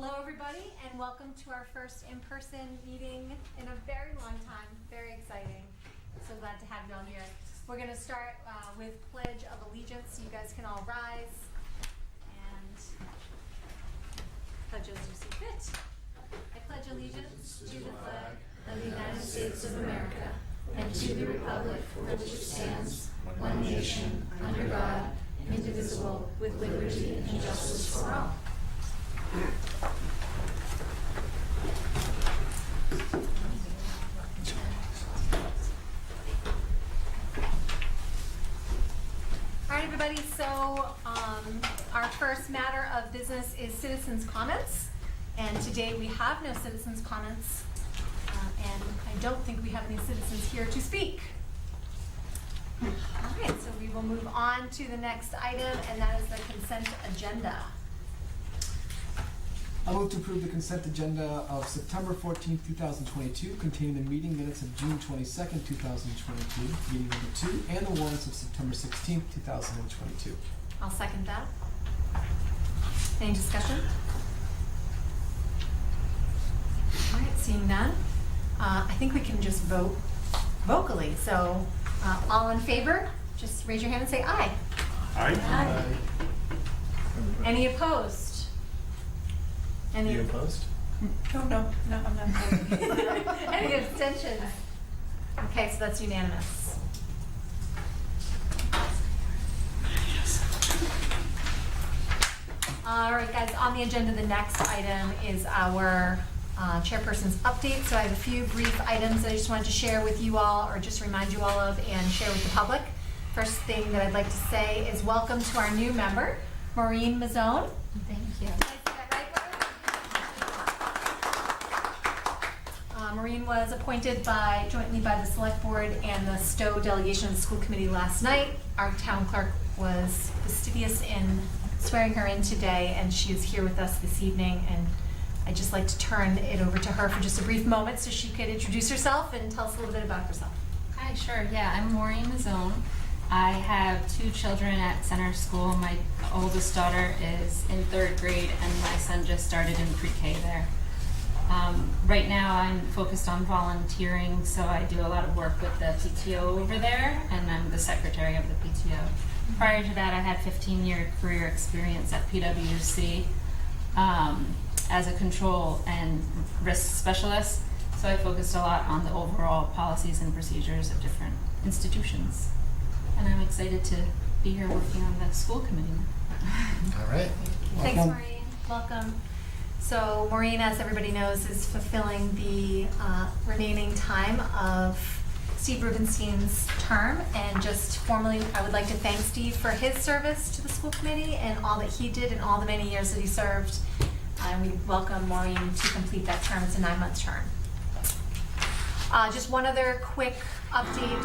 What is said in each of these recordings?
Hello everybody, and welcome to our first in-person meeting in a very long time. Very exciting. So glad to have you all here. We're going to start with Pledge of Allegiance, so you guys can all rise and pledge as you see fit. I pledge allegiance to the flag of the United States of America and to the republic for which it stands, one nation, under God, indivisible, with liberty and justice for all. All right, everybody, so our first matter of business is citizens' comments. And today we have no citizens' comments, and I don't think we have any citizens here to speak. All right, so we will move on to the next item, and that is the consent agenda. I move to approve the consent agenda of September 14th, 2022, containing the meeting minutes of June 22nd, 2022, meeting number 2, and the warrants of September 16th, 2022. I'll second that. Any discussion? All right, seeing none, I think we can just vote vocally. So all in favor, just raise your hand and say aye. Aye. Aye. Any opposed? Any You opposed? No, I'm not voting. Any abstentions? Okay, so that's unanimous. All right, guys, on the agenda, the next item is our chairperson's update. So I have a few brief items that I just wanted to share with you all, or just remind you all of and share with the public. First thing that I'd like to say is welcome to our new member, Maureen Mazzone. Thank you. Maureen was appointed jointly by the Select Board and the Stowe delegation of the school committee last night. Our town clerk was fastidious in swearing her in today, and she is here with us this evening. And I'd just like to turn it over to her for just a brief moment so she could introduce herself and tell us a little bit about herself. Hi, sure. Yeah, I'm Maureen Mazzone. I have 2 children at Center School. My oldest daughter is in 3rd grade, and my son just started in pre-K there. Right now I'm focused on volunteering, so I do a lot of work with the PTO over there, and I'm the secretary of the PTO. Prior to that, I had 15-year career experience at PwC as a control and risk specialist, so I focused a lot on the overall policies and procedures of different institutions. And I'm excited to be here working on the school committee. All right. Thanks, Welcome. Maureen. Welcome. So Maureen, as everybody knows, is fulfilling the remaining time of Steve Rubenstein's term. And just formally, I would like to thank Steve for his service to the school committee and all that he did and all the many years that he served. And we welcome Maureen to complete that term. It's a 9-month term. Just one other quick update.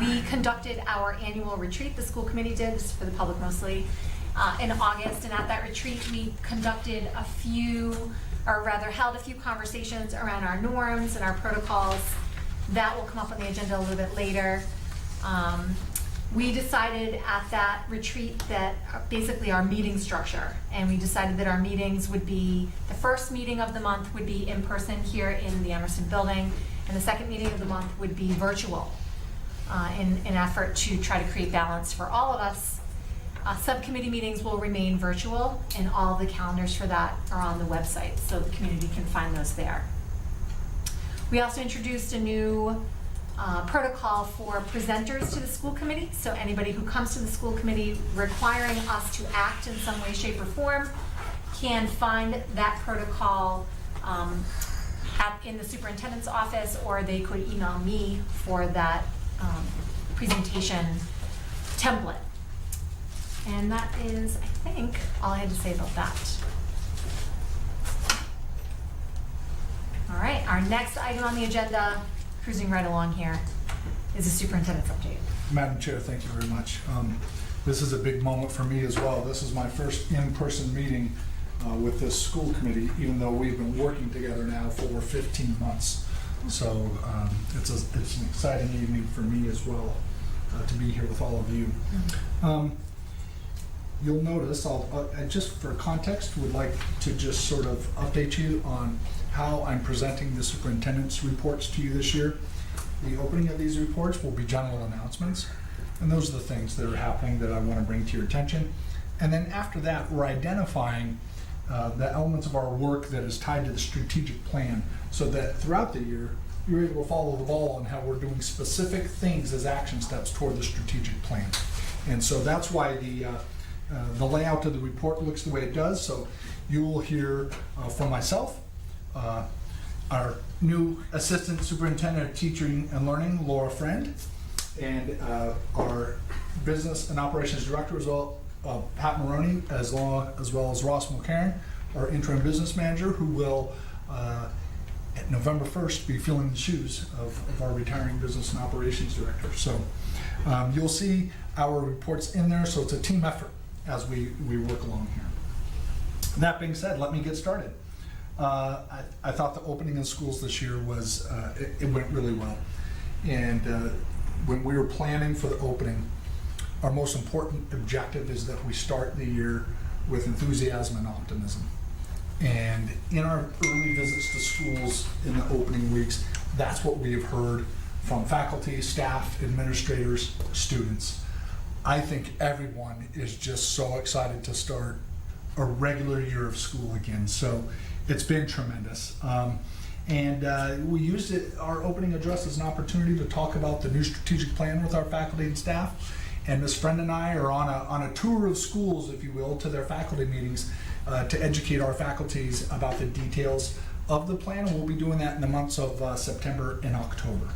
We conducted our annual retreat. The school committee did, this is for the public mostly, in August, and at that retreat we conducted held a few conversations around our norms and our protocols. That will come up on the agenda a little bit later. We decided at that retreat that basically our meeting structure, and we decided that our meetings would be, the first meeting of the month would be in person here in the Emerson building, and the second meeting of the month would be virtual in an effort to try to create balance for all of us. Subcommittee meetings will remain virtual, and all the calendars for that are on the website, so the community can find those there. We also introduced a new protocol for presenters to the school committee. So anybody who comes to the school committee requiring us to act in some way, shape, or form can find that protocol in the superintendent's office, or they could email me for that presentation template. And that is, I think, all I had to say about that. All right, our next item on the agenda, cruising right along here, is the superintendent's update. Madam Chair, thank you very much. This is a big moment for me as well. This is my first in-person meeting with this school committee, even though we've been working together now for 15 months. So it's an exciting evening for me as well to be here with all of you. you'll notice, I just for context, would like to just sort of update you on how I'm presenting the superintendent's reports to you this year. The opening of these reports will be general announcements, and those are the things that are happening that I want to bring to your attention. And then after that, we're identifying the elements of our work that is tied to the strategic plan, so that throughout the year, you're able to follow the ball on how we're doing specific things as action steps toward the strategic plan. And so that's why the layout of the report looks the way it does. So you will hear from myself, our new Assistant Superintendent of Teaching and Learning, Laura Friend, and our Business and Operations Director as well, Pat Maroney, as well as Ross Mulcairn, our Interim Business Manager, who will at November 1st be filling the shoes of our retiring Business and Operations Director. So you'll see our reports in there, so it's a team effort as we work along here. That being said, let me get started. I thought the opening of schools this year was, it went really well. And when we were planning for the opening, our most important objective is that we start the year with enthusiasm and optimism. And in our early visits to schools in the opening weeks, that's what we have heard from faculty, staff, administrators, students. I think everyone is just so excited to start a regular year of school again. So it's been tremendous. And we used our opening address as an opportunity to talk about the new strategic plan with our faculty and staff. And Ms. Friend and I are on a tour of schools, if you will, to their faculty meetings to educate our faculties about the details of the plan. And we'll be doing that in the months of September and October.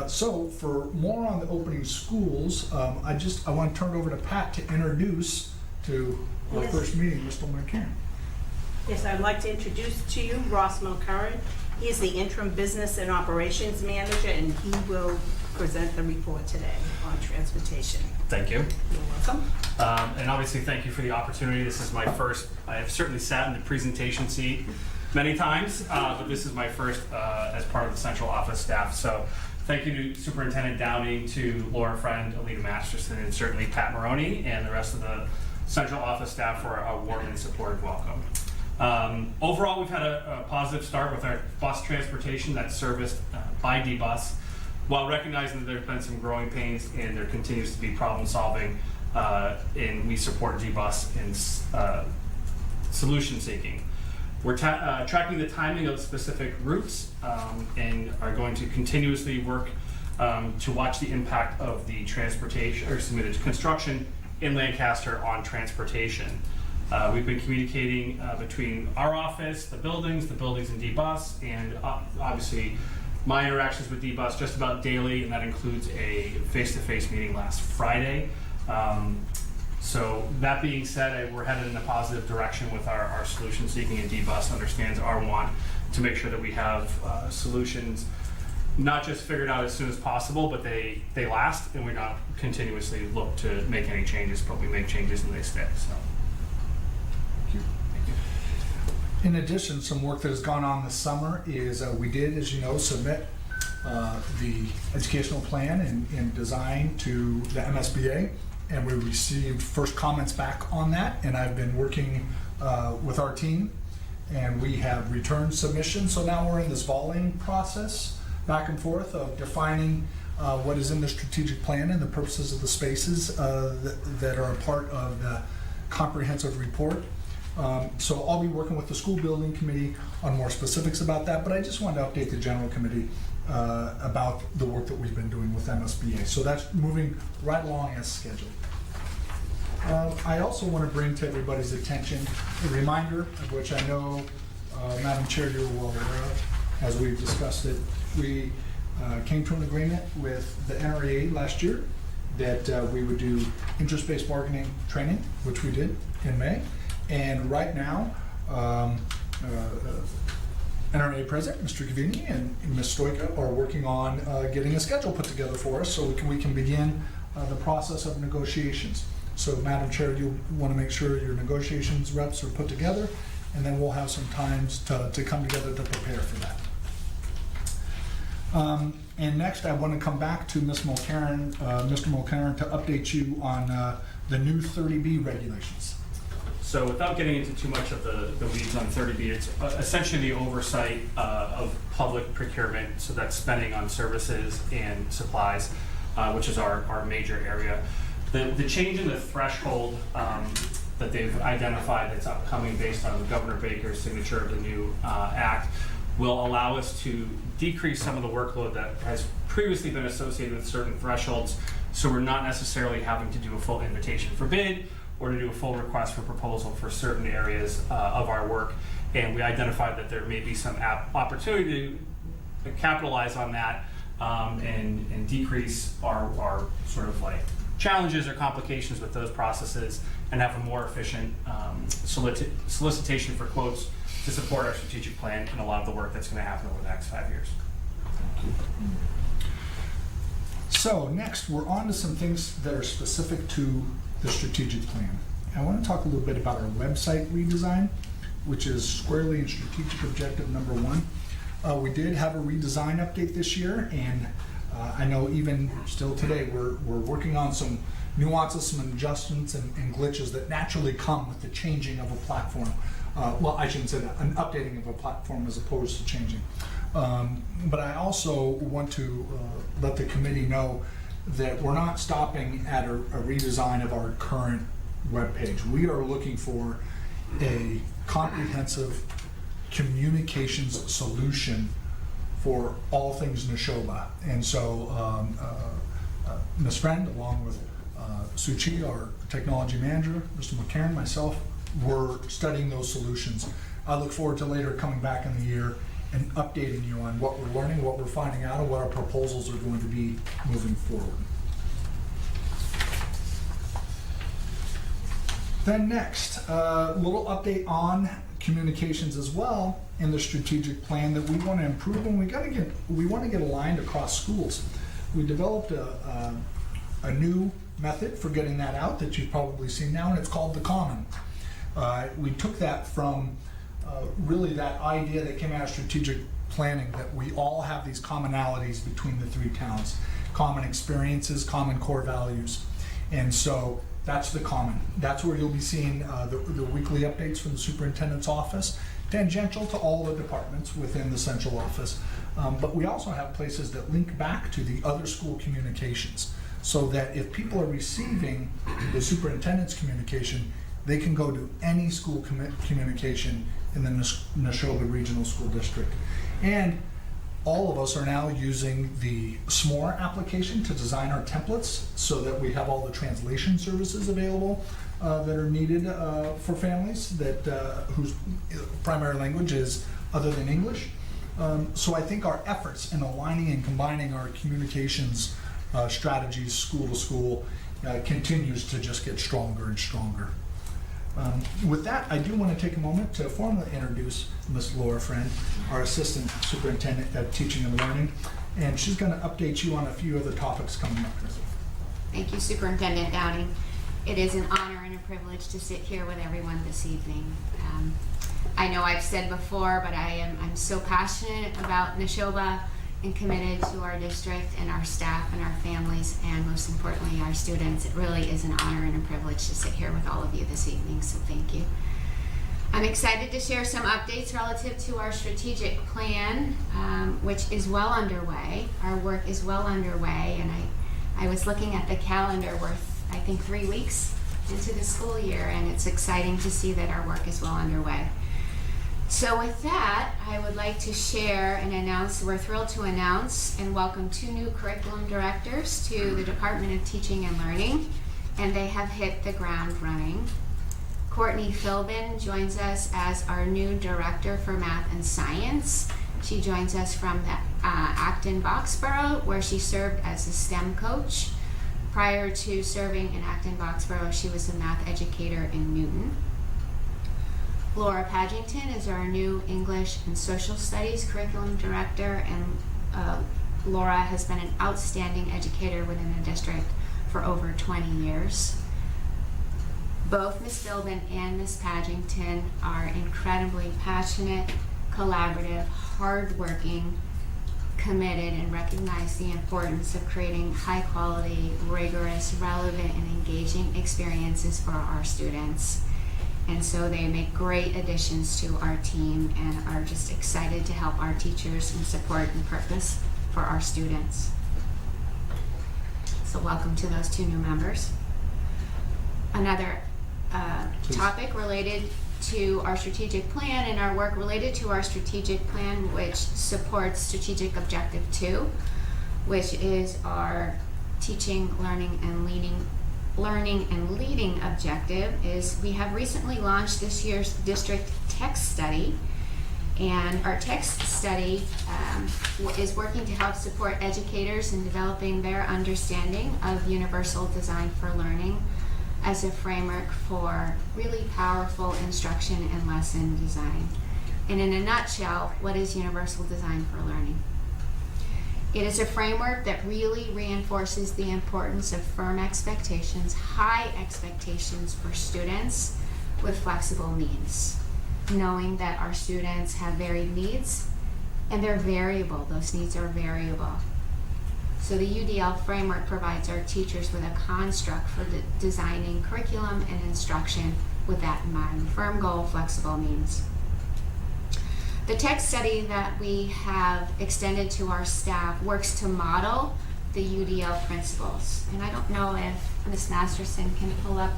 So for more on the opening schools, I want to turn it over to Pat to introduce to our first meeting, Mr. McCann. Yes, I'd like to introduce to you Ross Mulcairn. He is the Interim Business and Operations Manager, and he will present the report today on transportation. Thank you. You're welcome. And obviously, thank you for the opportunity. This is my first, I have certainly sat in the presentation seat many times, but this is my first as part of the central office staff. So thank you to Superintendent Downing, to Laura Friend, Alita Masterson, and certainly Pat Maroney, and the rest of the central office staff for a warm and supportive welcome. Overall, we've had a positive start with our bus transportation that's serviced by D-Bus, while recognizing that there's been some growing pains and there continues to be problem solving, and we support D-Bus in solution seeking. We're tracking the timing of specific routes and are going to continuously work to watch the impact of the transportation, or excuse me, the construction in Lancaster on transportation. We've been communicating between our office, the buildings and D-Bus, and obviously my interactions with D-Bus just about daily, and that includes a face-to-face meeting last Friday. So that being said, we're headed in a positive direction with our solution seeking, and D-Bus understands our want to make sure that we have solutions not just figured out as soon as possible, but they last, and we not continuously look to make any changes, but we make changes and they stick. So. In addition, some work that has gone on this summer is we did, as you know, submit the educational plan and design to the MSBA, and we received first comments back on that, and I've been working with our team, and we have returned submissions. So now we're in this volleying process back and forth of defining what is in the strategic plan and the purposes of the spaces that are a part of the comprehensive report. So I'll be working with the school building committee on more specifics about that, but I just wanted to update the general committee about the work that we've been doing with MSBA. So that's moving right along as scheduled. I also want to bring to everybody's attention a reminder, of which I know, Madam Chair, you're well aware of, as we've discussed it. We came to an agreement with the NREA last year that we would do interest-based bargaining training, which we did in May. And right now, NRA President, Mr. Gavini, and Ms. Stoika are working on getting a schedule put together for us so we can begin the process of negotiations. So, Madam Chair, you want to make sure your negotiations reps are put together, and then we'll have some times to come together to prepare for that. And next, I want to come back to Ms. Mulcairn, Mr. Mulcairn, to update you on the new 30B regulations. So without getting into too much of the weeds on 30B, it's essentially the oversight of public procurement, so that's spending on services and supplies, which is our major area. The change in the threshold that they've identified that's upcoming based on Governor Baker's signature of the new act will allow us to decrease some of the workload that has previously been associated with certain thresholds, so we're not necessarily having to do a full invitation for bid or to do a full request for proposal for certain areas of our work. And we identified that there may be some opportunity to capitalize on that and decrease our sort of like challenges or complications with those processes and have a more efficient solicitation for quotes to support our strategic plan and a lot of the work that's going to happen over the next 5 years. So next, we're on to some things that are specific to the strategic plan. I want to talk a little bit about our website redesign, which is squarely in strategic objective number 1. We did have a redesign update this year, and I know even still today, we're working on some nuances, some adjustments and glitches that naturally come with the changing of a platform. Well, I shouldn't say that, an updating of a platform as opposed to changing. But I also want to let the committee know that we're not stopping at a redesign of our current webpage. We are looking for a comprehensive communications solution for all things Nashoba. And so Ms. Friend, along with Suchi, our technology manager, Mr. McCarron, myself, we're studying those solutions. I look forward to later coming back in the year and updating you on what we're learning, what we're finding out, and what our proposals are going to be moving forward. Then next, a little update on communications as well in the strategic plan that we want to improve, and we want to get aligned across schools. We developed a new method for getting that out that you've probably seen now, and it's called the Common. We took that from really that idea that came out of strategic planning, that we all have these commonalities between the 3 towns, common experiences, common core values. And so that's the Common. That's where you'll be seeing the weekly updates from the superintendent's office, tangential to all the departments within the central office. But we also have places that link back to the other school communications, so that if people are receiving the superintendent's communication, they can go to any school communication in the Nashoba Regional School District. And all of us are now using the SMORE application to design our templates so that we have all the translation services available that are needed for families that whose primary language is other than English. So I think our efforts in aligning and combining our communications strategies school to school continues to just get stronger and stronger. With that, I do want to take a moment to formally introduce Ms. Laura Friend, our Assistant Superintendent of Teaching and Learning, and she's going to update you on a few of the topics coming up. Thank you, Superintendent Downing. It is an honor and a privilege to sit here with everyone this evening. I know I've said before, but I'm so passionate about Nashoba and committed to our district and our staff and our families, and most importantly, our students. It really is an honor and a privilege to sit here with all of you this evening, so thank you. I'm excited to share some updates relative to our strategic plan, which is well underway. Our work is well underway, and I was looking at the calendar. We're, I think, 3 weeks into the school year, and it's exciting to see that our work is well underway. So with that, I would like to share and announce, we're thrilled to announce and welcome 2 new curriculum directors to the Department of Teaching and Learning, and they have hit the ground running. Courtney Philbin joins us as our new Director for Math and Science. She joins us from the Acton-Boxborough, where she served as a STEM coach. Prior to serving in Acton-Boxborough, she was a math educator in Newton. Laura Padgington is our new English and Social Studies Curriculum Director, and Laura has been an outstanding educator within the district for over 20 years. Both Ms. Philbin and Ms. Padgington are incredibly passionate, collaborative, hardworking, committed and recognize the importance of creating high quality, rigorous, relevant, and engaging experiences for our students. And so they make great additions to our team and are just excited to help our teachers and support and purpose for our students. So welcome to those two new members. Another topic related to our strategic plan and our work related to our strategic plan, which supports strategic objective 2, which is our teaching, learning, and leading objective, is we have recently launched this year's district text study. And our text study is working to help support educators in developing their understanding of universal design for learning as a framework for really powerful instruction and lesson design. And in a nutshell, what is universal design for learning? It is a framework that really reinforces the importance of firm expectations, high expectations for students with flexible needs, knowing that our students have varied needs and they're variable. Those needs are variable. So the UDL framework provides our teachers with a construct for designing curriculum and instruction with that in mind. Firm goal, flexible needs. The text study that we have extended to our staff works to model the UDL principles. And I don't know if Ms. Masterson can pull up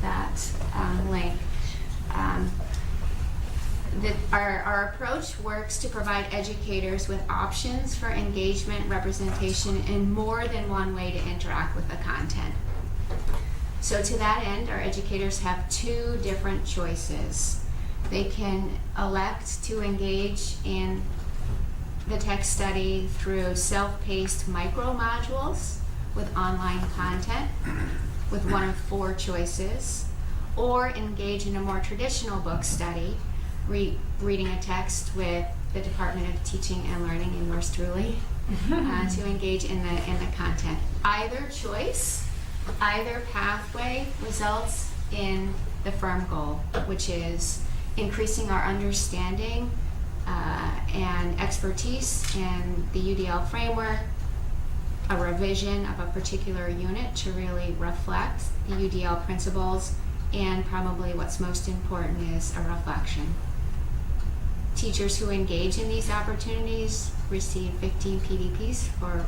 that link. Our approach works to provide educators with options for engagement, representation, and more than one way to interact with the content. So to that end, our educators have two different choices. They can elect to engage in the text study through self-paced micro modules with online content with one of 4 choices, or engage in a more traditional book study, reading a text with the Department of Teaching and Learning and yours truly to engage in the content. Either choice, either pathway results in the firm goal, which is increasing our understanding and expertise in the UDL framework, a revision of a particular unit to really reflect the UDL principles, and probably what's most important is a reflection. Teachers who engage in these opportunities receive 15 PDPs for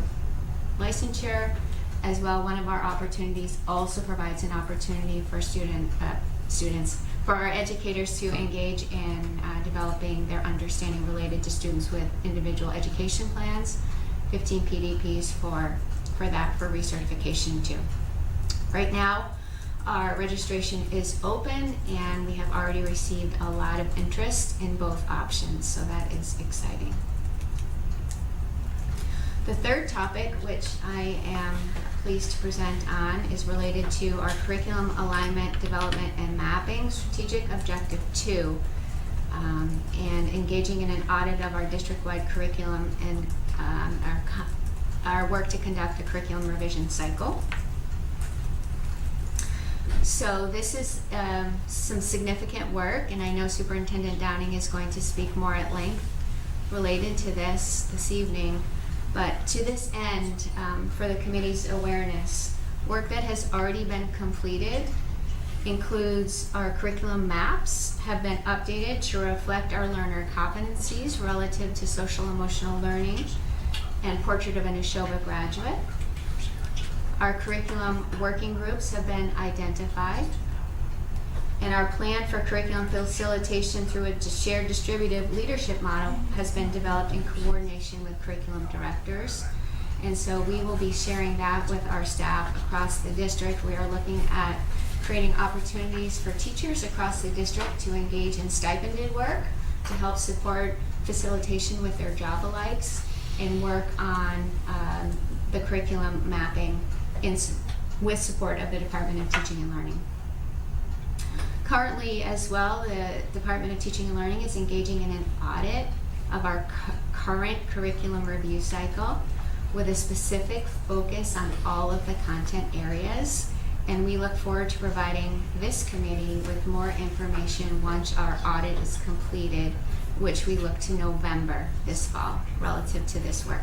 licensure. As well, one of our opportunities also provides an opportunity for for our educators to engage in developing their understanding related to students with individual education plans. 15 PDPs for recertification too. Right now, our registration is open and we have already received a lot of interest in both options, so that is exciting. The third topic, which I am pleased to present on, is related to our curriculum alignment, development, and mapping strategic objective 2, and engaging in an audit of our district-wide curriculum and our work to conduct a curriculum revision cycle. So this is some significant work, and I know Superintendent Downing is going to speak more at length related to this evening. But to this end, for the committee's awareness, work that has already been completed includes our curriculum maps have been updated to reflect our learner competencies relative to social emotional learning and portrait of a Nashoba graduate. Our curriculum working groups have been identified, and our plan for curriculum facilitation through a shared distributive leadership model has been developed in coordination with curriculum directors. And so we will be sharing that with our staff across the district. We are looking at creating opportunities for teachers across the district to engage in stipended work to help support facilitation with their job alikes and work on the curriculum mapping with support of the Department of Teaching and Learning. Currently as well, the Department of Teaching and Learning is engaging in an audit of our current curriculum review cycle with a specific focus on all of the content areas And we look forward to providing this committee with more information once our audit is completed, which we look to November this fall relative to this work.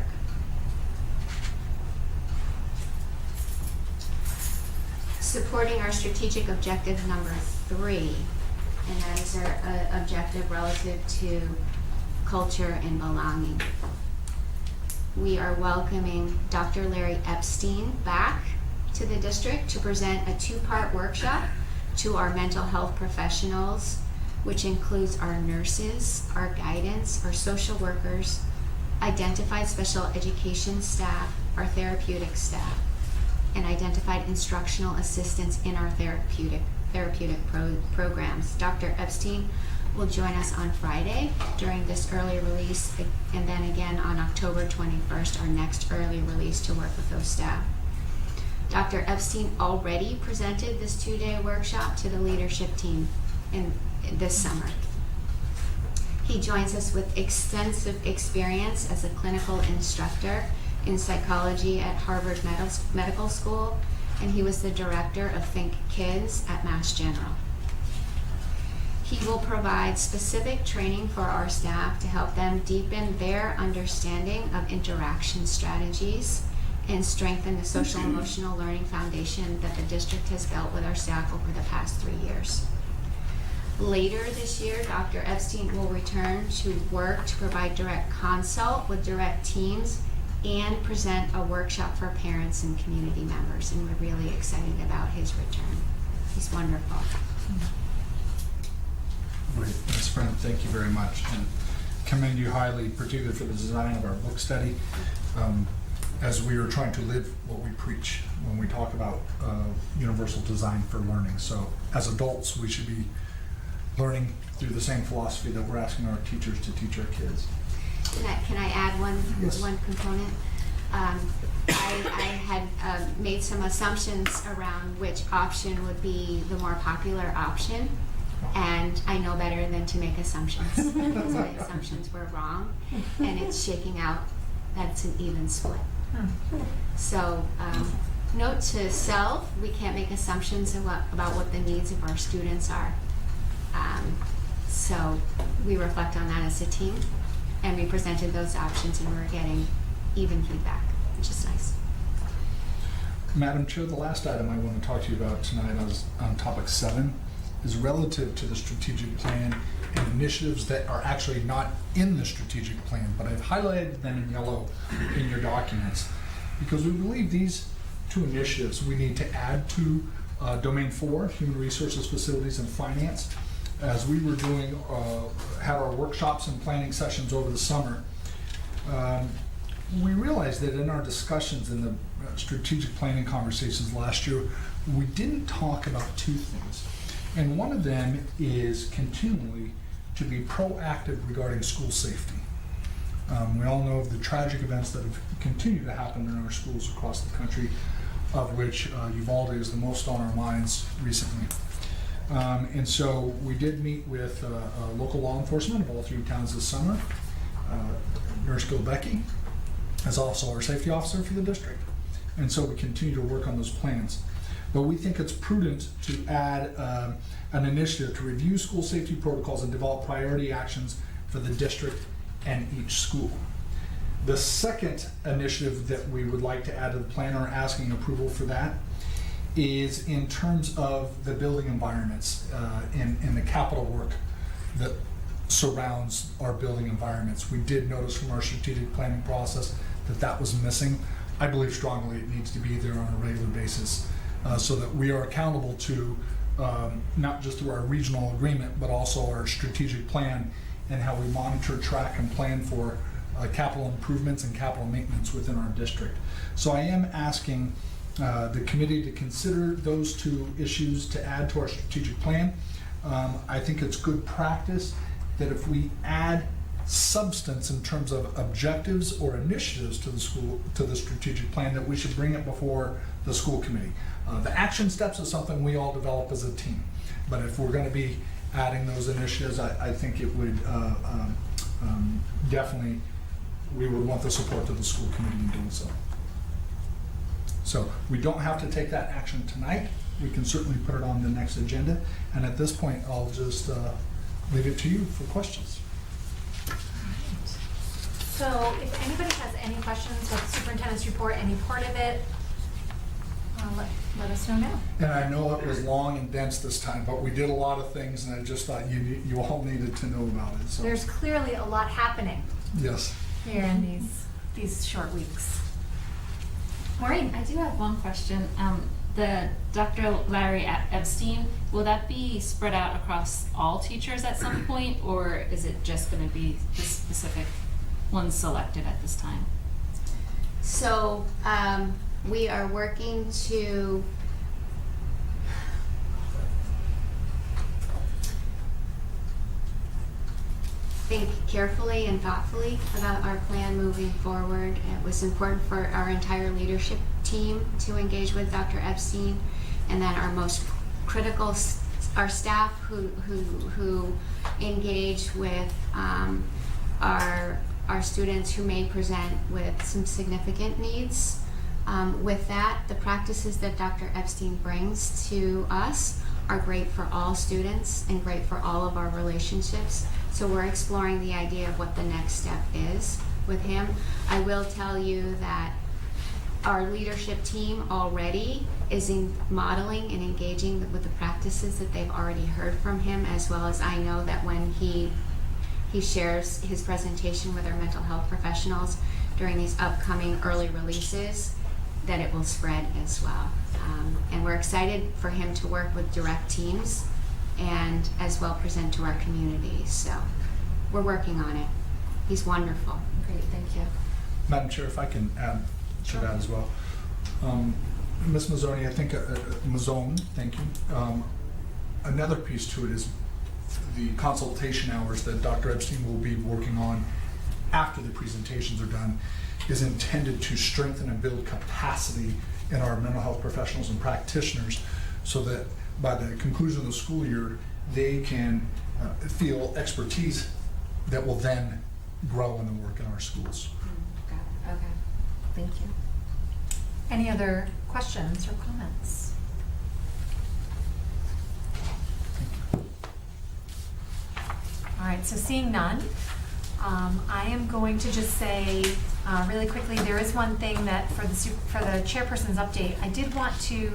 Supporting our strategic objective number 3, and that is our objective relative to culture and belonging. We are welcoming Dr. Larry Epstein back to the district to present a 2-part workshop to our mental health professionals, which includes our nurses, our guidance, our social workers, identified special education staff, our therapeutic staff, and identified instructional assistants in our therapeutic programs. Dr. Epstein will join us on Friday during this early release, and then again on October 21st, our next early release, to work with those staff. Dr. Epstein already presented this 2-day workshop to the leadership team in this summer. He joins us with extensive experience as a clinical instructor in psychology at Harvard Medical School, and he was the director of Think Kids at Mass General. He will provide specific training for our staff to help them deepen their understanding of interaction strategies and strengthen the social emotional learning foundation that the district has built with our staff over the past 3 years. Later this year, Dr. Epstein will return to work to provide direct consult with direct teams and present a workshop for parents and community members, and we're really excited about his return. He's wonderful. Great, Ms. Friend, thank you very much, and commend you highly, particularly for the design of our book study. As we are trying to live what we preach when we talk about universal design for learning. So as adults, we should be learning through the same philosophy that we're asking our teachers to teach our kids. Can I add one Yes. one component? I had made some assumptions around which option would be the more popular option, and I know better than to make assumptions, because my assumptions were wrong, and it's shaking out that it's an even split. So, note to self, we can't make assumptions about what the needs of our students are. So we reflect on that as a team, and we presented those options, and we're getting even feedback, which is nice. Madam Chair, the last item I want to talk to you about tonight on topic 7 is relative to the strategic plan and initiatives that are actually not in the strategic plan, but I've highlighted them in yellow in your documents because we believe these 2 initiatives we need to add to Domain 4, Human Resources, Facilities, and Finance. As we were doing, had our workshops and planning sessions over the summer, we realized that in our discussions in the strategic planning conversations last year, we didn't talk about 2 things. And one of them is continually to be proactive regarding school safety. We all know of the tragic events that have continued to happen in our schools across the country, of which Uvalde is the most on our minds recently. And so we did meet with local law enforcement of all 3 towns this summer. Nurse Gilbecki is also our safety officer for the district. And so we continue to work on those plans. But we think it's prudent to add an initiative to review school safety protocols and develop priority actions for the district and each school. The second initiative that we would like to add to the plan, or asking approval for that, is in terms of the building environments and the capital work that surrounds our building environments. We did notice from our strategic planning process that that was missing. I believe strongly it needs to be there on a regular basis so that we are accountable to not just through our regional agreement, but also our strategic plan and how we monitor, track, and plan for capital improvements and capital maintenance within our district. So I am asking the committee to consider those 2 issues to add to our strategic plan. I think it's good practice that if we add substance in terms of objectives or initiatives to the strategic plan, that we should bring it before the school committee. The action steps is something we all develop as a team, but if we're going to be adding those initiatives, I think it would definitely, we would want the support of the school committee in doing so. So we don't have to take that action tonight, we can certainly put it on the next agenda. And at this point, I'll just leave it to you for questions. So if anybody has any questions with the superintendent's report, any part of it, let us know now. And I know it was long and dense this time, but we did a lot of things, and I just thought you all needed to know about it. So There's clearly a lot happening yes. here in these short weeks. Maureen, I do have one question. The Dr. Larry Epstein, will that be spread out across all teachers at some point, or is it just going to be the specific ones selected at this time? So we are working to think carefully and thoughtfully about our plan moving forward. It was important for our entire leadership team to engage with Dr. Epstein, and then our most critical, our staff who engage with our students who may present with some significant needs. With that, the practices that Dr. Epstein brings to us are great for all students and great for all of our relationships. So we're exploring the idea of what the next step is with him. I will tell you that our leadership team already is modeling and engaging with the practices that they've already heard from him, as well as I know that when he shares his presentation with our mental health professionals during these upcoming early releases, that it will spread as well. And we're excited for him to work with direct teams and as well present to our community. So we're working on it. He's wonderful. Great, thank you. Madam Chair, if I can add to that as well. Ms. Mazzone, I think, Mazzone, thank you. Another piece to it is the consultation hours that Dr. Epstein will be working on after the presentations are done is intended to strengthen and build capacity in our mental health professionals and practitioners so that by the conclusion of the school year, they can feel expertise that will then grow in the work in our schools. Got it. Okay, thank you. Any other questions or comments? All right, so seeing none, I am going to just say really quickly, there is one thing that for the chairperson's update, I did want to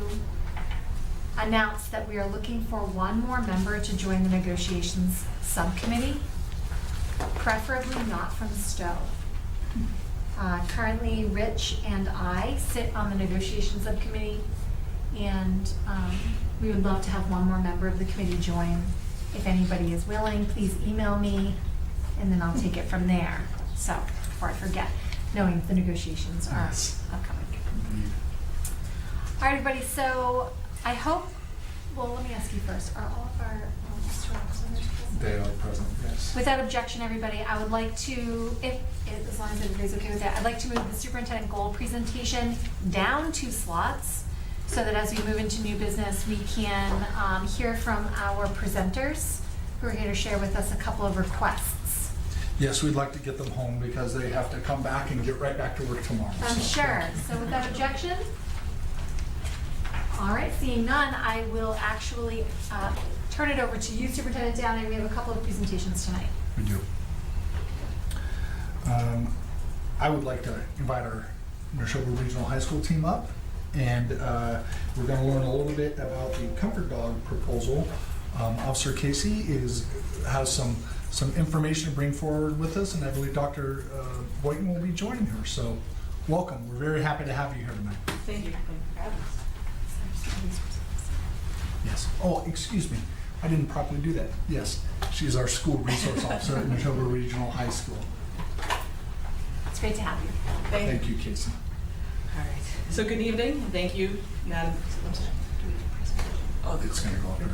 announce that we are looking for one more member to join the negotiations subcommittee, preferably not from Stowe. Currently, Rich and I sit on the negotiations subcommittee, and we would love to have one more member of the committee join. If anybody is willing, please email me, and then I'll take it from there. So, before I forget, knowing the negotiations are upcoming. All right, everybody, so I hope, well, let me ask you first, are all of our student representatives present? They are present, yes. Without objection, everybody, I would like to, as long as everybody's okay with that, I'd like to move the superintendent goal presentation down 2 slots so that as we move into new business, we can hear from our presenters who are here to share with us a couple of requests. Yes, we'd like to get them home because they have to come back and get right back to work tomorrow. I'm sure. So without objection? All right, seeing none, I will actually turn it over to you, Superintendent Downing. We have a couple of presentations tonight. We do. I would like to invite our Nashoba Regional High School team up, and we're going to learn a little bit about the comfort dog proposal. Officer Casey has some information to bring forward with us, and I believe Dr. Boynton will be joining her. So welcome. We're very happy to have you here tonight. Thank you. Yes. Oh, excuse me. I didn't properly do that. Yes. She's our school resource officer at Nashoba Regional High School. It's great to have you. Thank you, Casey. All right. So good evening. Thank you, Madam. Oh, it's going to go up there.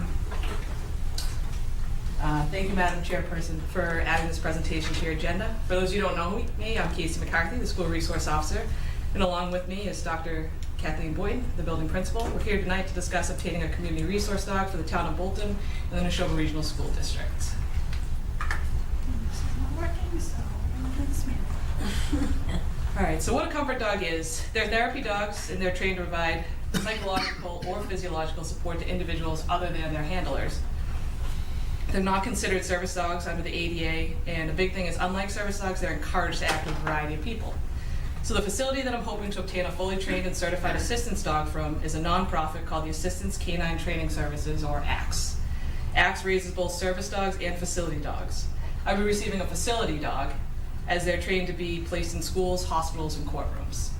Thank you, Madam Chairperson, for adding this presentation to your agenda. For those of you who don't know me, I'm Casey McCarthy, the school resource officer, and along with me is Dr. Kathleen Boyd, the building principal. We're here tonight to discuss obtaining a community resource dog for the town of Bolton and the Nashoba Regional School District. This is not working, so all right, so what a comfort dog is, they're therapy dogs and they're trained to provide psychological, or physiological support to individuals other than their handlers. They're not considered service dogs under the ADA, and the big thing is, unlike service dogs, they're encouraged to act with a variety of people. So the facility that I'm hoping to obtain a fully trained and certified assistance dog from is a nonprofit called the Assistance Canine Training Services, or ACTS. ACTS raises both service dogs and facility dogs. I'll be receiving a facility dog, as they're trained to be placed in schools, hospitals, and courtrooms.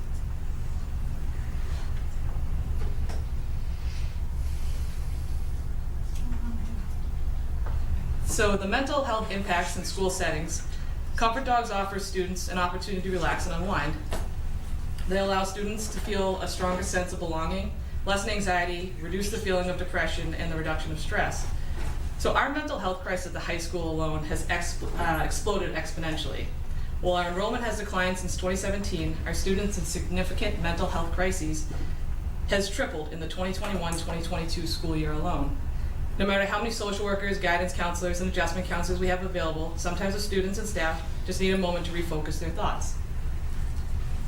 So the mental health impacts in school settings. Comfort dogs offer students an opportunity to relax and unwind. They allow students to feel a stronger sense of belonging, lessen anxiety, reduce the feeling of depression, and the reduction of stress. So our mental health crisis at the high school alone has exploded exponentially. While our enrollment has declined since 2017, our students in significant mental health crises has tripled in the 2021-2022 school year alone. No matter how many social workers, guidance counselors, and adjustment counselors we have available, sometimes the students and staff just need a moment to refocus their thoughts.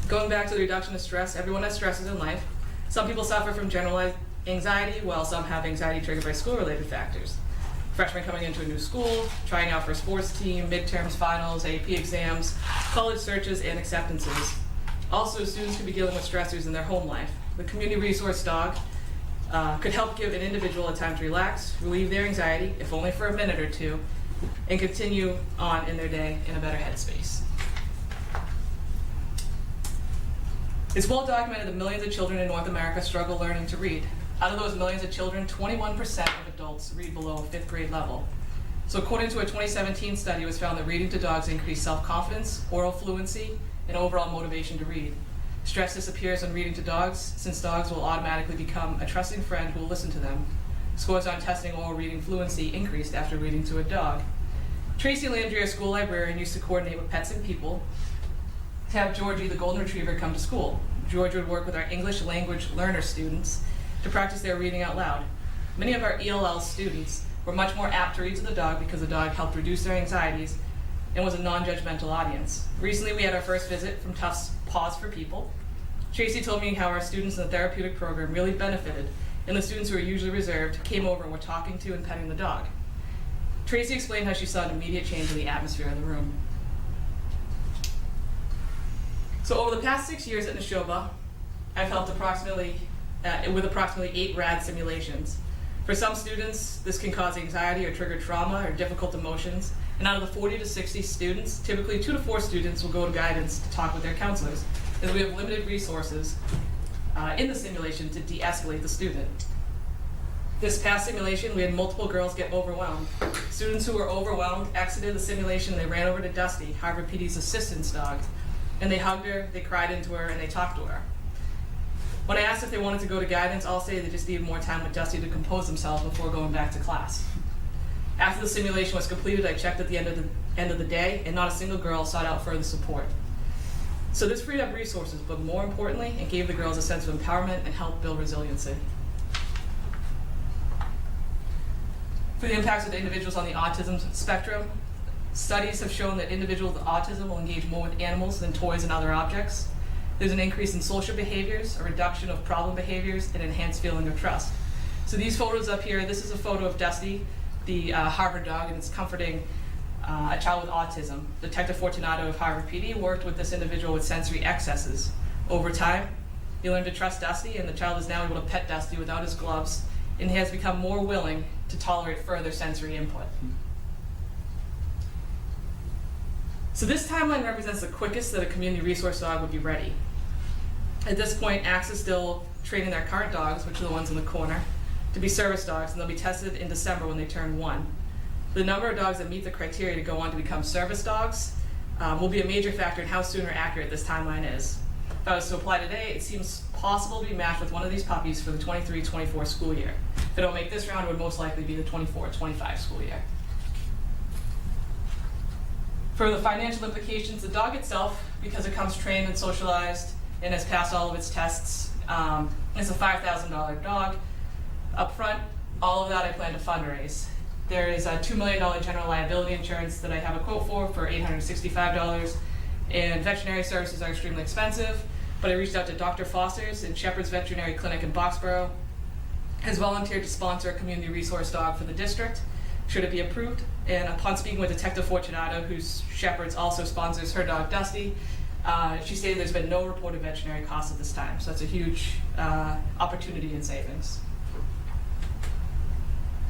Going back to the reduction of stress, everyone has stresses in life. Some people suffer from generalized anxiety, while some have anxiety triggered by school-related factors. Freshmen coming into a new school, trying out for a sports team, midterms, finals, AP exams, college searches, and acceptances. Also, students could be dealing with stressors in their home life. The community resource dog could help give an individual a time to relax, relieve their anxiety, if only for a minute or two, and continue on in their day in a better headspace. It's well documented that millions of children in North America struggle learning to read. Out of those millions of children, 21% of adults read below a 5th grade level. So according to a 2017 study, it was found that reading to dogs increased self-confidence, oral fluency, and overall motivation to read. Stress disappears when reading to dogs, since dogs will automatically become a trusting friend who will listen to them. Scores on testing oral reading fluency increased after reading to a dog. Tracy Landry, our school librarian, used to coordinate with Pets and People to have Georgie, the golden retriever, come to school. George would work with our English language learner students to practice their reading out loud. Many of our ELL students were much more apt to read to the dog because the dog helped reduce their anxieties and was a non-judgmental audience. Recently, we had our first visit from Tufts Paws for People. Tracy told me how our students in the therapeutic program really benefited, and the students who were usually reserved came over and were talking to and petting the dog. Tracy explained how she saw an immediate change in the atmosphere in the room. So over the past 6 years at Nashoba, I've helped with approximately 8 RAD simulations. For some students, this can cause anxiety or trigger trauma or difficult emotions. And out of the 40 to 60 students, typically 2 to 4 students will go to guidance to talk with their counselors, as we have limited resources in the simulation to de-escalate the student. This past simulation, we had multiple girls get overwhelmed. Students who were overwhelmed exited the simulation, they ran over to Dusty, Harvard PD's assistance dog, and they hugged her, they cried into her, and they talked to her. When I asked if they wanted to go to guidance, all say they just needed more time with Dusty to compose themselves before going back to class. After the simulation was completed, I checked at the end of the day, and not a single girl sought out further support. So this freed up resources, but more importantly, it gave the girls a sense of empowerment and helped build resiliency. For the impacts of the individuals on the autism spectrum, studies have shown that individuals with autism will engage more with animals than toys and other objects. There's an increase in social behaviors, a reduction of problem behaviors, and enhanced feeling of trust. So these photos up here, this is a photo of Dusty, the Harvard dog, and it's comforting a child with autism. Detective Fortunato of Harvard PD worked with this individual with sensory excesses. Over time, he learned to trust Dusty, and the child is now able to pet Dusty without his gloves, and he has become more willing to tolerate further sensory input. So this timeline represents the quickest that a community resource dog would be ready. At this point, ACTS is still training their current dogs, which are the ones in the corner, to be service dogs, and they'll be tested in December when they turn 1. The number of dogs that meet the criteria to go on to become service dogs will be a major factor in how soon or accurate this timeline is. If I was to apply today, it seems possible to be matched with one of these puppies for the 23-24 school year. If they don't make this round, it would most likely be the 24-25 school year. For the financial implications, the dog itself, because it comes trained and socialized and has passed all of its tests, is a $5,000 dog. Up front, all of that I plan to fundraise. There is a $2 million general liability insurance that I have a quote for $865, and veterinary services are extremely expensive. but I reached out to Dr. Foster's in Shepherd's Veterinary Clinic in Boxborough, has volunteered to sponsor a community resource dog for the district, should it be approved. And upon speaking with Detective Fortunato, whose Shepherd's also sponsors her dog Dusty, she stated there's been no reported veterinary costs at this time, so that's a huge opportunity in savings.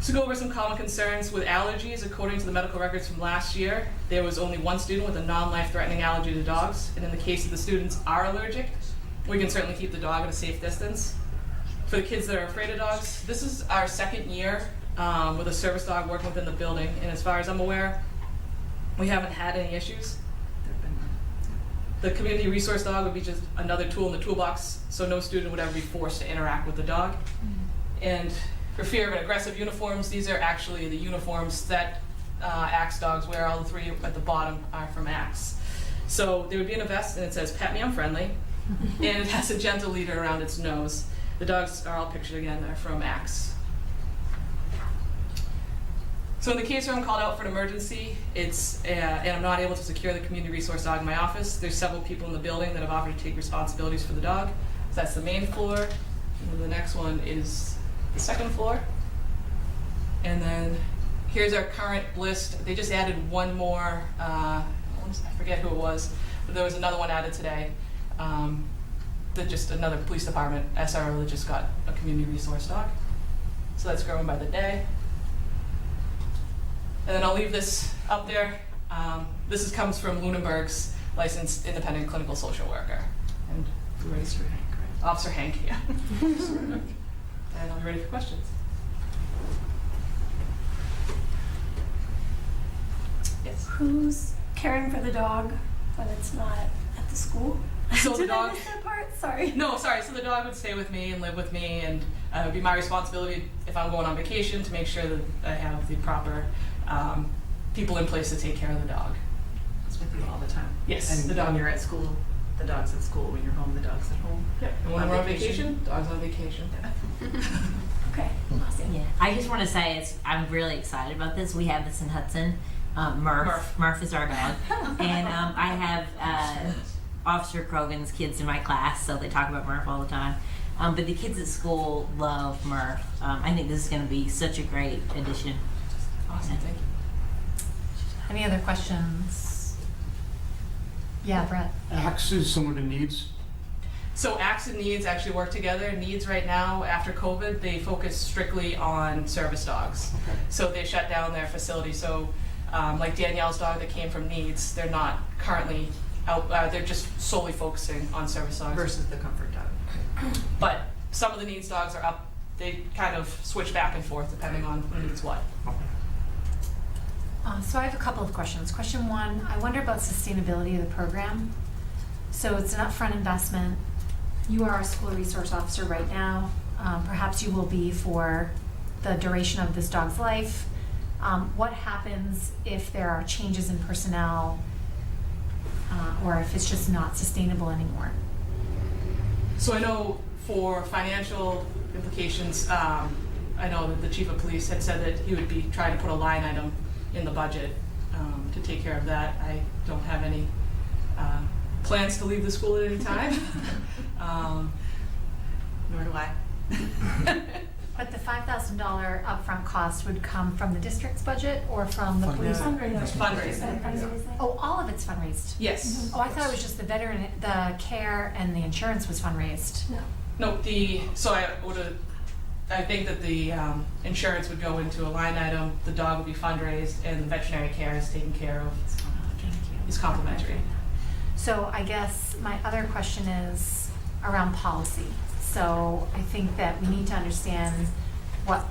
To go over some common concerns with allergies, according to the medical records from last year, there was only one student with a non-life-threatening allergy to dogs, and in the case that the students are allergic, we can certainly keep the dog at a safe distance. For the kids that are afraid of dogs, this is our second year with a service dog working within the building, and as far as I'm aware, we haven't had any issues. The community resource dog would be just another tool in the toolbox, so no student would ever be forced to interact with the dog. And for fear of aggressive uniforms, these are actually the uniforms that ACTS dogs wear. All the three at the bottom are from ACTS. So they would be in a vest, and it says, "Pet me, I'm friendly," and it has a gentle leader around its nose. The dogs are all pictured again, they're from ACTS. So in the case where I'm called out for an emergency, and I'm not able to secure the community resource dog in my office, there's several people in the building that have offered to take responsibilities for the dog. So that's the main floor, and then the next one is the second floor. And then here's our current list. They just added one more, I forget who it was, but there was another one added today. That just another police department, SRO, that just got a community resource dog. So that's growing by the day. And then I'll leave this up there. This comes from Lunenburg's licensed independent clinical social worker. And we're ready to Officer Hank, yeah. And I'll be ready for questions. Yes. Who's caring for the dog when it's not at the school? So the Did dog- I miss that part? Sorry. No, sorry. So the dog would stay with me and live with me, and it would be my responsibility if I'm going on vacation to make sure that I have the proper people in place to take care of the dog. It's with you all the time. Yes, And the dog. when you're at school, the dog's at school. When you're home, the dog's at home. Yep. And when On we're on vacation? vacation, dog's on vacation. Okay. Awesome. Yeah, I just want to say I'm really excited about this. We have this in Hudson. Murph is our dog, and I have Officer Krogan's kids in my class, so they talk about Murph all the time. But the kids at school love Murph. I think this is going to be such a great addition. Awesome. Thank you. Any other questions? Yeah, Brett. ACTS is someone who needs. So ACTS and NEEDS actually work together. NEEDS right now, after COVID, they focus strictly on service dogs. Okay. So they shut down their facility. So like Danielle's dog that came from NEEDS, they're not currently out, they're just solely focusing on service dogs. Versus the comfort dog. But some of the NEEDS dogs are up, they kind of switch back and forth depending on who needs what. So I have a couple of questions. Question one, I wonder about sustainability of the program. So it's an upfront investment. You are a school resource officer right now. Perhaps you will be for the duration of this dog's life. What happens if there are changes in personnel or if it's just not sustainable anymore? So I know for financial implications, I know that the chief of police had said that he would be trying to put a line item in the budget to take care of that. I don't have any plans to leave the school at any time. Nor do I. But the $5,000 upfront cost would come from the district's budget or from the police? Fundraising. Oh, all of it's fundraised? Yes. Oh, I thought it was just the veteran, the care and the insurance was fundraised. No. No, I think that the insurance would go into a line item, the dog would be fundraised, and the veterinary care is taken care of. It's complimentary. So I guess my other question is around policy. So I think that we need to understand what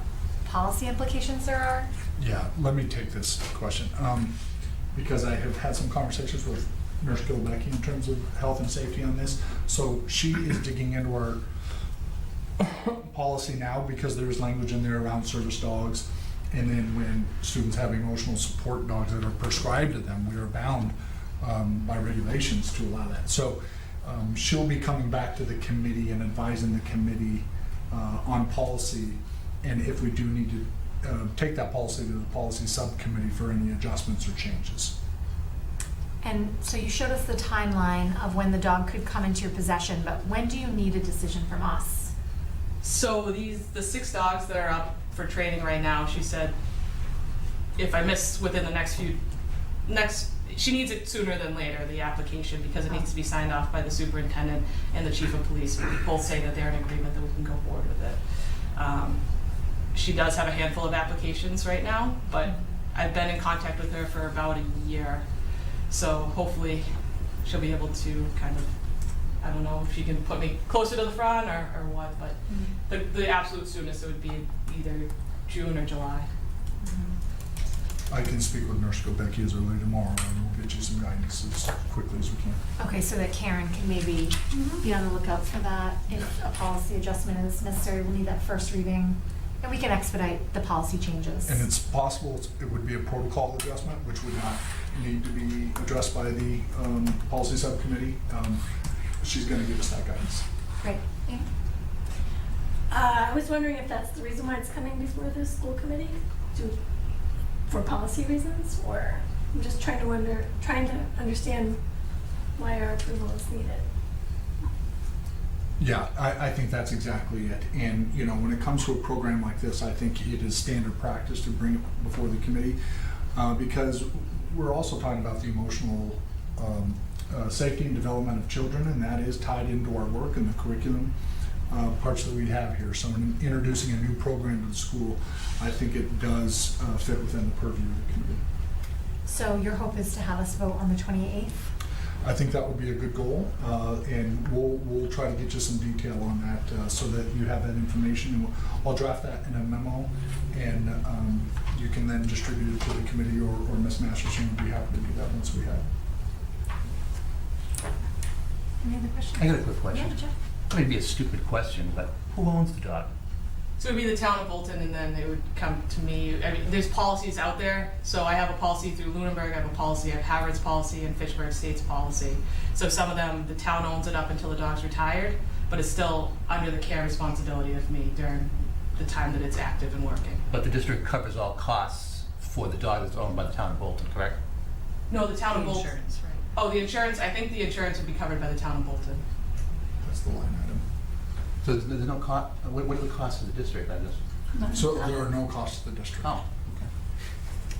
policy implications there are. Yeah, let me take this question, because I have had some conversations with Nurse Gilbecky in terms of health and safety on this. So she is digging into our policy now because there's language in there around service dogs. And then when students have emotional support dogs that are prescribed to them, we are bound by regulations to allow that. So she'll be coming back to the committee and advising the committee on policy, and if we do need to take that policy to the policy subcommittee for any adjustments or changes. And so you showed us the timeline of when the dog could come into your possession, but when do you need a decision from us? So the 6 dogs that are up for training right now, she said if I miss within the she needs it sooner than later, the application, because it needs to be signed off by the superintendent and the chief of police. Both say that they're in agreement that we can go forward with it. She does have a handful of applications right now, but I've been in contact with her for about a year. So hopefully she'll be able to kind of, I don't know if she can put me closer to the front or what, but the absolute soonest it would be either June or July. I can speak with Nurse Becky as early tomorrow, and we'll get you some guidance as quickly as we can. Okay, so that Karen can maybe be on the lookout for that. If a policy adjustment is necessary, we'll need that first reading, and we can expedite the policy changes. And it's possible it would be a protocol adjustment, which would not need to be addressed by the policy subcommittee. She's going to give us that guidance. Great. Yeah. I was wondering if that's the reason why it's coming before the school committee, for policy reasons, or I'm just trying to understand why our approval is needed. Yeah, I think that's exactly it. And, you know, when it comes to a program like this, I think it is standard practice to bring it before the committee because we're also talking about the emotional safety and development of children, and that is tied into our work and the curriculum parts that we have here. So in introducing a new program to the school, I think it does fit within the purview of the committee. So your hope is to have us vote on the 28th? I think that would be a good goal, and we'll try to get you some detail on that so that you have that information. And I'll draft that in a memo, and you can then distribute it to the committee, or Ms. Masterson would be happy to do that once we have it. Any other questions? I got a quick question. Yeah, Jeff. It may be a stupid question, but who owns the dog? So it would be the town of Bolton, and then it would come to me. I mean, there's policies out there. So I have a policy through Lunenburg, I have a policy, I have Harvard's policy, and Fitchburg State's policy. So some of them, the town owns it up until the dog's retired, but it's still under the care responsibility of me during the time that it's active and working. But the district covers all costs for the dog that's owned by the town of Bolton, correct? No, the town of The Bolton. insurance, right? Oh, the insurance, I think the insurance would be covered by the town of Bolton. That's the line item. So there's no cost, what are the costs of the district, I just? So there are no costs to the district. Oh, okay.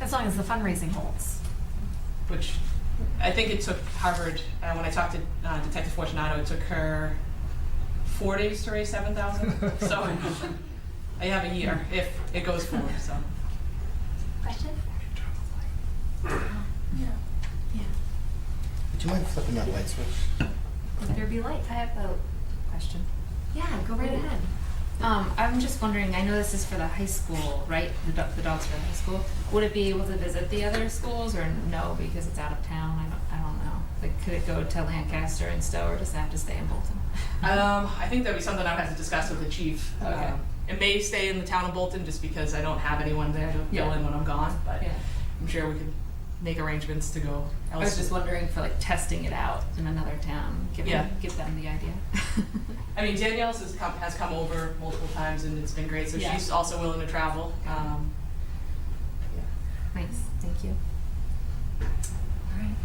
As long as the fundraising holds. Which I think it took Harvard, when I talked to Detective Fortunato, it took her 4 days to raise $7,000. So I have a year if it goes forward, so. Question? Yeah. Would you mind flipping that light switch? Would there be light? I have a question. Yeah, go right ahead. I'm just wondering, I know this is for the high school, right? The dogs for the high school. Would it be able to visit the other schools, or no, because it's out of town? I don't know. Like, could it go to Lancaster and Stowe, or does it have to stay in Bolton? I think that'd be something I'd have to discuss with the chief. Okay. It may stay in the town of Bolton just because I don't have anyone there to fill in when I'm gone, but Yeah. I'm sure we could make arrangements to go I was elsewhere. just wondering for like testing it out in another town, give Yeah. them the idea. I mean, Danielle's has come over multiple times and it's been great, so Yeah. she's also willing to travel. Nice, thank you. All right.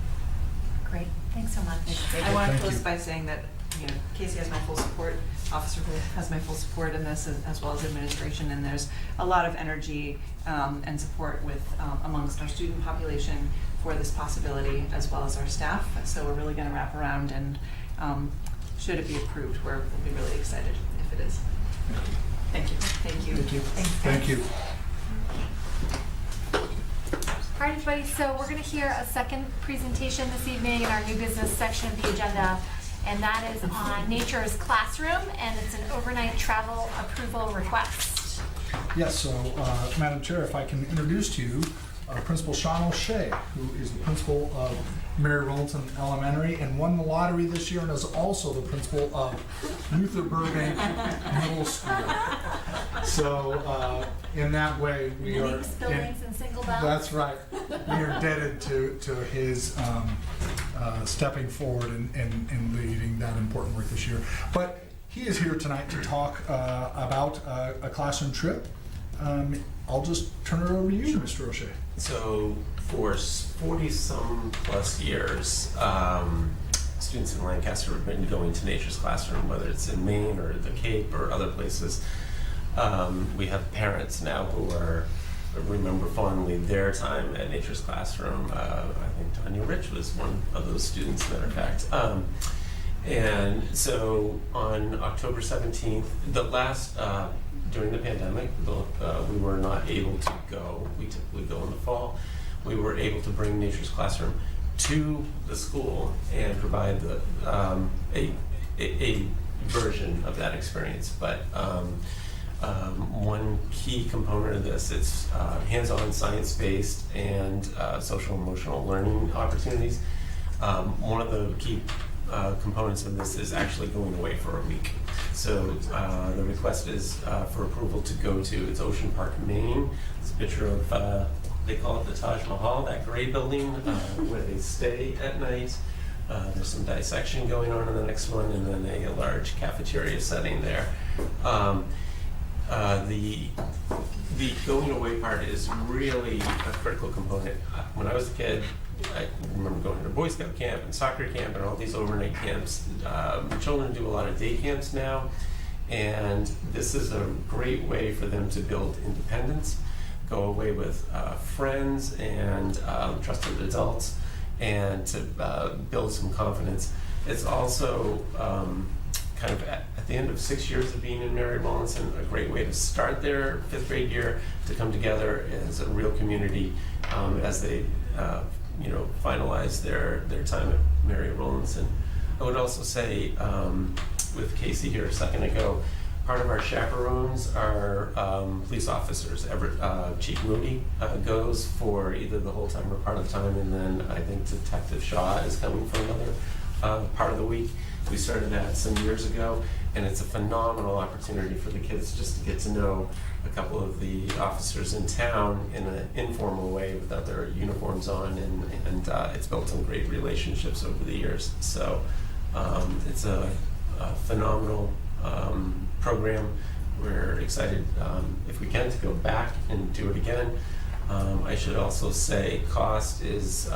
Great. Thanks so much. I want to Thank close you. by saying that, you know, Casey has my full support, Officer Holt has my full support in this, as well as administration, and there's a lot of energy and support with amongst our student population for this possibility, as well as our staff. So we're really going to wrap around, and should it be approved, we'll be really excited if it is. Thank you. Thank you. Thank you. Thanks, guys. Thank you. All right, everybody, so we're going to hear a second presentation this evening in our new business section of the agenda, and that is on Nature's Classroom, and it's an overnight travel approval request. Yes, so Madam Chair, if I can introduce to you Principal Sean O'Shea, who is the principal of Mary Royalton Elementary and won the lottery this year, and is also the principal of Luther Burbank Middle School. So in that way, we are. Links, buildings, and single bells. That's right. We are indebted to his stepping forward and leading that important work this year. But he is here tonight to talk about a classroom trip I'll just turn it over to you, Mr. O'Shea. So for 40-some plus years, students in Lancaster have been going to Nature's Classroom, whether it's in Maine or the Cape or other places. We have parents now who remember fondly their time at Nature's Classroom. I think Tanya Rich was one of those students, matter of fact. And so on October 17th, during the pandemic, we were not able to go. We typically go in the fall. We were able to bring Nature's Classroom to the school and provide a version of that experience. But one key component of this, it's hands-on, science-based, and social emotional learning opportunities. One of the key components of this is actually going away for a week. So the request is for approval to go to, it's Ocean Park, Maine. It's a picture of, they call it the Taj Mahal, that gray building where they stay at night. There's some dissection going on in the next one, and then a large cafeteria setting there. The going away part is really a critical component. When I was a kid, I remember going to Boy Scout camp and soccer camp and all these overnight camps. Children do a lot of day camps now, and this is a great way for them to build independence, go away with friends and trusted adults, and to build some confidence. It's also kind of at the end of 6 years of being in Mary Rollinson, a great way to start their 5th grade year, to come together as a real community as they finalize their time at Mary Rollinson. I would also say, with Casey here a second ago, part of our chaperones are police officers. Chief Moody goes for either the whole time or part of the time, and then I think Detective Shaw is coming for another part of the week. We started that some years ago, and it's a phenomenal opportunity for the kids just to get to know a couple of the officers in town in an informal way without their uniforms on, and it's built some great relationships over the years. So it's a phenomenal program. We're excited, if we can, to go back and do it again. I should also say cost is,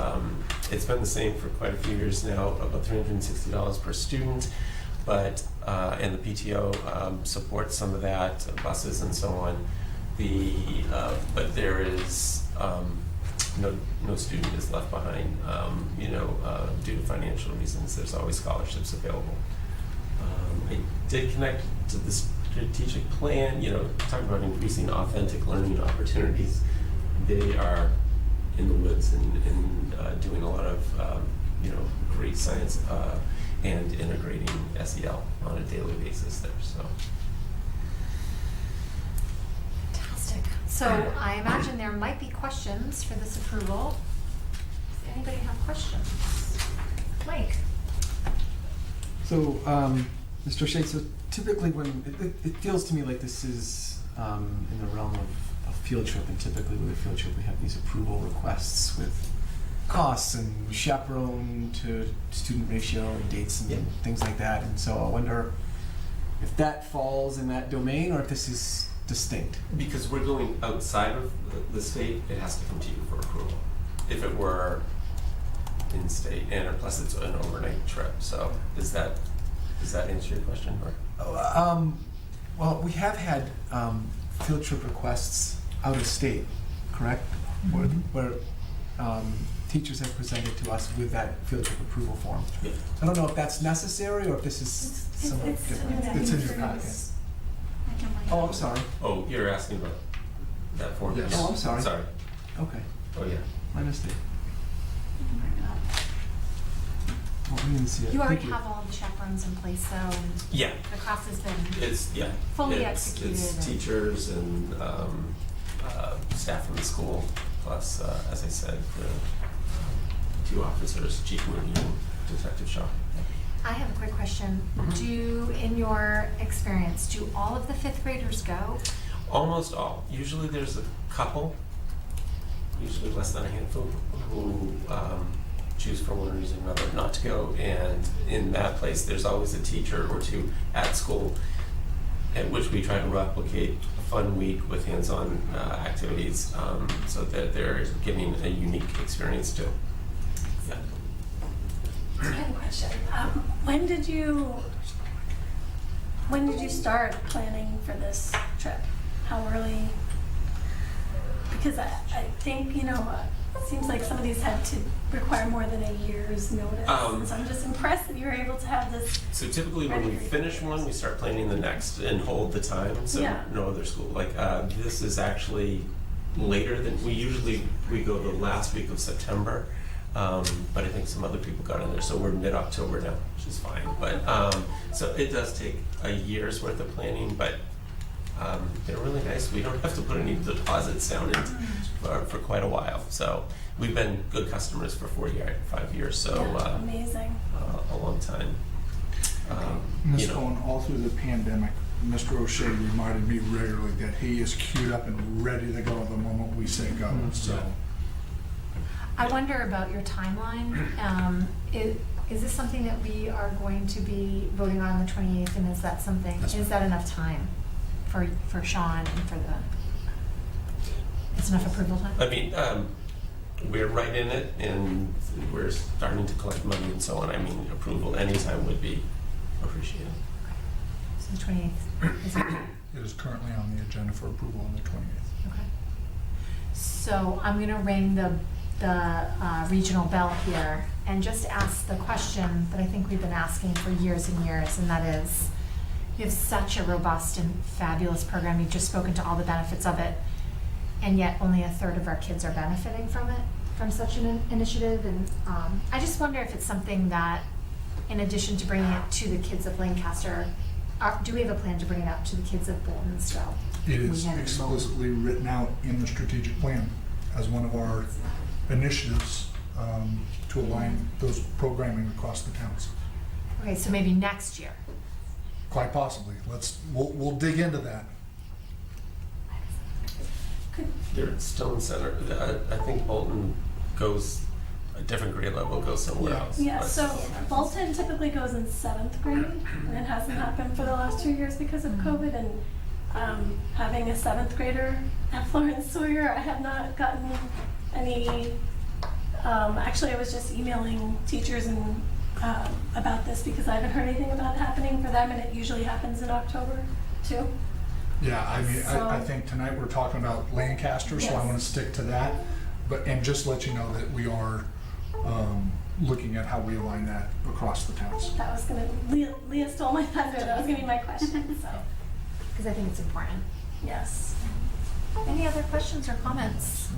it's been the same for quite a few years now, about $360 per student, but, and the PTO supports some of that, buses and so on. But there is, no student is left behind, due to financial reasons. There's always scholarships available. I did connect to the strategic plan, talking about increasing authentic learning opportunities. They are in the woods and doing a lot of great science and integrating SEL on a daily basis there. So. Fantastic. So I imagine there might be questions for this approval. Does anybody have questions? Mike? So, Mr. O'Shea, so typically when, it feels to me like this is in the realm of a field trip, and typically with a field trip we have these approval requests with costs and chaperone to student ratio and dates and things like that. And so I wonder if that falls in that domain or if this is distinct. Because we're going outside of the state, it has to come to you for approval. If it were in state, and plus it's an overnight trip. So does that answer your question? Or? Well, we have had field trip requests out of state, correct? Where teachers have presented to us with that field trip approval form. Yeah. I don't know if that's necessary or if this is somewhat different. It's in your packet. Oh, I'm sorry. Oh, you're asking about that form? Yes. Oh, I'm sorry. Sorry. Okay, Oh, yeah. my mistake. Well, we didn't see it. You already Thank have all the chaperones in place, so Yeah. the class has been It's fully It's executed. and- teachers and staff from the school, plus, as I said, the 2 officers, Chief Moody and Detective Shaw. I have a quick question. In your experience, do all of the 5th graders go? Almost all. Usually there's a couple, usually less than a handful, who choose for one reason or another not to go. And in that place, there's always a teacher or 2 at school. at which we try to replicate a fun week with hands-on activities, so that they're getting a unique experience too. Yeah. I have a question. When did you start planning for this trip? How early? Because I think, it seems like some of these had to require more than a year's notice. And so I'm just impressed that you were able to have this. So typically when we finish one, we start planning the next and hold the time, so Yeah. no other school. Like, this is actually later than, we go the last week of September, but I think some other people got in there, so we're mid-October now, which is fine. But, so it does take a year's worth of planning, but they're really nice. We don't have to put any deposits down for quite a while. So we've been good customers for 5 years, so Amazing. a long time. Ms. Cohen, all through the pandemic, Mr. O'Shea reminded me regularly that he is queued up and ready to go the moment we say go. So I wonder about your timeline. Is this something that we are going to be voting on the 28th, and is that enough time for Sean and for it's enough approval time? I mean, we're right in it, and we're starting to collect money and so on. I mean, approval anytime would be appreciated. So the 28th is okay. it is currently on the agenda for approval on the 28th. Okay. So I'm going to ring the regional bell here and just ask the question that I think we've been asking for years and years, and that is, you have such a robust and fabulous program. You've just spoken to all the benefits of it, and yet only a third of our kids are benefiting from it, from such an initiative. And I just wonder if it's something that, in addition to bringing it to the kids of Lancaster, do we have a plan to bring it out to the kids of Bolton as well? It is explicitly written out in the strategic plan as one of our initiatives to align those programming across the towns. Okay, so maybe next year. Quite possibly. We'll dig into that. They're at Stone Center. I think Bolton goes a different grade level, goes somewhere else. Yeah, But- so Bolton typically goes in 7th grade, and it hasn't happened for the last 2 years because of COVID, and having a 7th grader at Florence Sawyer, I have not gotten any, actually I was just emailing teachers and about this because I haven't heard anything about it happening for them, and it usually happens in October too. Yeah, I mean, So- I think tonight we're talking about Lancaster, so I Yes. want to stick to that. And just let you know that we are looking at how we align that across the towns. That was Leah stole my thunder, that was gonna be my question, so, Because I think it's important. yes. Any other questions or comments?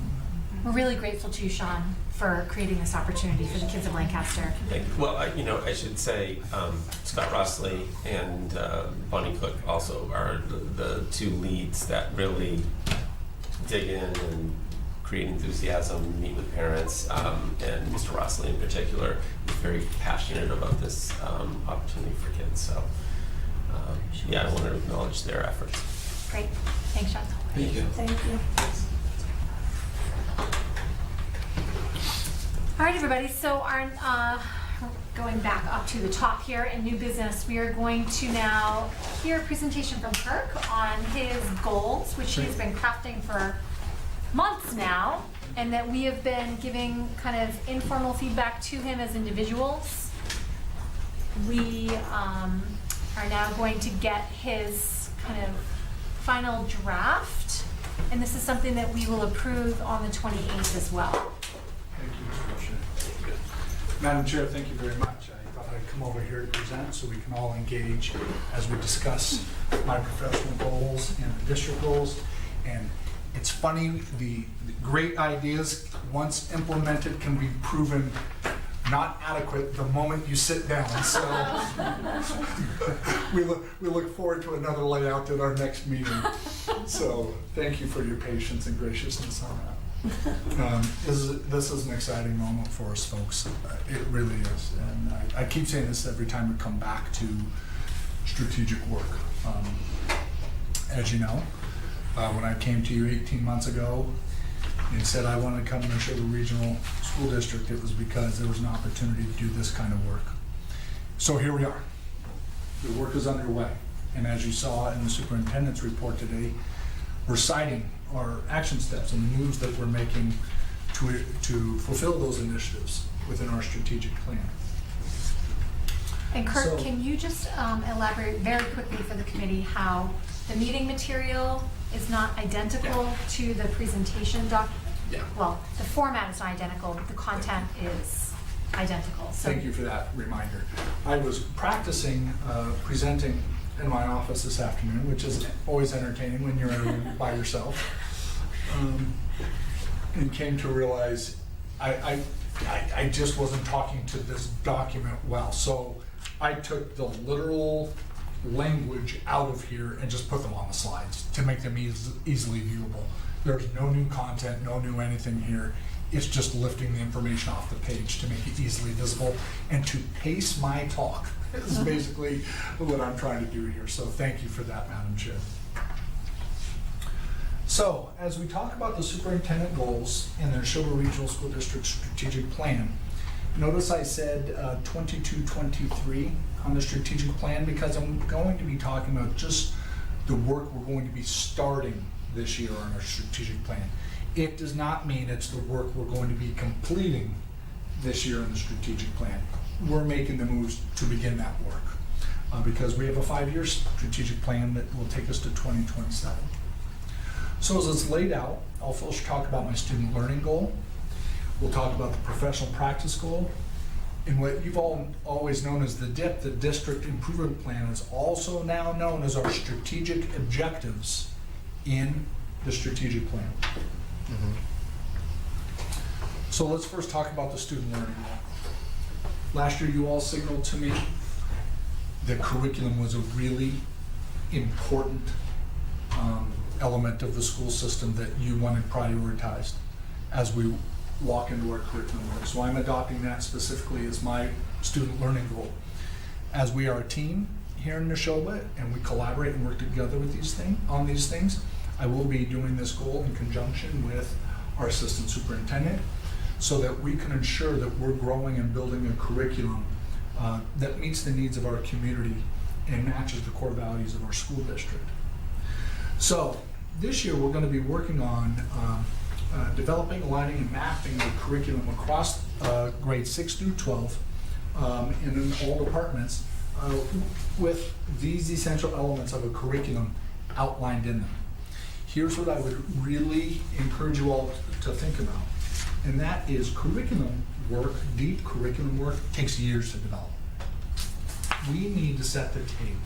We're really grateful to you, Sean, for creating this opportunity for the kids of Lancaster. Thank you. Well, I should say Scott Rossley and Bonnie Cook also are the two leads that really dig in and create enthusiasm, meet with parents, and Mr. Rossley in particular is very passionate about this opportunity for kids. So, yeah, I want to acknowledge their efforts. Great. Thanks, Sean. Thank you. Thank you. All right, everybody, so going back up to the top here in new business, we are going to now hear a presentation from Kirk on his goals, which he has been crafting for months now, and that we have been giving kind of informal feedback to him as individuals. We are now going to get his kind of final draft, and this is something that we will approve on the 28th as well. Thank you, Mr. O'Shea. Madam Chair, thank you very much. I thought I'd come over here to present so we can all engage as we discuss my professional goals and the district goals. And it's funny, the great ideas, once implemented, can be proven not adequate the moment you sit down. So we look forward to another layout at our next meeting. So thank you for your patience and graciousness on that. This is an exciting moment for us, folks. It really is. And I keep saying this every time we come back to strategic work. As you know, when I came to you 18 months ago and said I wanted to come to Nashoba Regional School District, it was because there was an opportunity to do this kind of work. So here we are. The work is underway. And as you saw in the superintendent's report today, we're citing our action steps and the moves that we're making to fulfill those initiatives within our strategic plan. And Kurt, So- can you just elaborate very quickly for the committee how the meeting material is not identical to the presentation doc? Yeah. Well, the format is not identical, but the content is identical. So Thank you for that reminder. I was practicing presenting in my office this afternoon, which is always entertaining when you're by yourself, and came to realize I just wasn't talking to this document well. So I took the literal language out of here and just put them on the slides to make them easily viewable. There's no new content, no new anything here. It's just lifting the information off the page to make it easily visible and to pace my talk is basically what I'm trying to do here. So thank you for that, Madam Chair. So as we talk about the superintendent goals in the Nashoba Regional School District Strategic Plan, notice I said 22-23 on the strategic plan because I'm going to be talking about just the work we're going to be starting this year on our strategic plan. It does not mean it's the work we're going to be completing this year in the strategic plan. We're making the moves to begin that work because we have a 5-year strategic plan that will take us to 2027. So as it's laid out, I'll first talk about my student learning goal. We'll talk about the professional practice goal. And what you've all always known as the DIP, the District Improvement Plan, is also now known as our strategic objectives in the strategic plan. So let's first talk about the student learning goal. Last year you all signaled to me that curriculum was a really important element of the school system that you wanted prioritized as we walk into our curriculum work. So I'm adopting that specifically as my student learning goal. As we are a team here in Nashoba and we collaborate and work together with on these things, I will be doing this goal in conjunction with our assistant superintendent so that we can ensure that we're growing and building a curriculum that meets the needs of our community and matches the core values of our school district. So this year we're going to be working on developing, aligning, and mapping the curriculum across grades 6 through 12 and in all departments with these essential elements of a curriculum outlined in them. Here's what I would really encourage you all to think about, and that is curriculum work, deep curriculum work, takes years to develop. We need to set the table,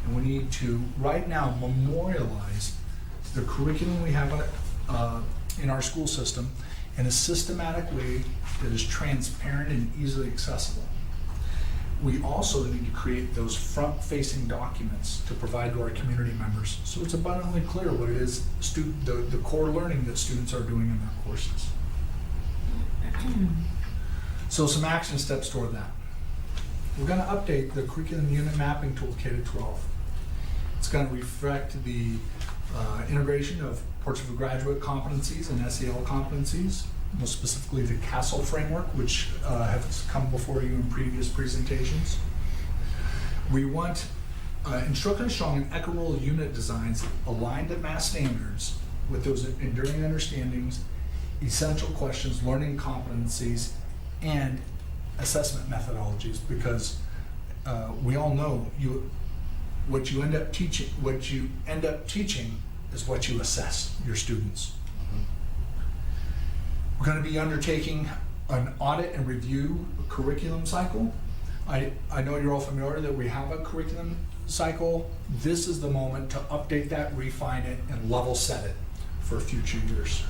and we need to, right now, memorialize the curriculum we have in our school system in a systematic way that is transparent and easily accessible. We also need to create those front-facing documents to provide to our community members so it's abundantly clear what it is, the core learning that students are doing in their courses. So some action steps toward that. We're going to update the curriculum unit mapping tool K-12. It's going to reflect the integration of Portrait of Graduate competencies and SEL competencies, most specifically the CASTLE framework, which has come before you in previous presentations. We want instructors showing equitable unit designs aligned at mass standards with those enduring understandings, essential questions, learning competencies, and assessment methodologies, because we all know what you end up teaching is what you assess your students. We're going to be undertaking an audit and review curriculum cycle. I know you're all familiar that we have a curriculum cycle. This is the moment to update that, refine it, and level set it for future years.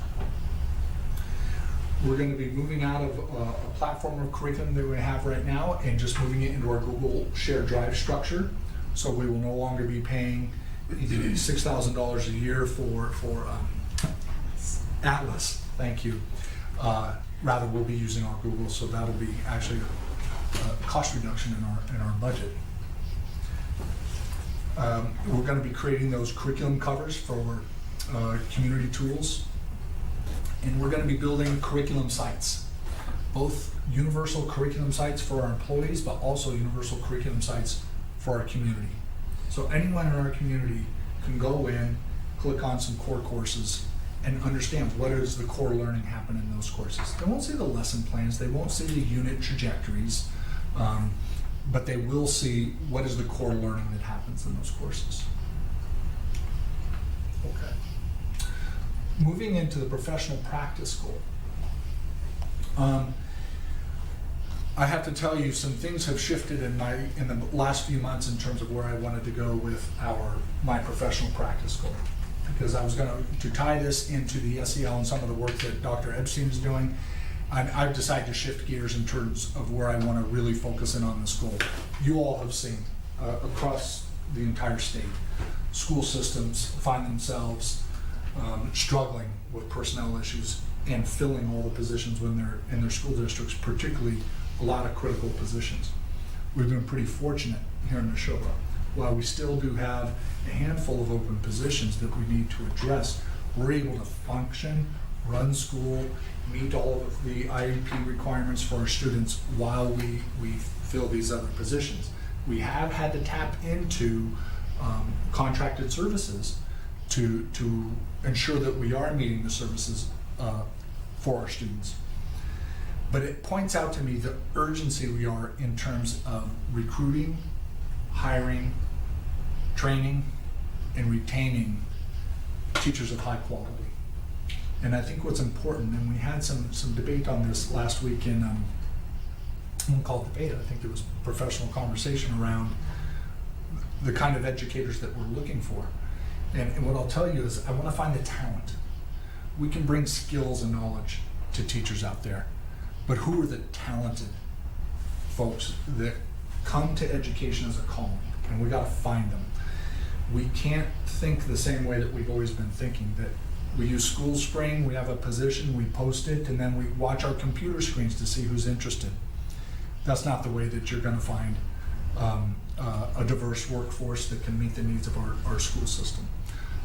We're going to be moving out of a platform of curriculum that we have right now and just moving it into our Google Shared Drive structure. So we will no longer be paying $6,000 a year for Atlas. Thank you. Rather, we'll be using our Google, so that'll be actually a cost reduction in our budget. We're going to be creating those curriculum covers for community tools, and we're going to be building curriculum sites, both universal curriculum sites for our employees, but also universal curriculum sites for our community. So anyone in our community can go in, click on some core courses, and understand what is the core learning happen in those courses. They won't see the lesson plans, they won't see the unit trajectories, but they will see what is the core learning that happens in those courses. Okay. Moving into the professional practice goal. I have to tell you, some things have shifted in the last few months in terms of where I wanted to go with my professional practice goal. Because I was going to tie this into the SEL and some of the work that Dr. Epstein is doing, I've decided to shift gears in terms of where I want to really focus in on this goal. You all have seen across the entire state, school systems find themselves struggling with personnel issues and filling all the positions when they're in their school districts, particularly a lot of critical positions. We've been pretty fortunate here in Nashoba. While we still do have a handful of open positions that we need to address, we're able to function, run school, meet all of the IEP requirements for our students while we fill these other positions. We have had to tap into contracted services to ensure that we are meeting the services for our students. But it points out to me the urgency we are in terms of recruiting, hiring, training, and retaining teachers of high quality. And I think what's important, and we had some debate on this last week in, I won't call it debate, I think there was professional conversation around the kind of educators that we're looking for. And what I'll tell you is I want to find the talent. We can bring skills and knowledge to teachers out there, but who are the talented folks that come to education as a calling? And we got to find them. We can't think the same way that we've always been thinking, that we use School Spring, we have a position, we post it, and then we watch our computer screens to see who's interested. That's not the way that you're going to find a diverse workforce that can meet the needs of our school system.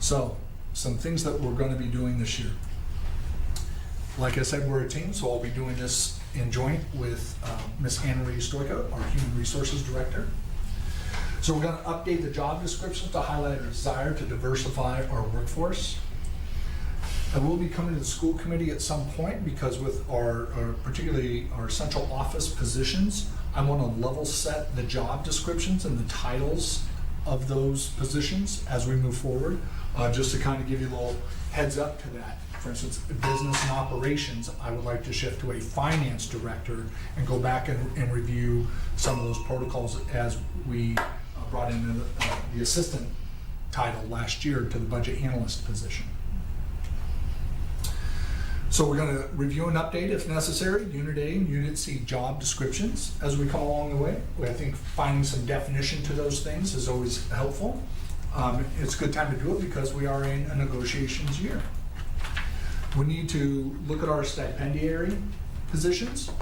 So, some things that we're going to be doing this year. Like I said, we're a team, so I'll be doing this in joint with Ms. Anne-Marie Stoica, our Human Resources Director. So we're going to update the job descriptions to highlight our desire to diversify our workforce. I will be coming to the school committee at some point because with particularly our central office positions, I want to level set the job descriptions and the titles of those positions as we move forward, just to kind of give you a little heads up to that. For instance, business and operations, I would like to shift to a finance director and go back and review some of those protocols as we brought in the assistant title last year to the budget analyst position. So we're going to review and update, if necessary, Unit A and Unit C job descriptions as we come along the way. I think finding some definition to those things is always helpful. It's a good time to do it because we are in a negotiations year. We need to look at our stipendiary positions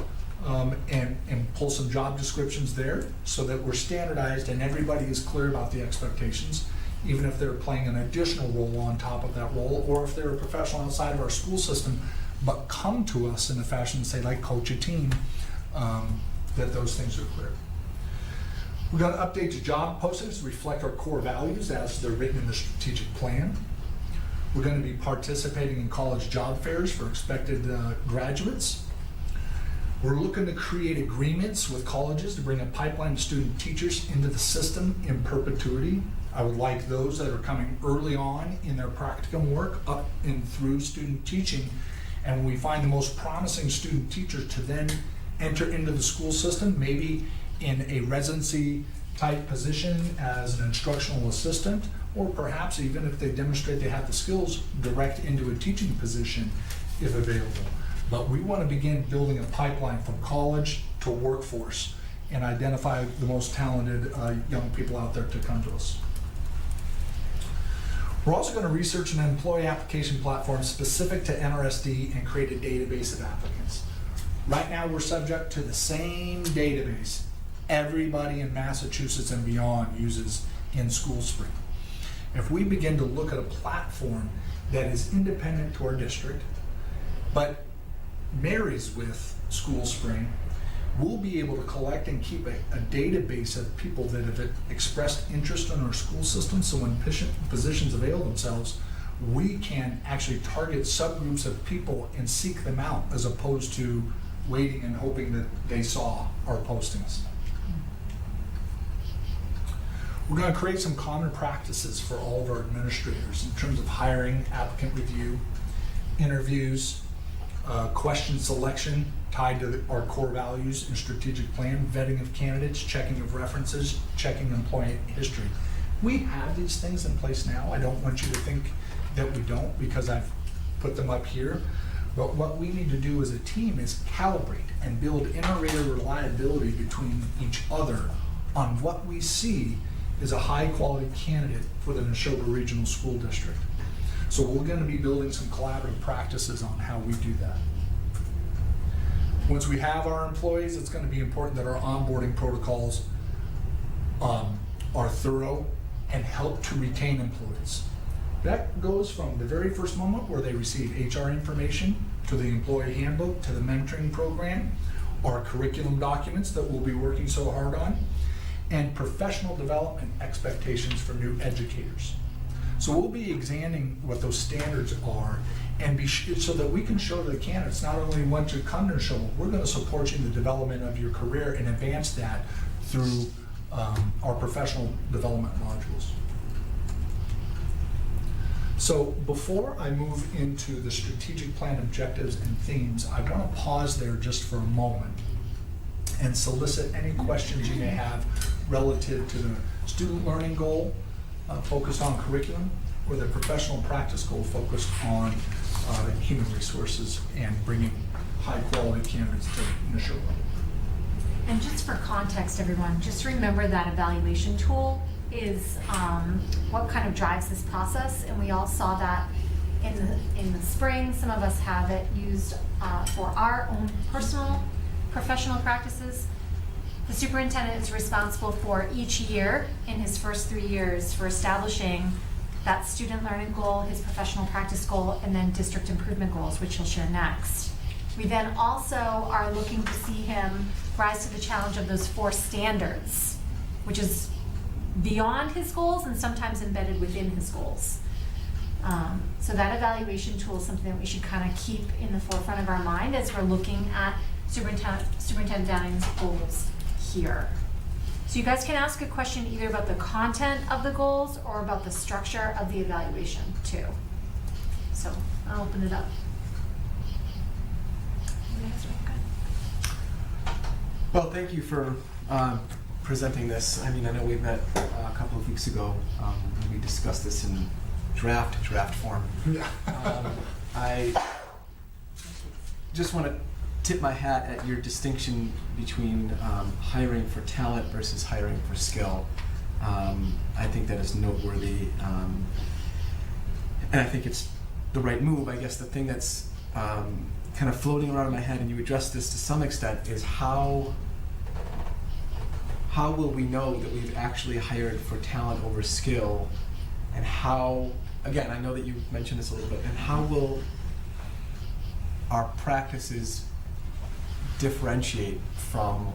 and pull some job descriptions there so that we're standardized and everybody is clear about the expectations, even if they're playing an additional role on top of that role, or if they're a professional outside of our school system, but come to us in a fashion, say, like coach a team, that those things are clear. We're going to update the job postings to reflect our core values as they're written in the strategic plan. We're going to be participating in college job fairs for expected graduates. We're looking to create agreements with colleges to bring a pipeline of student teachers into the system in perpetuity. I would like those that are coming early on in their practicum work up and through student teaching, and when we find the most promising student teachers to then enter into the school system, maybe in a residency type position as an instructional assistant, or perhaps even if they demonstrate they have the skills, direct into a teaching position if available. But we want to begin building a pipeline from college to workforce and identify the most talented young people out there to come to us. We're also going to research an employee application platform specific to NRSD and create a database of applicants. Right now we're subject to the same database everybody in Massachusetts and beyond uses in School Spring. If we begin to look at a platform that is independent to our district, but marries with School Spring, we'll be able to collect and keep a database of people that have expressed interest in our school system, so when positions avail themselves, we can actually target subgroups of people and seek them out, as opposed to waiting and hoping that they saw our postings. We're going to create some common practices for all of our administrators in terms of hiring, applicant review, interviews, question selection tied to our core values and strategic plan, vetting of candidates, checking of references, checking employment history. We have these things in place now. I don't want you to think that we don't, because I've put them up here. But what we need to do as a team is calibrate and build inter-rater reliability between each other on what we see is a high-quality candidate for the Nashoba Regional School District. So we're going to be building some collaborative practices on how we do that. Once we have our employees, it's going to be important that our onboarding protocols are thorough and help to retain employees. That goes from the very first moment where they receive HR information, to the employee handbook, to the mentoring program, our curriculum documents that we'll be working so hard on, and professional development expectations for new educators. So we'll be examining what those standards are, and so that we can show the candidates not only once you come to Nashoba, we're going to support you in the development of your career and advance that through our professional development modules. So before I move into the strategic plan objectives and themes, I want to pause there just for a moment and solicit any questions you may have relative to the student learning goal focused on curriculum, or the professional practice goal focused on human resources and bringing high quality candidates to Nashoba. And just for context, everyone, just remember that evaluation tool is what kind of drives this process, and we all saw that in the spring. Some of us have it used for our own personal professional practices. The superintendent is responsible for each year in his first 3 years for establishing that student learning goal, his professional practice goal, and then district improvement goals, which he'll share next. We then also are looking to see him rise to the challenge of those 4 standards, which is beyond his goals and sometimes embedded within his goals. So that evaluation tool is something that we should kind of keep in the forefront of our mind as we're looking at Superintendent Downing's goals here. So you guys can ask a question either about the content of the goals or about the structure of the evaluation too. So I'll open it up. Well, thank you for presenting this. I mean, I know we met a couple of weeks ago and we discussed this in draft form. Yeah. I just want to tip my hat at your distinction between hiring for talent versus hiring for skill. I think that is noteworthy, and I think it's the right move. I guess the thing that's kind of floating around in my head, and you addressed this to some extent, is how will we know that we've actually hired for talent over skill, and how, again, I know that you mentioned this a little bit, and how will our practices differentiate from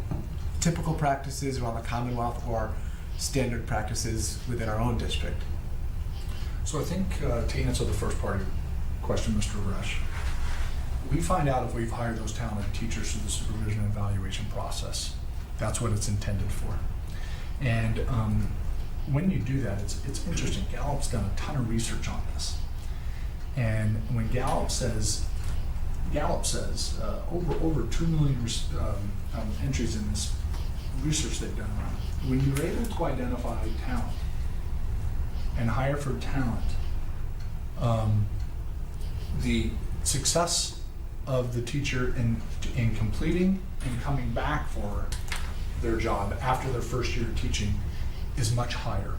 typical practices around the Commonwealth or standard practices within our own district? So I think to answer the first part of your question, Mr. Resch, we find out if we've hired those talented teachers through the supervision and evaluation process. That's what it's intended for. And when you do that, it's interesting. Gallup's done a ton of research on this. And when Gallup says over 2 million entries in this research they've done around it. When you're able to identify talent and hire for talent, the success of the teacher in completing and coming back for their job after their first year of teaching is much higher,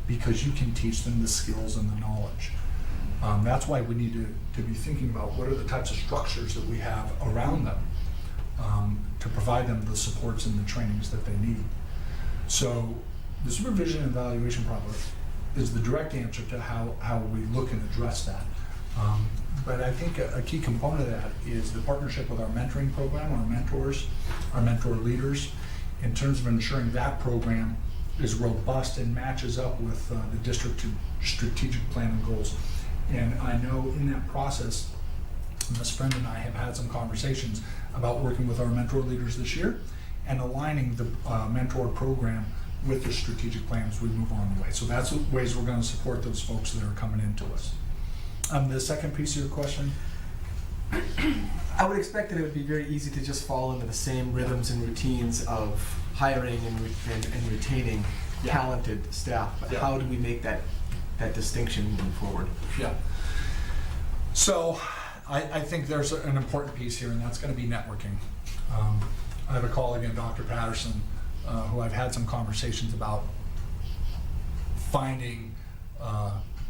because you can teach them the skills and the knowledge. That's why we need to be thinking about what are the types of structures that we have around them to provide them the supports and the trainings that they need. So the supervision and evaluation process is the direct answer to how we look and address that. But I think a key component of that is the partnership with our mentoring program, our mentors, our mentor leaders, in terms of ensuring that program is robust and matches up with the district strategic plan and goals. And I know in that process, Ms. Friend and I have had some conversations about working with our mentor leaders this year and aligning the mentor program with the strategic plan as we move on the way. So that's ways we're going to support those folks that are coming into us. The second piece of your question? I would expect that it would be very easy to just fall into the same rhythms and routines of hiring and retaining talented staff. But how do we make that distinction moving forward? Yeah. So I think there's an important piece here, and that's going to be networking. I have a colleague in Dr. Patterson who I've had some conversations about finding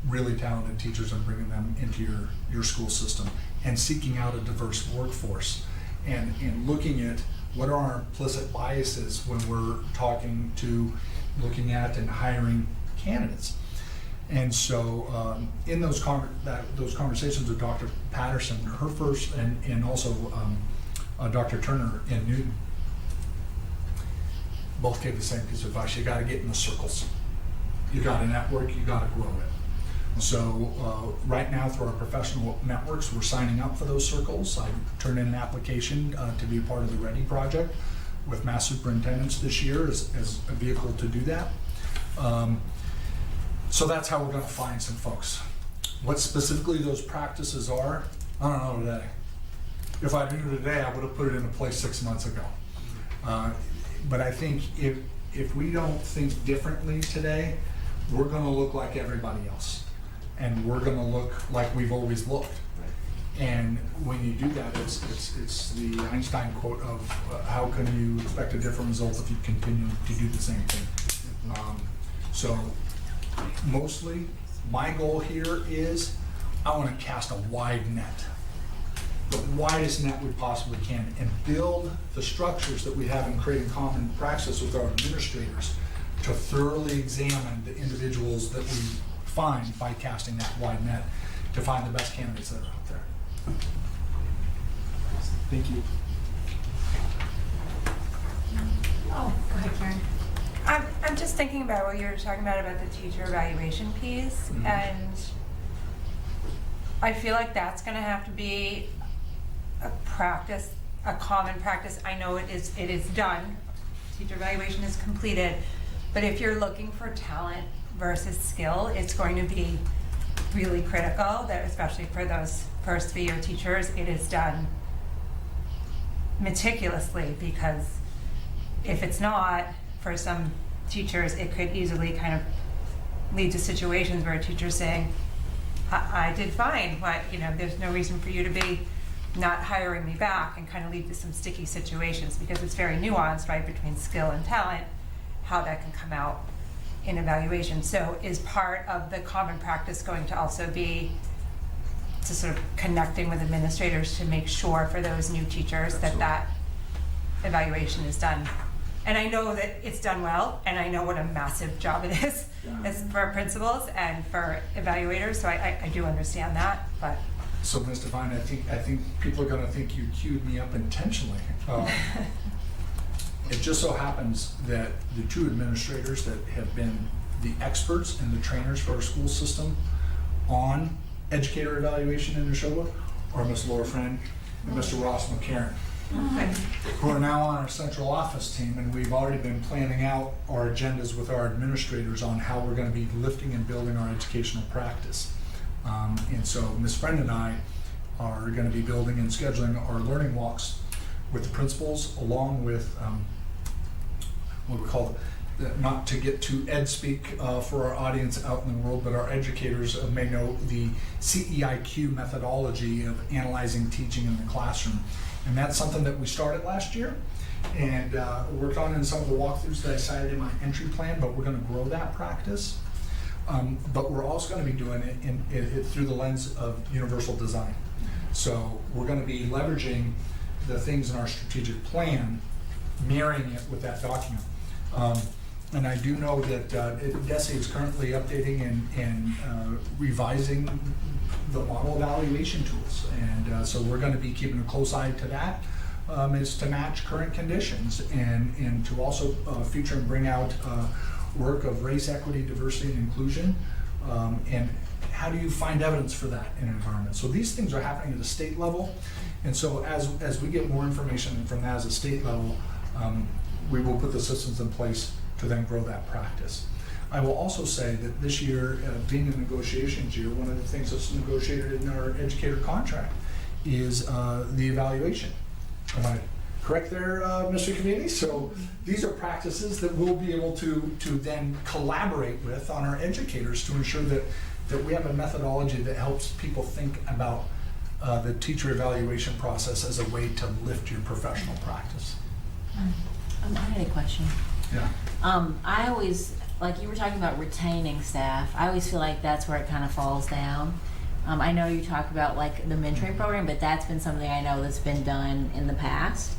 really talented teachers and bringing them into your school system and seeking out a diverse workforce and looking at what are our implicit biases when we're looking at and hiring candidates. And so in those conversations with Dr. Patterson, her first, and also Dr. Turner in Newton, both gave the same piece of advice. You got to get in the circles. You got to network, you got to grow it. So right now through our professional networks, we're signing up for those circles. I turned in an application to be part of the READY project with Mass Superintendents this year as a vehicle to do that. So that's how we're going to find some folks. What specifically those practices are, I don't know today. If I knew today, I would have put it into place 6 months ago. But I think if we don't think differently today, we're going to look like everybody else. And we're going to look like we've always looked. And when you do that, it's the Einstein quote of how can you expect a different result if you continue to do the same thing. So mostly my goal here is I want to cast a wide net, the widest net we possibly can, and build the structures that we have in creating common practice with our administrators to thoroughly examine the individuals that we find by casting that wide net to find the best candidates that are out there. Thank you. Oh, go ahead, Karen. I'm just thinking about what you were talking about the teacher evaluation piece, and I feel like that's going to have to be a practice, a common practice. I know it is done. Teacher evaluation is completed, but if you're looking for talent versus skill, it's going to be really critical that, especially for those first 3-year teachers, it is done meticulously, because if it's not, for some teachers, it could easily kind of lead to situations where a teacher's saying, I did fine, but there's no reason for you to be not hiring me back, and kind of lead to some sticky situations, because it's very nuanced, right, between skill and talent, how that can come out in evaluation. So is part of the common practice going to also be to sort of connecting with administrators to make sure for those new teachers that evaluation is done? And I know that it's done well, and I know what a massive job it is as for principals and for evaluators, so I do understand that, but. So Ms. Devine, I think people are going to think you queued me up intentionally. It just so happens that the two administrators that have been the experts and the trainers for our school system on educator evaluation in Nashoba are Ms. Laura Friend and Mr. Ross McCarran, who are now on our central office team, and we've already been planning out our agendas with our administrators on how we're going to be lifting and building our educational practice. And so Ms. Friend and I are going to be building and scheduling our learning walks with the principals, along with what we call, not to get too ed speak for our audience out in the world, but our educators may know the CEIQ methodology of analyzing teaching in the classroom. And that's something that we started last year and worked on in some of the walkthroughs that I cited in my entry plan, but we're going to grow that practice. But we're also going to be doing it through the lens of universal design. So we're going to be leveraging the things in our strategic plan, marrying it with that document. And I do know that DESE is currently updating and revising the model evaluation tools. And so we're going to be keeping a close eye to that, is to match current conditions and to also feature and bring out work of race, equity, diversity, and inclusion. And how do you find evidence for that in an environment? So these things are happening at the state level. And so as we get more information from that as a state level, we will put the systems in place to then grow that practice. I will also say that this year, being a negotiations year, one of the things that's negotiated in our educator contract is the evaluation. Am I correct there, Mr. Committee? So these are practices that we'll be able to then collaborate with on our educators to ensure that we have a methodology that helps people think about the teacher evaluation process as a way to lift your professional practice. I had a question. Yeah. I always, like you were talking about retaining staff, I always feel like that's where it kind of falls down. I know you talk about like the mentoring program, but that's been something I know that's been done in the past.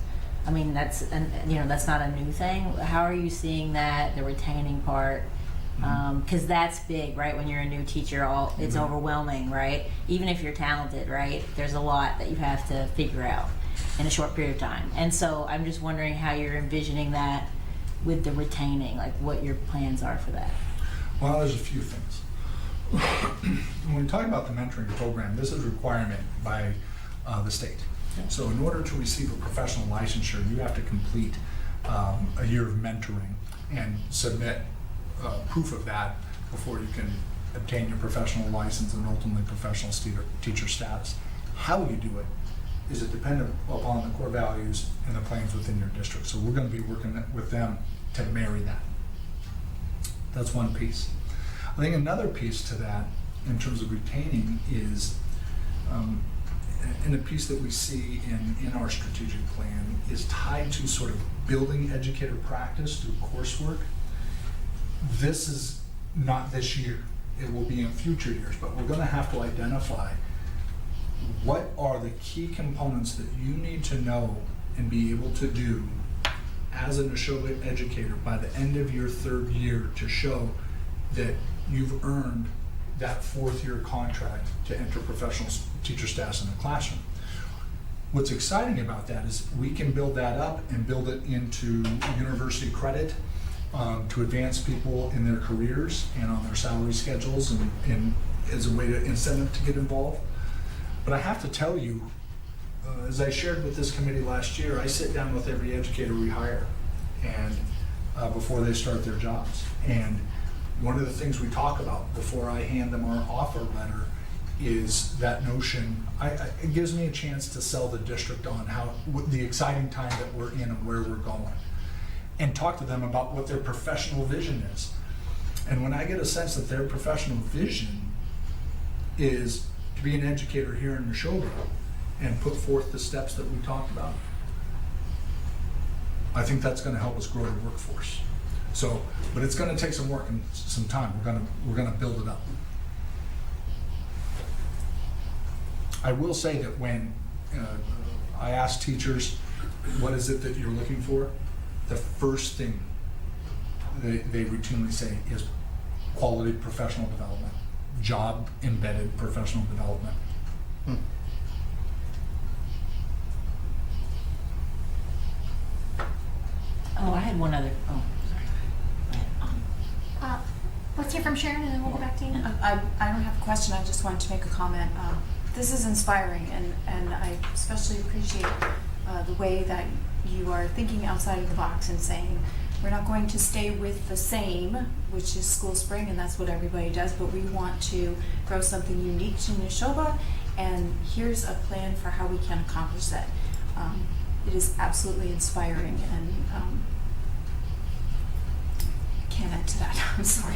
I mean, that's not a new thing. How are you seeing that, the retaining part? Because that's big, right? When you're a new teacher, it's overwhelming, right? Even if you're talented, right? There's a lot that you have to figure out in a short period of time. And so I'm just wondering how you're envisioning that with the retaining, like what your plans are for that. Well, there's a few things. When we talk about the mentoring program, this is a requirement by the state. So in order to receive a professional licensure, you have to complete a year of mentoring and submit proof of that before you can obtain your professional license and ultimately professional teacher status. How you do it is it dependent upon the core values and the plans within your district. So we're going to be working with them to marry that. That's one piece. I think another piece to that in terms of retaining is, and a piece that we see in our strategic plan is tied to sort of building educator practice through coursework. This is not this year. It will be in future years, but we're going to have to identify what are the key components that you need to know and be able to do as a Nashoba educator by the end of your third year to show that you've earned that fourth year contract to enter professional teacher status in the classroom. What's exciting about that is we can build that up and build it into university credit to advance people in their careers and on their salary schedules and as a way to incentive to get involved. But I have to tell you, as I shared with this committee last year, I sit down with every educator we hire and before they start their jobs. And one of the things we talk about before I hand them our offer letter is that notion. It gives me a chance to sell the district on the exciting time that we're in and where we're going, and talk to them about what their professional vision is. And when I get a sense that their professional vision is to be an educator here in Nashoba and put forth the steps that we talked about, I think that's going to help us grow the workforce. So, but it's going to take some work and some time. We're going to build it up. I will say that when I ask teachers, what is it that you're looking for? The first thing they routinely say is quality professional development, job embedded professional development. Oh, I had one other. Oh, sorry. Let's hear from Sharon and then we'll go back to you. I don't have a question, I just wanted to make a comment. This is inspiring, and I especially appreciate the way that you are thinking outside of the box and saying, we're not going to stay with the same, which is School Spring, and that's what everybody does, but we want to grow something unique to Nashoba, and here's a plan for how we can accomplish that. It is absolutely inspiring, and can't add to that. I'm sorry.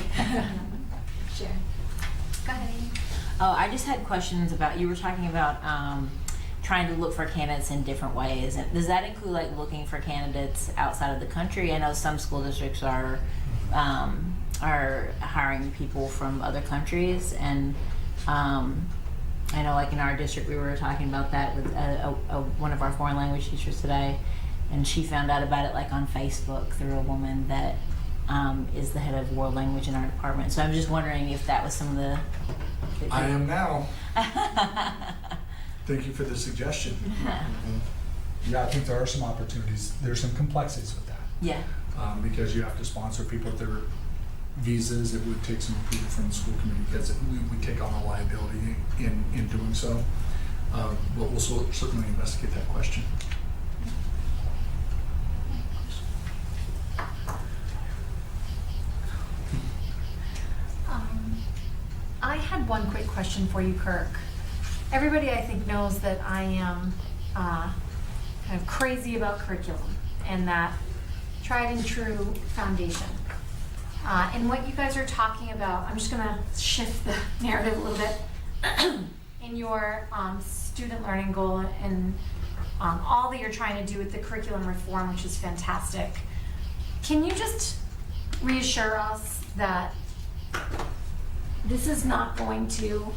Sharon. Go ahead, Amy. Oh, I just had questions about, you were talking about trying to look for candidates in different ways. And does that include like looking for candidates outside of the country? I know some school districts are hiring people from other countries, and I know like in our district we were talking about that with one of our foreign language teachers today, and she found out about it like on Facebook through a woman that is the head of world language in our department. So I'm just wondering if that was some of the. I am now. Thank you for the suggestion. Yeah, I think there are some opportunities. There's some complexities with that. Yeah. Because you have to sponsor people with their visas. It would take some approval from the school committee because we take on a liability in doing so. But we'll certainly investigate that question. I had one quick question for you, Kirk. Everybody, I think, knows that I am kind of crazy about curriculum and that tried and true foundation. And what you guys are talking about, I'm just going to shift the narrative a little bit. In your student learning goal and all that you're trying to do with the curriculum reform, which is fantastic, can you just reassure us that this is not going to,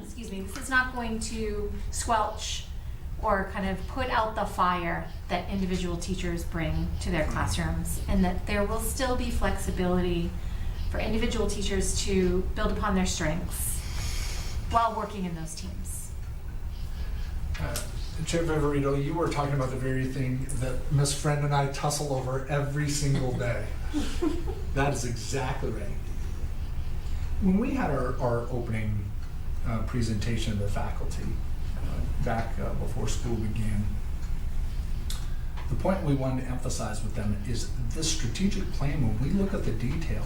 excuse me, this is not going to squelch or kind of put out the fire that individual teachers bring to their classrooms, and that there will still be flexibility for individual teachers to build upon their strengths while working in those teams? Chair Viverito, you were talking about the very thing that Ms. Friend and I tussle over every single day. That is exactly right. When we had our opening presentation to the faculty back before school began, the point we wanted to emphasize with them is this strategic plan, when we look at the detail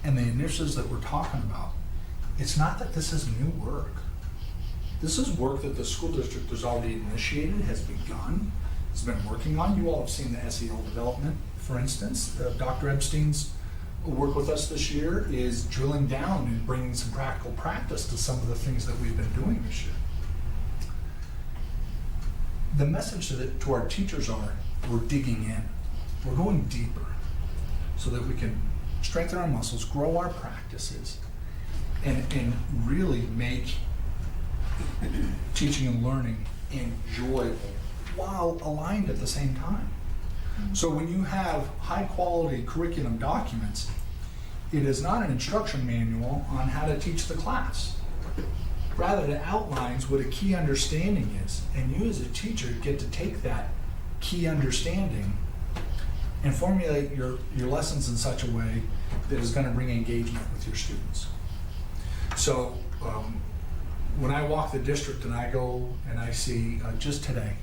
and the initiatives that we're talking about, it's not that this is new work. This is work that the school district has already initiated, has begun, has been working on. You all have seen the SEL development, for instance. Dr. Epstein's work with us this year is drilling down and bringing some practical practice to some of the things that we've been doing this year. The message to our teachers are, we're digging in. We're going deeper so that we can strengthen our muscles, grow our practices, and really make teaching and learning enjoyable while aligned at the same time. So when you have high quality curriculum documents, it is not an instruction manual on how to teach the class. Rather, it outlines what a key understanding is, and you as a teacher get to take that key understanding and formulate your lessons in such a way that is going to bring engagement with your students. So when I walk the district and I go and I see, just today,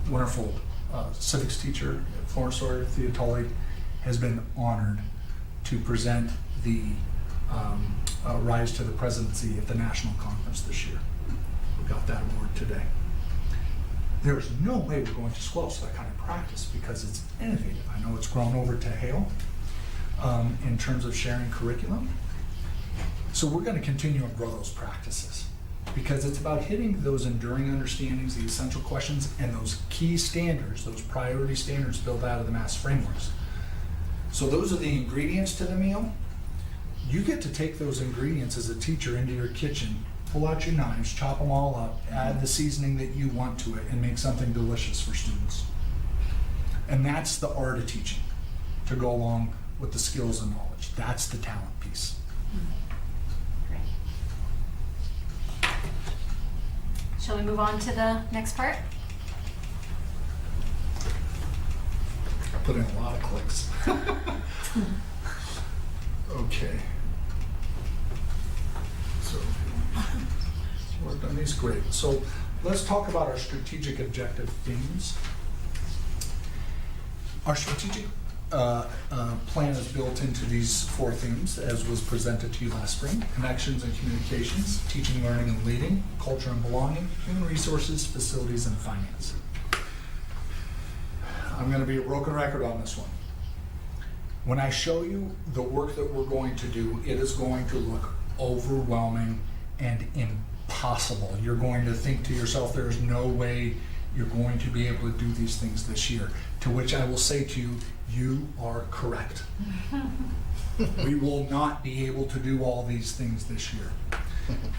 wonderful civics teacher, Florence Sawyer Theotoli, has been honored to present the Rise to the Presidency at the National Conference this year. We got that award today. There's no way we're going to squelch that kind of practice because it's innovative. I know it's grown over to Hale in terms of sharing curriculum. So we're going to continue to grow those practices because it's about hitting those enduring understandings, the essential questions, and those key standards, those priority standards built out of the MAS frameworks. So those are the ingredients to the meal. You get to take those ingredients as a teacher into your kitchen, pull out your knives, chop them all up, add the seasoning that you want to it, and make something delicious for students. And that's the art of teaching, to go along with the skills and knowledge. That's the talent piece. Great. Shall we move on to the next part? I put in a lot of clicks. Okay. So, worked on these, great. So let's talk about our strategic objective themes. Our strategic plan is built into these 4 themes, as was presented to you last spring: connections and communications, teaching, learning, and leading, culture and belonging, human resources, facilities, and finance. I'm going to be a broken record on this one. When I show you the work that we're going to do, it is going to look overwhelming and impossible. You're going to think to yourself, there's no way you're going to be able to do these things this year. To which I will say to you, you are correct. We will not be able to do all these things this year.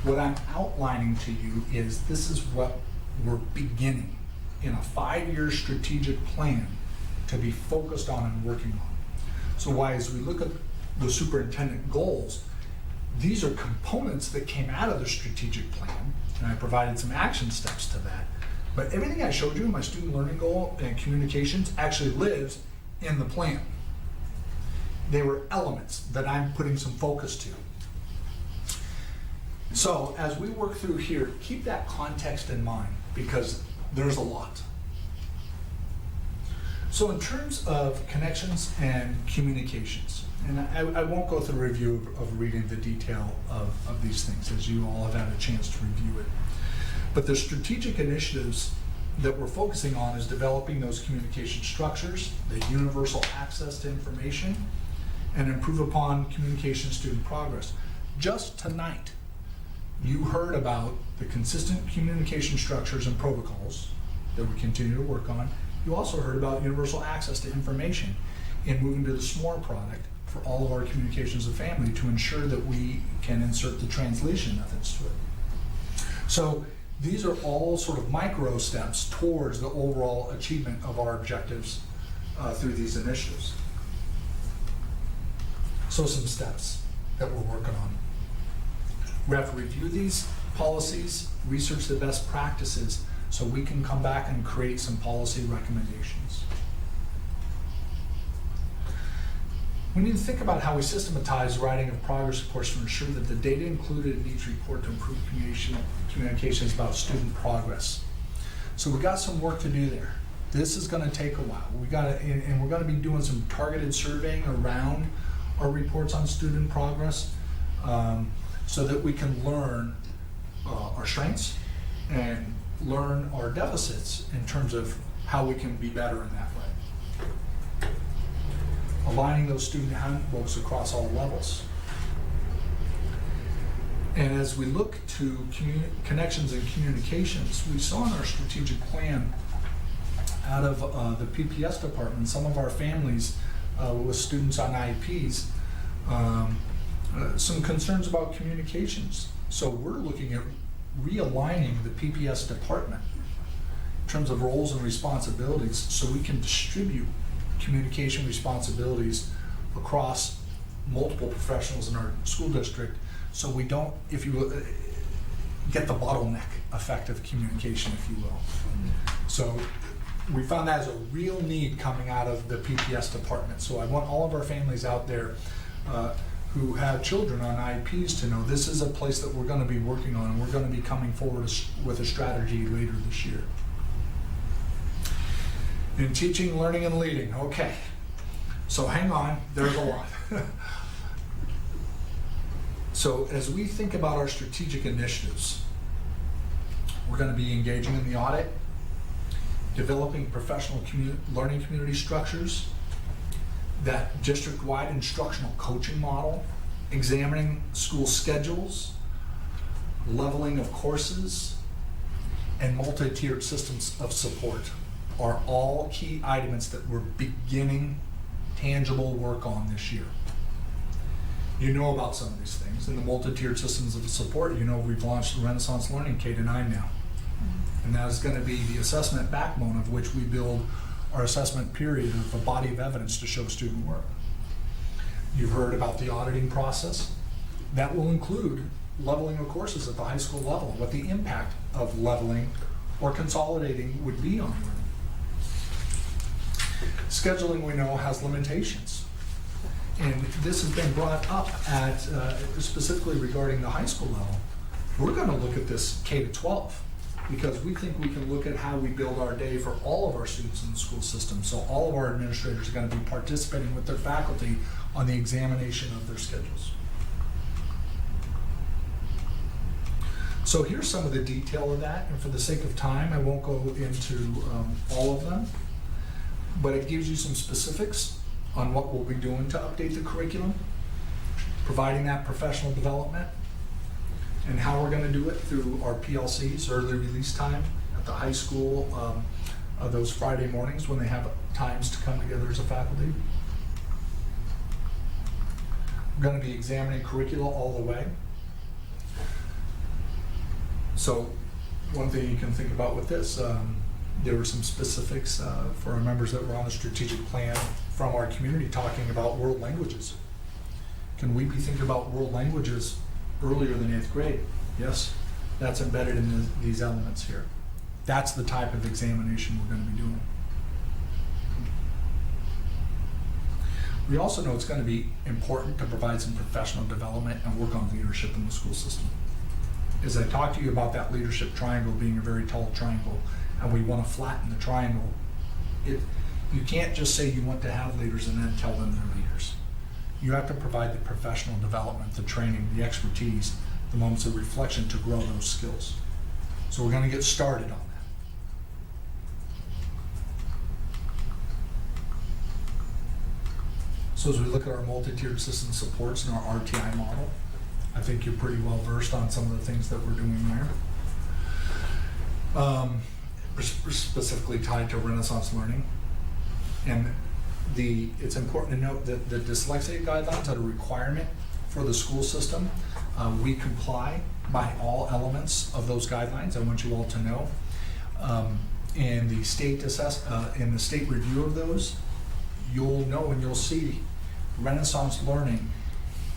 What I'm outlining to you is this is what we're beginning in a 5-year strategic plan to be focused on and working on. So why, as we look at the superintendent goals, these are components that came out of the strategic plan, and I provided some action steps to that. But everything I showed you in my student learning goal and communications actually lives in the plan. They were elements that I'm putting some focus to. So as we work through here, keep that context in mind because there's a lot. So in terms of connections and communications, and I won't go through a review of reading the detail of these things as you all have had a chance to review it. But the strategic initiatives that we're focusing on is developing those communication structures, the universal access to information, and improve upon communication student progress. Just tonight, you heard about the consistent communication structures and protocols that we continue to work on. You also heard about universal access to information in moving to the SMORE product for all of our communications of family to ensure that we can insert the translation methods to it. So these are all sort of micro steps towards the overall achievement of our objectives through these initiatives. So some steps that we're working on. We have to review these policies, research the best practices, so we can come back and create some policy recommendations. We need to think about how we systematize writing of progress reports to ensure that the data included in each report to improve communications about student progress. So we got some work to do there. This is going to take a while. And we're going to be doing some targeted surveying around our reports on student progress so that we can learn our strengths and learn our deficits in terms of how we can be better in that way. Aligning those student handbooks across all levels. And as we look to connections and communications, we saw in our strategic plan out of the PPS department, some of our families with students on IEPs, some concerns about communications. So we're looking at realigning the PPS department in terms of roles and responsibilities so we can distribute communication responsibilities across multiple professionals in our school district so we don't, if you will, get the bottleneck effect of communication, if you will. So we found that as a real need coming out of the PPS department. So I want all of our families out there who have children on IEPs to know this is a place that we're going to be working on, and we're going to be coming forward with a strategy later this year. In teaching, learning, and leading. Okay, so hang on, there's a lot. So as we think about our strategic initiatives, we're going to be engaging in the audit, developing professional learning community structures, that district-wide instructional coaching model, examining school schedules, leveling of courses, and multi-tiered systems of support are all key items that we're beginning tangible work on this year. You know about some of these things. In the multi-tiered systems of support, you know we've launched Renaissance Learning K-9 now. And that is going to be the assessment backbone of which we build our assessment period of a body of evidence to show student work. You've heard about the auditing process. That will include leveling of courses at the high school level, what the impact of leveling or consolidating would be on learning. Scheduling, we know, has limitations. And this has been brought up at, specifically regarding the high school level. We're going to look at this K-12. Because we think we can look at how we build our day for all of our students in the school system. So all of our administrators are going to be participating with their faculty on the examination of their schedules. So here's some of the detail of that, and for the sake of time, I won't go into all of them, but it gives you some specifics on what we'll be doing to update the curriculum, providing that professional development, and how we're going to do it through our PLCs, early release time, at the high school, those Friday mornings when they have times to come together as a faculty. We're going to be examining curricula all the way. So one thing you can think about with this, There were some specifics for our members that were on the strategic plan from our community talking about world languages. Can we be thinking about world languages earlier than 8th grade? Yes, that's embedded in these elements here. That's the type of examination we're going to be doing. We also know it's going to be important to provide some professional development and work on leadership in the school system. As I talked to you about that leadership triangle being a very tall triangle, and we want to flatten the triangle, you can't just say you want to have leaders and then tell them they're leaders. You have to provide the professional development, the training, the expertise, the moments of reflection to grow those skills. So we're going to get started on that. So as we look at our multi-tiered system supports and our RTI model, I think you're pretty well versed on some of the things that we're doing there. Specifically tied to Renaissance learning. And it's important to note that the dyslexia guidelines are a requirement for the school system. We comply by all elements of those guidelines. I want you all to know. In the state in the state review of those, you'll know and you'll see Renaissance learning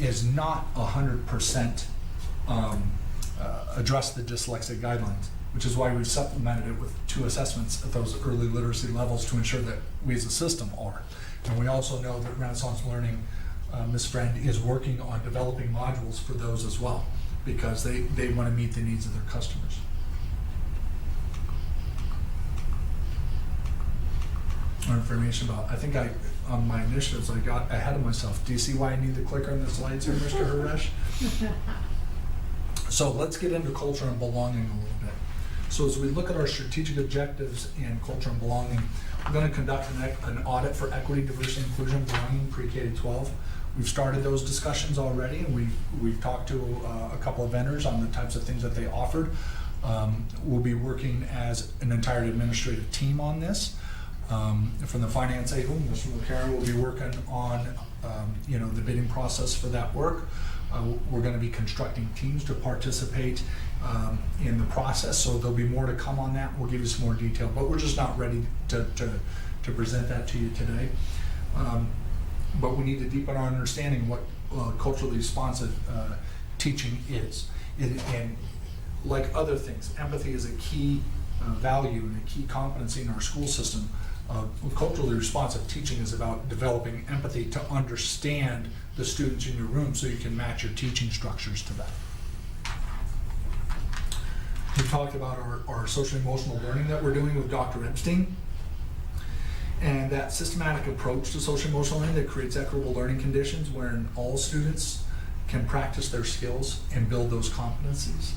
is not 100% address the dyslexic guidelines, which is why we've supplemented it with 2 assessments at those early literacy levels to ensure that we as a system are. And we also know that Renaissance learning, Ms. Friend, is working on developing modules for those as well, because they want to meet the needs of their customers. More information about, I think on my initiatives, I got ahead of myself. Do you see why I need the clicker in the slides here, Mr. Haresh? So let's get into culture and belonging a little bit. So as we look at our strategic objectives in culture and belonging, we're going to conduct an audit for equity, diversity, inclusion, belonging, pre-K to 12. We've started those discussions already, and we've talked to a couple of vendors on the types of things that they offered. We'll be working as an entire administrative team on this. From the finance angle, Mr. McCarron will be working on the bidding process for that work. We're going to be constructing teams to participate in the process, so there'll be more to come on that. We'll give you some more detail, but we're just not ready to present that to you today. But we need to deepen our understanding what culturally responsive teaching is. And like other things, empathy is a key value and a key competency in our school system. Culturally responsive teaching is about developing empathy to understand the students in your room so you can match your teaching structures to that. We talked about our social emotional learning that we're doing with Dr. Epstein, and that systematic approach to social emotional learning that creates equitable learning conditions wherein all students can practice their skills and build those competencies.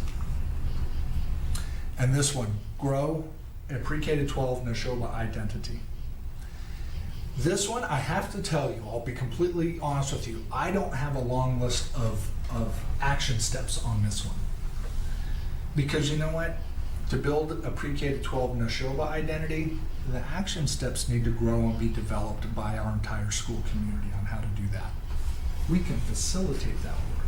And this one, grow a pre-K to 12 Nashoba identity. This one, I have to tell you, I'll be completely honest with you, I don't have a long list of action steps on this one. Because you know what? To build a pre-K to 12 Nashoba identity, the action steps need to grow and be developed by our entire school community on how to do that. We can facilitate that work.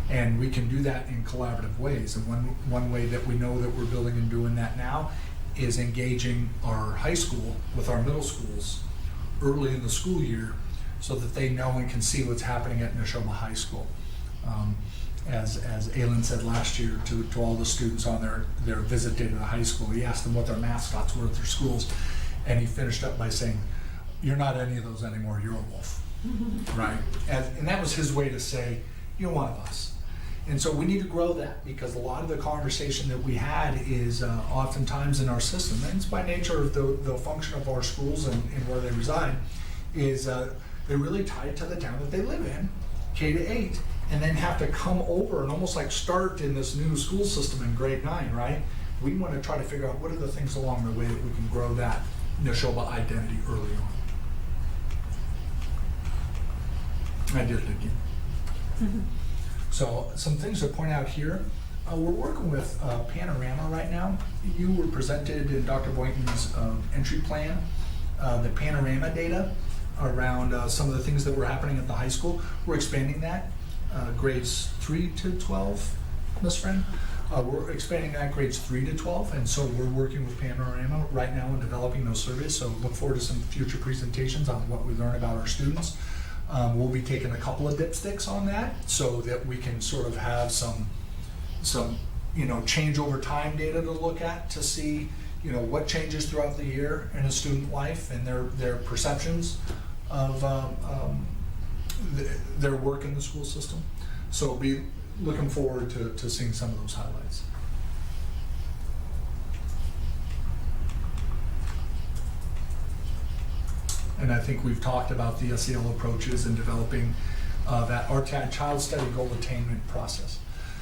And we can do that in collaborative ways. And one way that we know that we're building and doing that now is engaging our high school with our middle schools early in the school year so that they know and can see what's happening at Nashoba High School. As Aylin said last year to all the students on their visit day to the high school, he asked them what their mascots were at their schools, and he finished up by saying, "You're not any of those anymore, you're a wolf." Right? And that was his way to say, "You're one of us." And so we need to grow that, because a lot of the conversation that we had is oftentimes in our system, and it's by nature of the function of our schools and where they reside, is they're really tied to the town that they live in, K to 8, and then have to come over and almost like start in this new school system in grade 9, right? We want to try to figure out what are the things along the way that we can grow that Nashoba identity early on. I did it again. So some things to point out here. We're working with Panorama right now. You were presented in Dr. Boynton's entry plan, the Panorama data around some of the things that were happening at the high school. We're expanding that, grades 3 to 12, Ms. Friend. We're expanding that grades 3 to 12, and so we're working with Panorama right now in developing those surveys, so look forward to some future presentations on what we learn about our students. We'll be taking a couple of dipsticks on that so that we can sort of have some change over time data to look at to see what changes throughout the year in a student life and their perceptions of their work in the school system. So be looking forward to seeing some of those highlights. And I think we've talked about the SEL approaches and developing that our child study goal attainment process.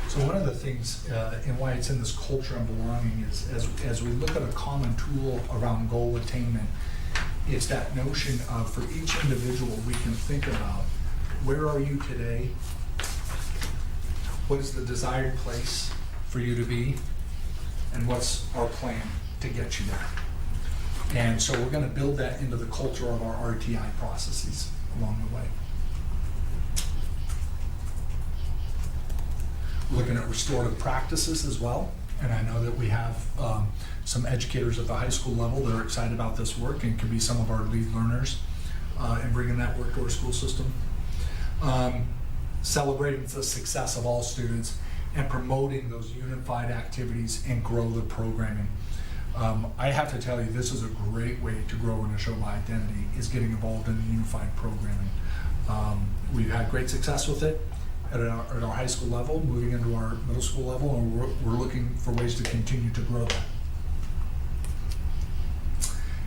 So one of the things and why it's in this culture of belonging is as we look at a common tool around goal attainment, it's that notion of for each individual we can think about where are you today, what is the desired place for you to be, and what's our plan to get you there. And so we're going to build that into the culture of our RTI processes along the way. Looking at restorative practices as well, and I know that we have some educators at the high school level that are excited about this work and can be some of our lead learners in bringing that work to our school system. Celebrating the success of all students and promoting those unified activities and grow the programming. I have to tell you, this is a great way to grow a Nashoba identity, is getting involved in the unified programming. We've had great success with it at our high school level, moving into our middle school level, and we're looking for ways to continue to grow that.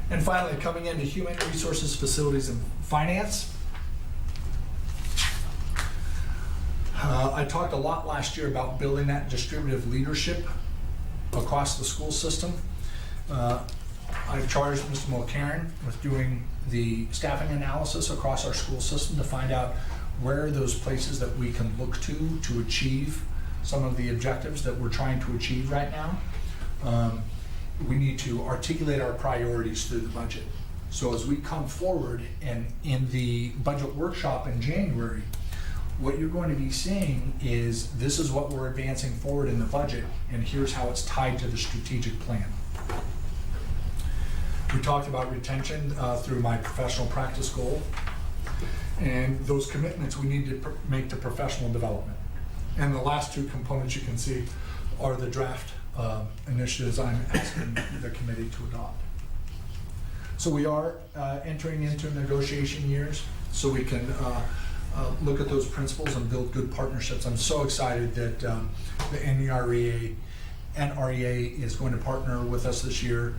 And finally, coming into human resources, facilities, and finance. I talked a lot last year about building that distributive leadership across the school system. I've charged Mr. Mulcairn with doing the staffing analysis across our school system to find out where are those places that we can look to achieve some of the objectives that we're trying to achieve right now. We need to articulate our priorities through the budget. So as we come forward and in the budget workshop in January, what you're going to be seeing is this is what we're advancing forward in the budget, and here's how it's tied to the strategic plan. We talked about retention through my professional practice goal, and those commitments we need to make to professional development. And the last two components you can see are the draft initiatives I'm asking the committee to adopt. So we are entering into negotiation years so we can look at those principles and build good partnerships. I'm so excited that the NREA is going to partner with us this year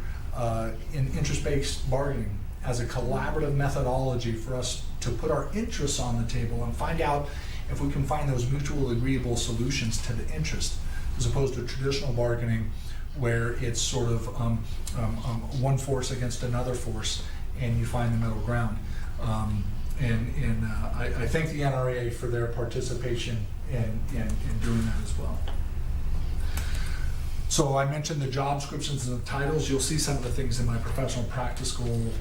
in interest-based bargaining as a collaborative methodology for us to put our interests on the table and find out if we can find those mutually agreeable solutions to the interest, as opposed to traditional bargaining where it's sort of one force against another force and you find the middle ground. I thank the NRA for their participation in doing that as well. So I mentioned the job descriptions and the titles. You'll see some of the things in my professional practice goal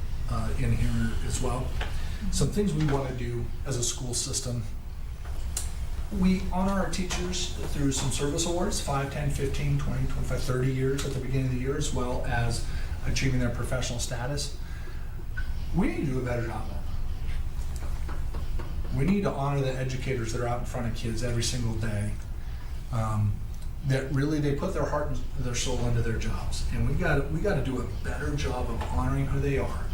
in here as well. Some things we want to do as a school system. We honor our teachers through some service awards, 5, 10, 15, 20, 25, 30 years at the beginning of the year, as well as achieving their professional status. We need to do a better job of that. We need to honor the educators that are out in front of kids every single day. That really they put their heart and their soul into their jobs, and we got to do a better job of honoring who they are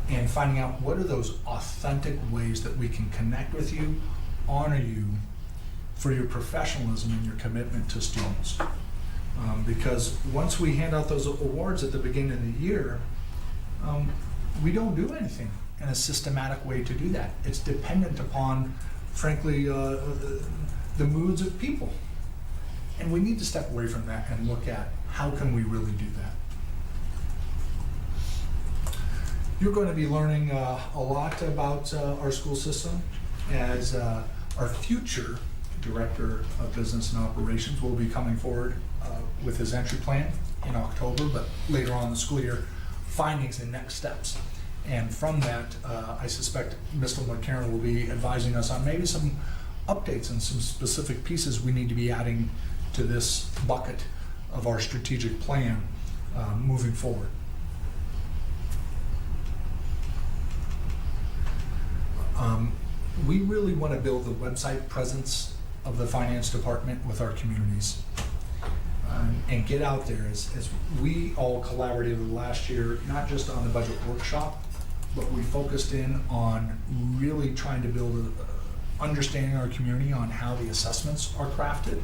and finding out what are those authentic ways that we can connect with you, honor you for your professionalism and your commitment to students. Because once we hand out those awards at the beginning of the year, we don't do anything in a systematic way to do that. It's dependent upon, frankly, the moods of people. And we need to step away from that and look at how can we really do that. You're going to be learning a lot about our school system as our future Director of Business and Operations will be coming forward with his entry plan in October, but later on in the school year, findings and next steps. And from that, I suspect Mr. McCarron will be advising us on maybe some updates and some specific pieces we need to be adding to this bucket of our strategic plan moving forward. We really want to build the website presence of the finance department with our communities and get out there as we all collaborated last year, not just on the budget workshop, but we focused in on really trying to build understanding our community on how the assessments are crafted.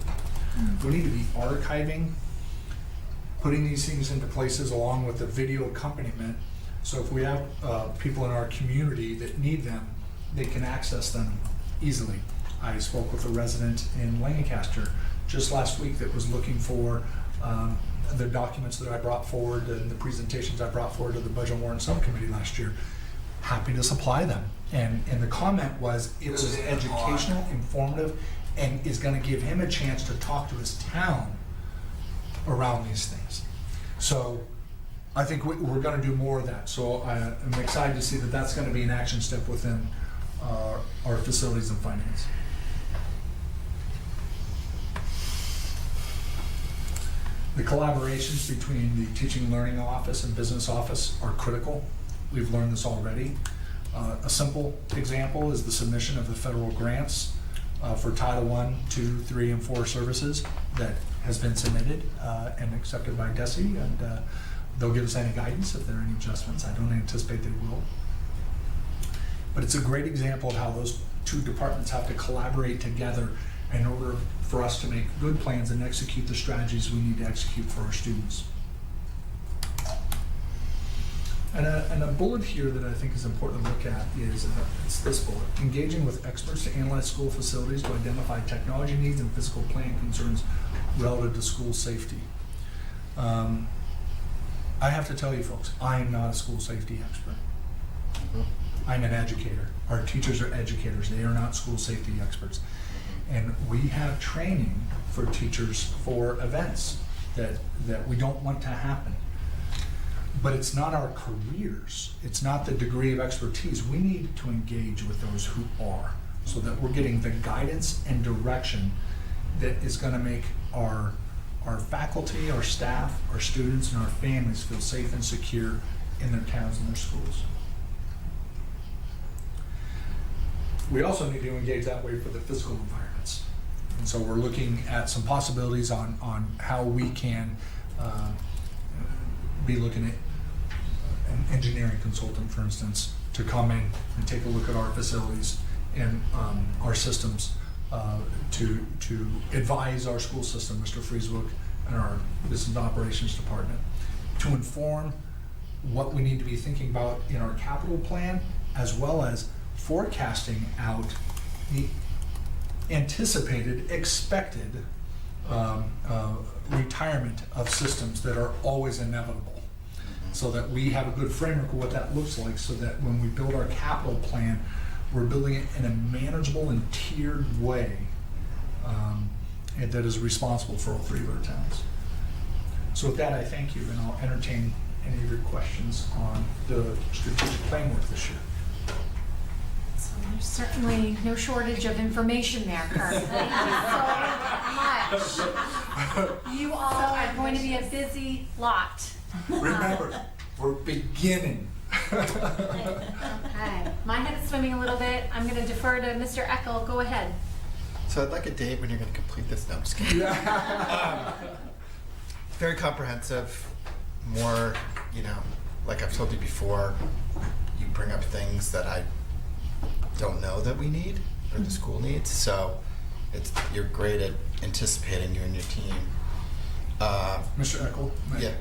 We need to be archiving, putting these things into places along with the video accompaniment. So if we have people in our community that need them, they can access them easily. I spoke with a resident in Lancaster just last week that was looking for the documents that I brought forward and the presentations I brought forward to the Budget and Warrant Subcommittee last year. Happy to supply them. And the comment was it was educational, informative, and is going to give him a chance to talk to his town around these things. So I think we're going to do more of that. So I'm excited to see that that's going to be an action step within our facilities and finance. The collaborations between the Teaching and Learning Office and Business Office are critical. We've learned this already. A simple example is the submission of the federal grants for Title I, II, III, and IV services that has been submitted and accepted by DESE, and they'll give us any guidance if there are any adjustments. I don't anticipate they will. But it's a great example of how those two departments have to collaborate together in order for us to make good plans and execute the strategies we need to execute for our students. And a bullet here that I think is important to look at is it's this bullet: engaging with experts to analyze school facilities to identify technology needs and physical plan concerns relative to school safety. I have to tell you folks, I am not a school safety expert. I'm an educator. Our teachers are educators. They are not school safety experts. And we have training for teachers for events that we don't want to happen. But it's not our careers. It's not the degree of expertise. We need to engage with those who are, so that we're getting the guidance and direction that is going to make our faculty, our staff, our students, and our families feel safe and secure in their towns and their schools. We also need to engage that way for the physical environments. And so we're looking at some possibilities on how we can be looking at an engineering consultant, for instance, to come in and take a look at our facilities and our systems to advise our school system, Mr. Frieswook, and our business operations department, to inform what we need to be thinking about in our capital plan, as well as forecasting out the anticipated, expected retirement of systems that are always inevitable, so that we have a good framework of what that looks like, so that when we build our capital plan, we're building it in a manageable and tiered way and that is responsible for all three of our towns. So with that, I thank you, and I'll entertain any of your questions on the strategic plan work this year. So there's certainly no shortage of information there, Kurt. Thank you so much. You all are going to be a busy lot. Remember, we're beginning. Okay. My head is swimming a little bit. I'm going to defer to Mr. Eckel. Go ahead. So I'd like a date when you're going to complete this. No, I'm just kidding. Very comprehensive, more, like I've told you before, you bring up things that I don't know that we need or the school needs. So you're great at anticipating, you and your team. Mr. Eckel? Yeah.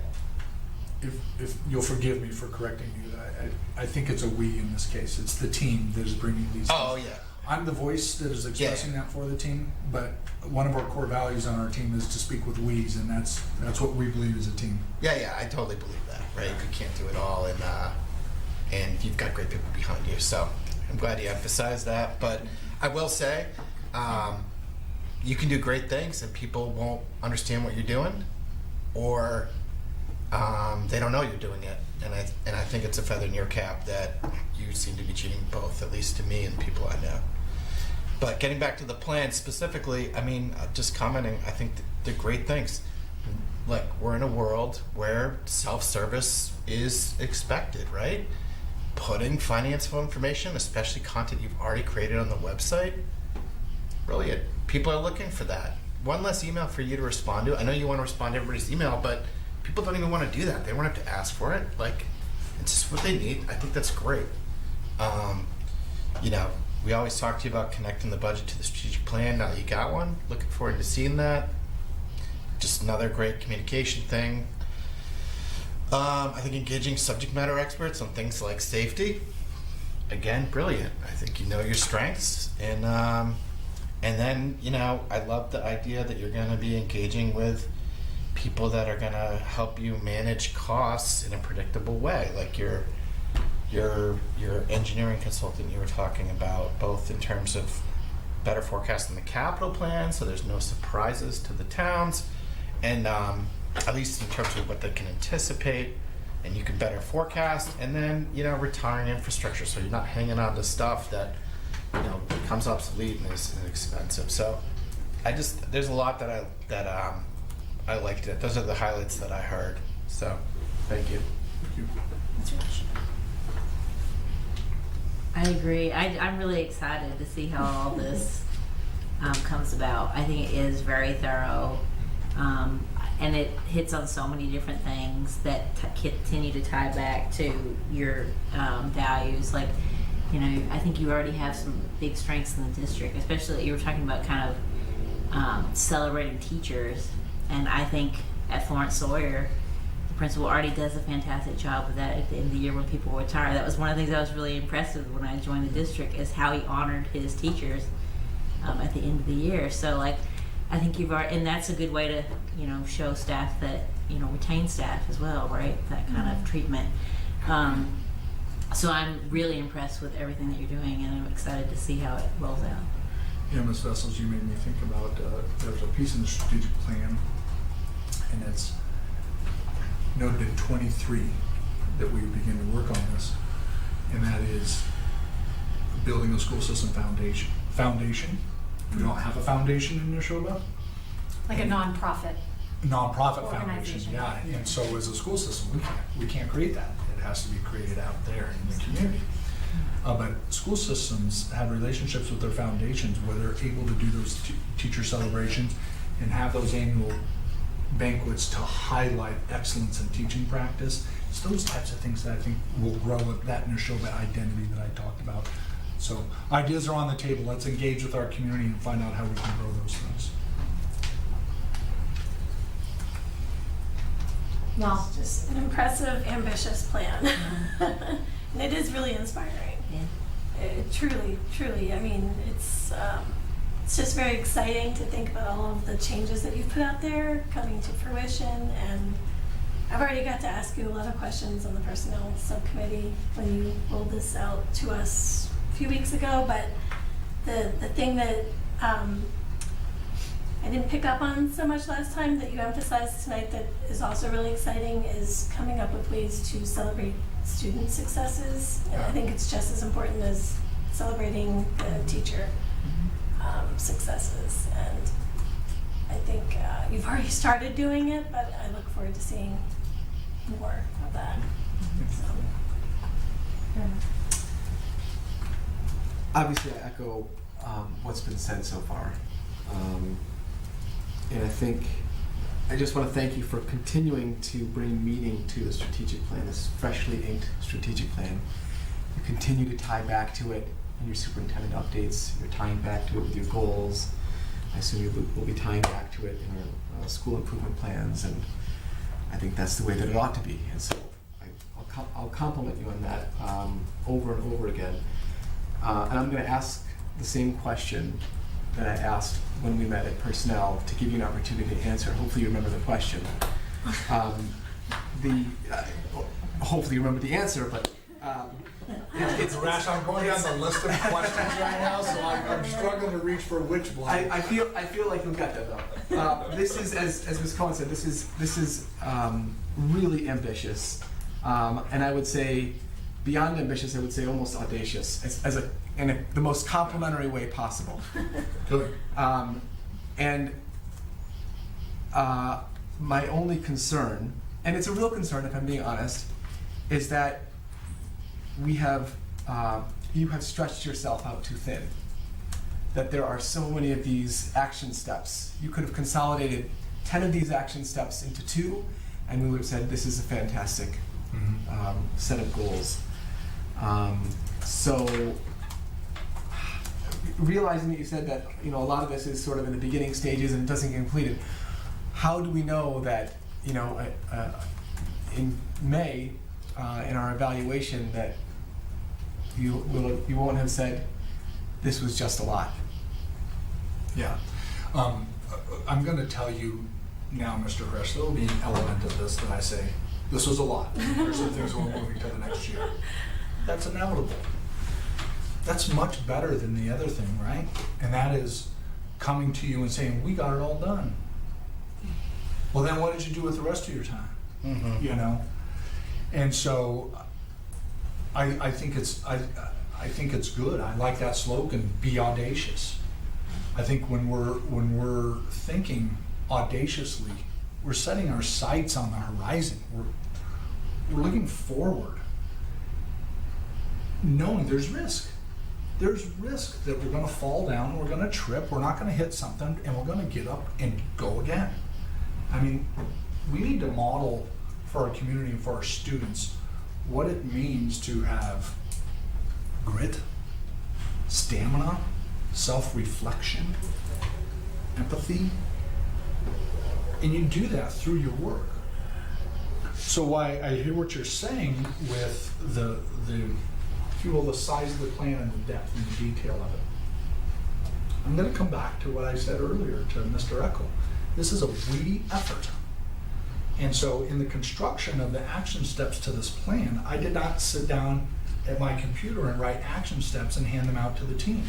If you'll forgive me for correcting you, I think it's a we in this case. It's the team that is bringing these things. Oh, yeah. I'm the voice that is expressing that for the team, but one of our core values on our team is to speak with we's, and that's what we believe as a team. Yeah, I totally believe that, right? You can't do it all, and you've got great people behind you, so I'm glad you emphasized that. But I will say, you can do great things, and people won't understand what you're doing, or they don't know you're doing it, and I think it's a feather in your cap that you seem to be achieving both, at least to me and people I know. But getting back to the plan specifically, just commenting, I think they're great things. Like, we're in a world where self-service is expected, right? Putting financial information, especially content you've already created on the website, brilliant. People are looking for that. One less email for you to respond to. I know you want to respond to everybody's email, but people don't even want to do that. They don't have to ask for it. Like, it's just what they need. I think that's great. You know, we always talk to you about connecting the budget to the strategic plan. Now that you got one, looking forward to seeing that. Just another great communication thing. I think engaging subject matter experts on things like safety, again, brilliant. I think you know your strengths, and then, you know, I love the idea that you're going to be engaging with people that are going to help you manage costs in a predictable way, like your engineering consultant you were talking about, both in terms of better forecasting the capital plan so there's no surprises to the towns, and at least in terms of what they can anticipate and you can better forecast, and then, you know, retiring infrastructure so you're not hanging on to stuff that, you know, becomes obsolete and is expensive. So there's a lot that I liked it. Those are the highlights that I heard. So thank you. Thank you. I agree. I'm really excited to see how all this comes about. I think it is very thorough, and it hits on so many different things that continue to tie back to your values. Like, you know, I think you already have some big strengths in the district, especially you were talking about kind of celebrating teachers, and I think at Florence Sawyer, the principal already does a fantastic job with that at the end of the year when people retire. That was one of the things I was really impressed with when I joined the district, is how he honored his teachers at the end of the year. So, like, I think you've already, and that's a good way to, you know, show staff that, you know, retain staff as well, right? That kind of treatment. So I'm really impressed with everything that you're doing, and I'm excited to see how it rolls out. Yeah, Ms. Vessels, you made me think about, there's a piece in the strategic plan, and it's noted in 23 that we begin to work on this, and that is building a school system foundation. We don't have a foundation in Nashoba. Like a nonprofit. Nonprofit foundation, Organization. yeah. And so as a school system, we can't create that. It has to be created out there in the community. But school systems have relationships with their foundations where they're able to do those teacher celebrations and have those annual banquets to highlight excellence in teaching practice. It's those types of things that I think will grow that Nashoba identity that I talked about. So ideas are on the table. Let's engage with our community and find out how we can grow those things. Well, It's just an impressive, ambitious plan. And it is really inspiring. Yeah. It truly, I mean, it's just very exciting to think about all of the changes that you've put out there coming to fruition. And I've already got to ask you a lot of questions on the personnel subcommittee when you rolled this out to us a few weeks ago. But the thing that I didn't pick up on so much last time that you emphasized tonight that is also really exciting is coming up with ways to celebrate student successes. And I think it's just as important as celebrating the teacher successes. And I think you've already started doing it, but I look forward to seeing more of that. So, Obviously, I echo what's been said so far. And I think I just want to thank you for continuing to bring meaning to the strategic plan, this freshly inked strategic plan. You continue to tie back to it in your superintendent updates. You're tying back to it with your goals. I assume you will be tying back to it in our school improvement plans, and I think that's the way that it ought to be. And so I'll compliment you on that over and over again. And I'm going to ask the same question that I asked when we met at Personnel to give you an opportunity to answer. Hopefully you remember the question. Hopefully you remember the answer, but It's rash. I'm going down the list of questions right now, so I'm struggling to reach for which one. I feel like you'll get that though. This is, as Ms. Cohen said, this is really ambitious, and I would say beyond ambitious. I would say almost audacious, in the most complimentary way possible. Good. And my only concern, and it's a real concern if I'm being honest, is that we have, you have stretched yourself out too thin. That there are so many of these action steps. You could have consolidated 10 of these action steps into 2, and we would have said, this is a fantastic set of goals. So, realizing that you said that, you know, a lot of this is sort of in the beginning stages and doesn't get completed, how do we know that, you know, in May, in our evaluation, that you won't have said, this was just a lot? Yeah. I'm going to tell you now, Mr. Hirsch, there will be an element of this that I say, this was a lot. There's some things we're moving to the next year. That's inevitable. That's much better than the other thing, right? And that is coming to you and saying, we got it all done. Well, then what did you do with the rest of your time? Mm-hmm. You know? And so I think it's good. I like that slogan, be audacious. I think when we're thinking audaciously, we're setting our sights on the horizon. We're looking forward, knowing there's risk. There's risk that we're going to fall down, we're going to trip, we're not going to hit something, and we're going to get up and go again. I mean, we need to model for our community and for our students what it means to have grit, stamina, self-reflection, empathy, and you do that through your work. So why I hear what you're saying with the if you will, the size of the plan and the depth and the detail of it. I'm going to come back to what I said earlier to Mr. Eckel. This is a we effort. And so in the construction of the action steps to this plan, I did not sit down at my computer and write action steps and hand them out to the team.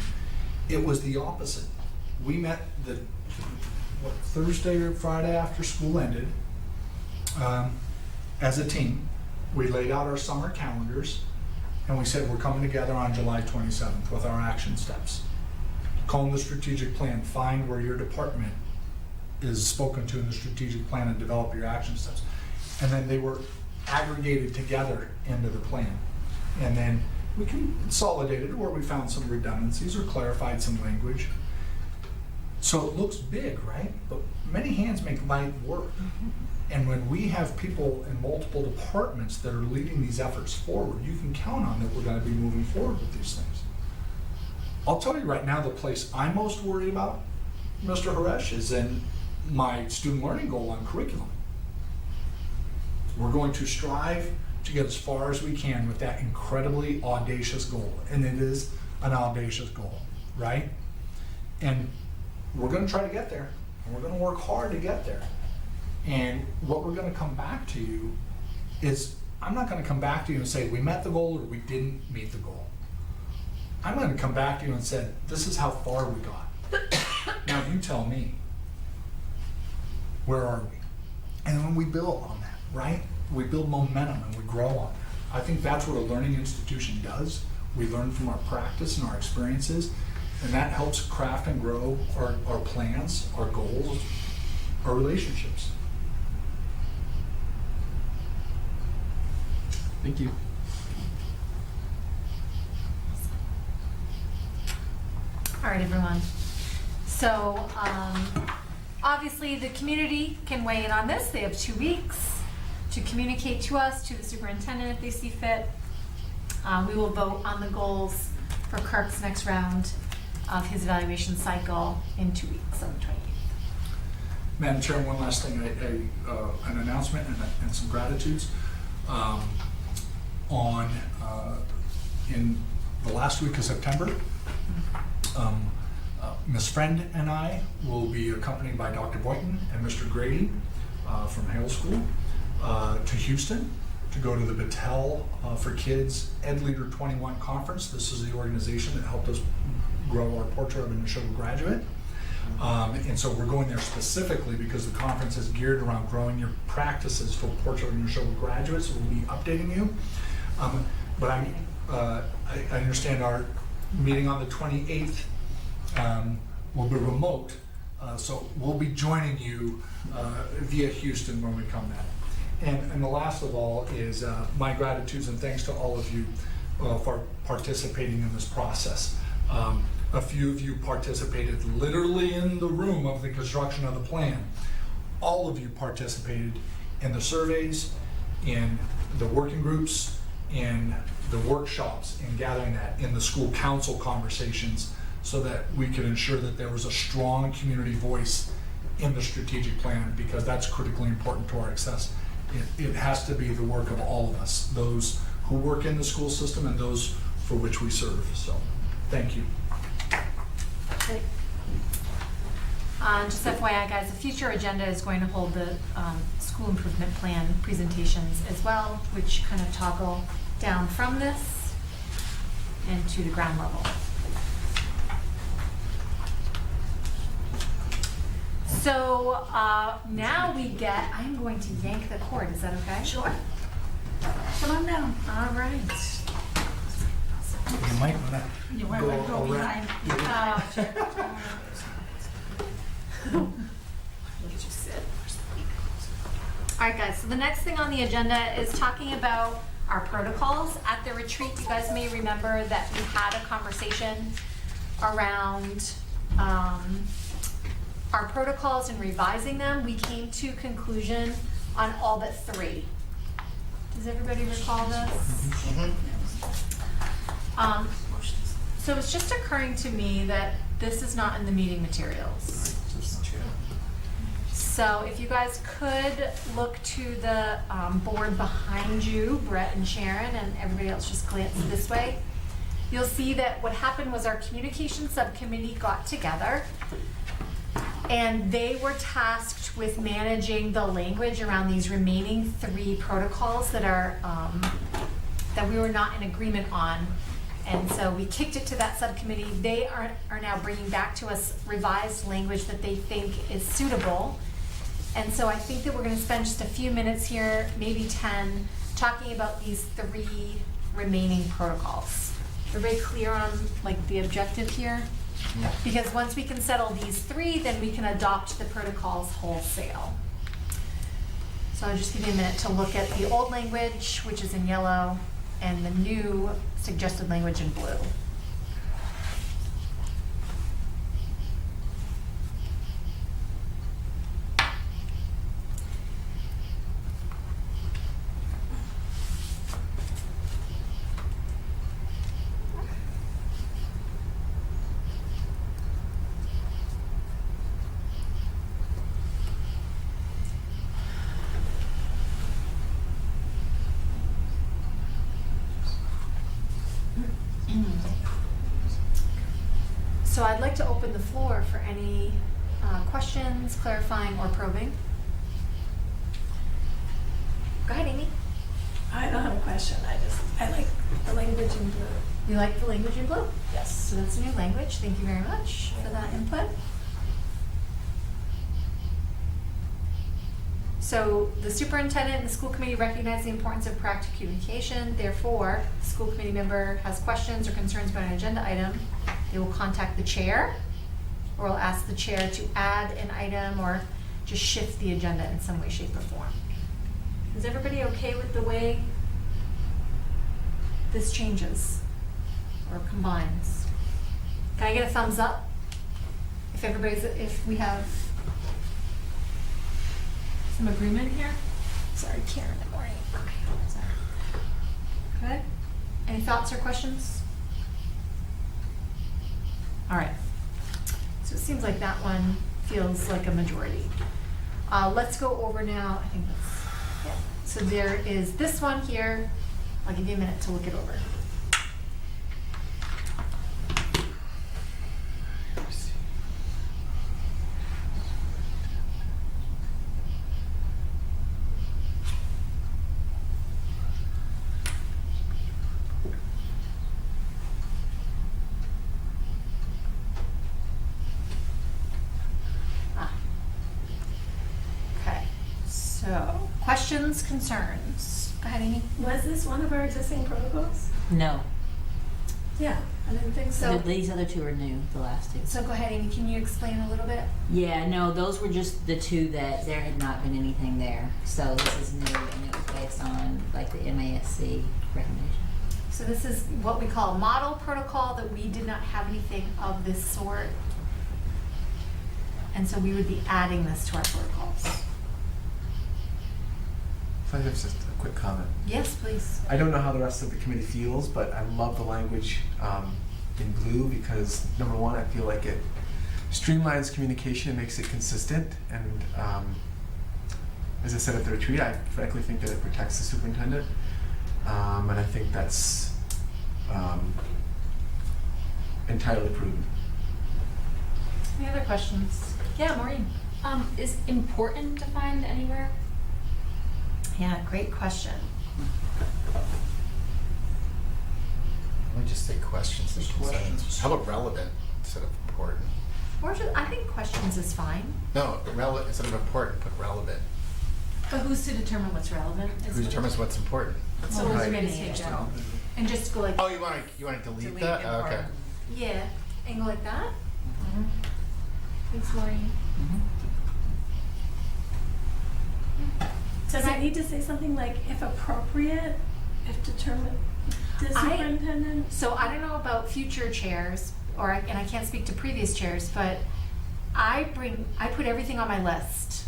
It was the opposite. We met Thursday or Friday after school ended as a team. We laid out our summer calendars and we said we're coming together on July 27th with our action steps. Comb the strategic plan, find where your department is spoken to in the strategic plan and develop your action steps. And then they were aggregated together into the plan. And then we consolidated where we found some redundancies or clarified some language. So it looks big, right? But many hands make light work. Mm-hmm. And when we have people in multiple departments that are leading these efforts forward, you can count on that we're going to be moving forward with these things. I'll tell you right now, the place I'm most worried about, Mr. Haresh, is in my student learning goal on curriculum. We're going to strive to get as far as we can with that incredibly audacious goal. And it is an audacious goal, right? And we're going to try to get there. And we're going to work hard to get there. And what we're going to come back to you is, I'm not going to come back to you and say we met the goal or we didn't meet the goal. I'm going to come back to you and say, this is how far we got. Now you tell me, where are we? And then we build on that, right? We build momentum and we grow on that. I think that's what a learning institution does. We learn from our practice and our experiences, and that helps craft and grow our plans, our goals, our relationships. Thank you. All right, everyone. So, obviously, the community can weigh in on this. They have 2 weeks to communicate to us, to the superintendent if they see fit. We will vote on the goals for Kirk's next round of his evaluation cycle in 2 weeks on the 28th. Madam Chair, one last thing, an announcement and some gratitudes. In the last week of September, Ms. Friend and I will be accompanied by Dr. Boynton and Mr. Grady from Hale School to Houston to go to the Battelle for Kids Ed Leader 21 conference. This is the organization that helped us grow our Portrait of a Nashoba graduate. And so we're going there specifically because the conference is geared around growing your practices for Portrait of a Nashoba graduates. So we'll be updating you. But I understand our meeting on the 28th will be remote So we'll be joining you via Houston when we come then. And the last of all is my gratitude and thanks to all of you for participating in this process. A few of you participated literally in the room of the construction of the plan. All of you participated in the surveys, in the working groups, in the workshops, in gathering that, in the school council conversations, so that we could ensure that there was a strong community voice in the strategic plan, because that's critically important to our success. It has to be the work of all of us, those who work in the school system and those for which we serve. So, thank you. Okay. Just FYI, guys, the future agenda is going to hold the school improvement plan presentations as well, which kind of toggle down from this and to the ground level. So now we get, I'm going to yank the cord, is that okay? Sure. Come on down. All right. You might want to You might want to go behind. All right, guys, so the next thing on the agenda is talking about our protocols. At the retreat, you guys may remember that we had a conversation around our protocols and revising them. We came to conclusion on all but 3. Does everybody recall this? So it's just occurring to me that this is not in the meeting materials. So if you guys could look to the board behind you, Brett and Sharon, and everybody else just glance this way, you'll see that what happened was our communication subcommittee got together and they were tasked with managing the language around these remaining 3 protocols that are that we were not in agreement on. And so we kicked it to that subcommittee. They are now bringing back to us revised language that they think is suitable. And so I think that we're going to spend just a few minutes here, maybe 10, talking about these 3 remaining protocols. Everybody clear on like the objective here? Yeah. Because once we can settle these 3, then we can adopt the protocols wholesale. So I'll just give you a minute to look at the old language, which is in yellow, and the new suggested language in blue. So I'd like to open the floor for any questions, clarifying, or probing. Go ahead, Amy. I don't have a question. I like the language in blue. You like the language in blue? Yes. So that's a new language. Thank you very much for that input. So the superintendent and the school committee recognize the importance of proactive communication. Therefore, the school committee member has questions or concerns about an agenda item, they will contact the chair, or will ask the chair to add an item or just shift the agenda in some way, shape, or form. Is everybody okay with the way this changes or combines? Can I get a thumbs up? If we have some agreement here? Sorry, Karen and Maureen. Okay, sorry. Okay. Any thoughts or questions? All right. So it seems like that one feels like a majority. Let's go over now. I think that's, yeah. So there is this one here. I'll give you a minute to look it over. So, questions, concerns? Go ahead, Amy. Was this one of our existing protocols? No. Yeah, I didn't think so. These other two are new, the last two. So go ahead, Amy, can you explain a little bit? Yeah, no, those were just the two that there had not been anything there. So this is new, and it was based on like the MASC recommendation. So this is what we call a model protocol, that we did not have anything of this sort. And so we would be adding this to our protocols. If I have just a quick comment. Yes, please. I don't know how the rest of the committee feels, but I love the language in blue because, number one, I feel like it streamlines communication and makes it consistent. And as I said at the retreat, I frankly think that it protects the superintendent. And I think that's entirely prudent. Any other questions? Yeah, Maureen. Is important defined anywhere? Yeah, great question. Let me just say questions and concerns. How about relevant instead of important? Or just, I think questions is fine. No, instead of important, put relevant. But who's to determine what's relevant? Who determines what's important? So Well, who's right. going to take that? And just go like, Oh, you want to delete that? Oh, okay. yeah, and go like that. Thanks, Maureen. Does it need to say something like, if appropriate, if determined, the superintendent? So I don't know about future chairs, and I can't speak to previous chairs, but I put everything on my list.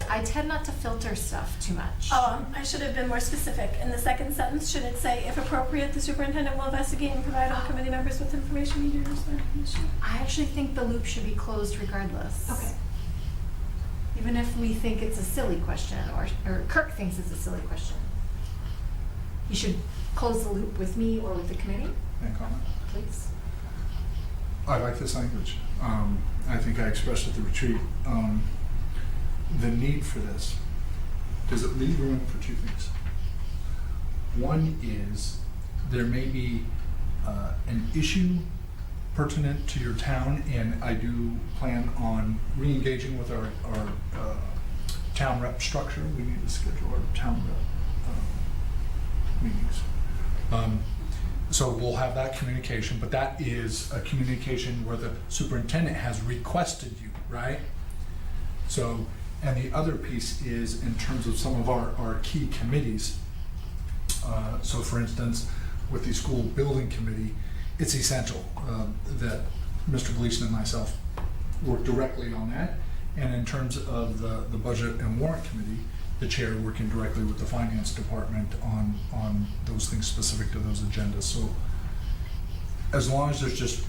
I tend not to filter stuff too much. I should have been more specific. In the second sentence, should it say, if appropriate, the superintendent will investigate and provide all committee members with information needed or information? I actually think the loop should be closed regardless. Okay. Even if we think it's a silly question, or Kirk thinks it's a silly question. You should close the loop with me or with the committee, May I comment? please. I like this language. I think I expressed at the retreat the need for this. Does it leave room for two things? One is there may be an issue pertinent to your town, and I do plan on re-engaging with our town rep structure. We need to schedule our town rep meetings. So we'll have that communication, but that is a communication where the superintendent has requested you, right? So, and the other piece is in terms of some of our key committees. So for instance, with the school building committee, it's essential that Mr. Gleason and myself work directly on that. And in terms of the budget and warrant committee, the chair working directly with the finance department on those things specific to those agendas. So as long as there's just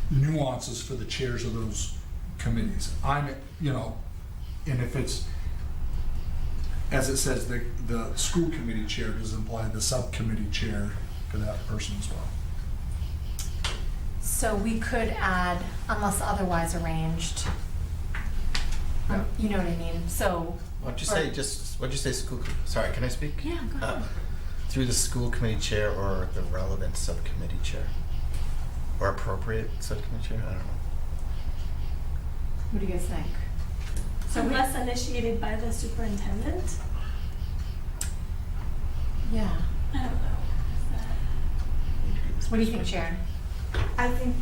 nuances for the chairs of those committees, and if it's, as it says, the school committee chair does imply the subcommittee chair to that person as well. So we could add, unless otherwise arranged. Yeah. You know what I mean? So. What'd you say school, sorry, can I speak? Yeah, go ahead. Through the school committee chair or the relevant subcommittee chair? Or appropriate subcommittee chair? I don't know. What do you guys think? So unless initiated by the superintendent? Yeah. I don't know. What do you think, Sharon? I think,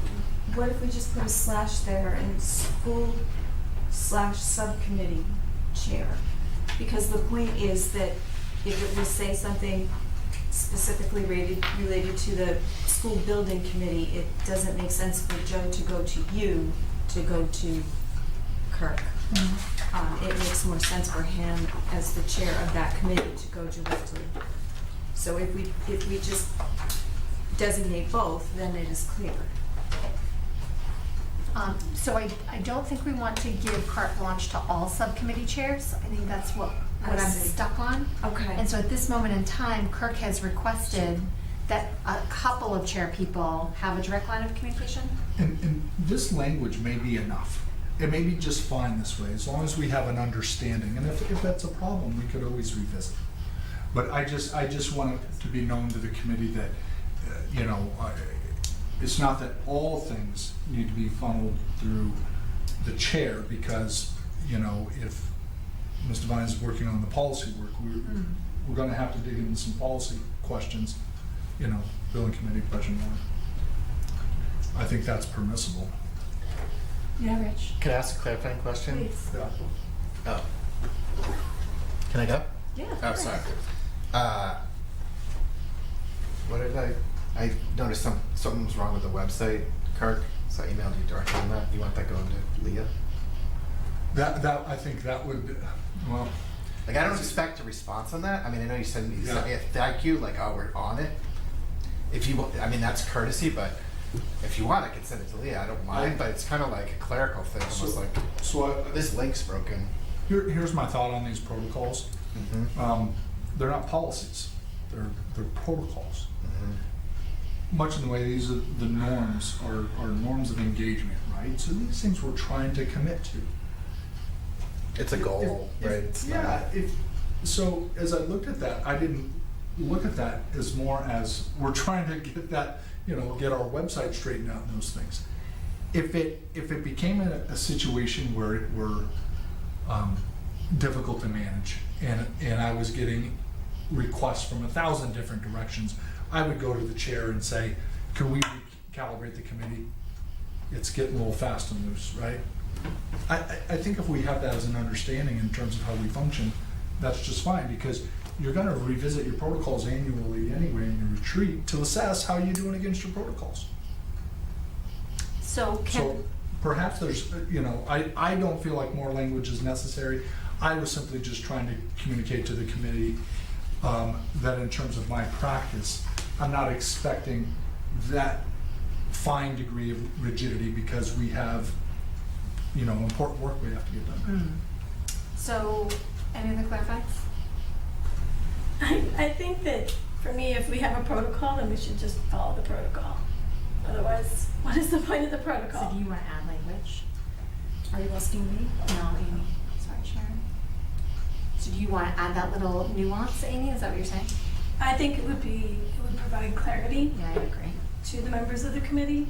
what if we just put a slash there and school/subcommittee chair? Because the point is that if it will say something specifically related to the school building committee, it doesn't make sense for Joe to go to you, to go to Kirk. It makes more sense for him as the chair of that committee to go directly. So if we just designate both, then it is clear. So I don't think we want to give carte blanche to all subcommittee chairs. I think that's what I'm stuck on. Okay. And so at this moment in time, Kirk has requested that a couple of chair people have a direct line of communication. And this language may be enough. It may be just fine this way, as long as we have an understanding. And if that's a problem, we could always revisit. But I just want it to be known to the committee that, it's not that all things need to be funneled through the chair, because, if Ms. Devine is working on the policy work, we're going to have to dig into some policy questions, building committee, President Warren. I think that's permissible. Yeah, Rich. Can I ask a clarifying question? Please. Yeah. Oh. Can I go? Yeah. Oh, sorry. What did I noticed something was wrong with the website, Kirk, so I emailed you directly on that. You want that going to Leah? That I think that would, well, Like, I don't expect a response on that. I mean, I know you sent me a thank you, like, oh, we're on it. If you, I mean, that's courtesy, but if you want, I can send it to Leah. I don't mind, but it's kind of like a clerical thing, almost like, this link's broken. here's my thought on these protocols. Mm-hmm. They're not policies, they're protocols. Mm-hmm. Much in the way these are the norms, are norms of engagement, right? So these things we're trying to commit to. It's a goal, right? It's Yeah, so as I looked at that, I didn't look at that as more as we're trying to get that, get our website straightened out and those things. If it became a situation where it were difficult to manage and I was getting requests from 1,000 different directions, I would go to the chair and say, can we recalibrate the committee? It's getting a little fast and loose, right? I think if we have that as an understanding in terms of how we function, that's just fine, because you're going to revisit your protocols annually anyway in your retreat to assess how you're doing against your protocols. So So perhaps there's, I don't feel like more language is necessary. I was simply just trying to communicate to the committee that in terms of my practice, I'm not expecting that fine degree of rigidity because we have, important work we have to get done. So, any other clarifies? I think that for me, if we have a protocol, then we should just follow the protocol. Otherwise, what is the point of the protocol? So do you want to add language? Are you asking me? No, Amy. Sorry, Sharon. So do you want to add that little nuance, Amy? Is that what you're saying? I think it would provide clarity Yeah, I agree. to the members of the committee.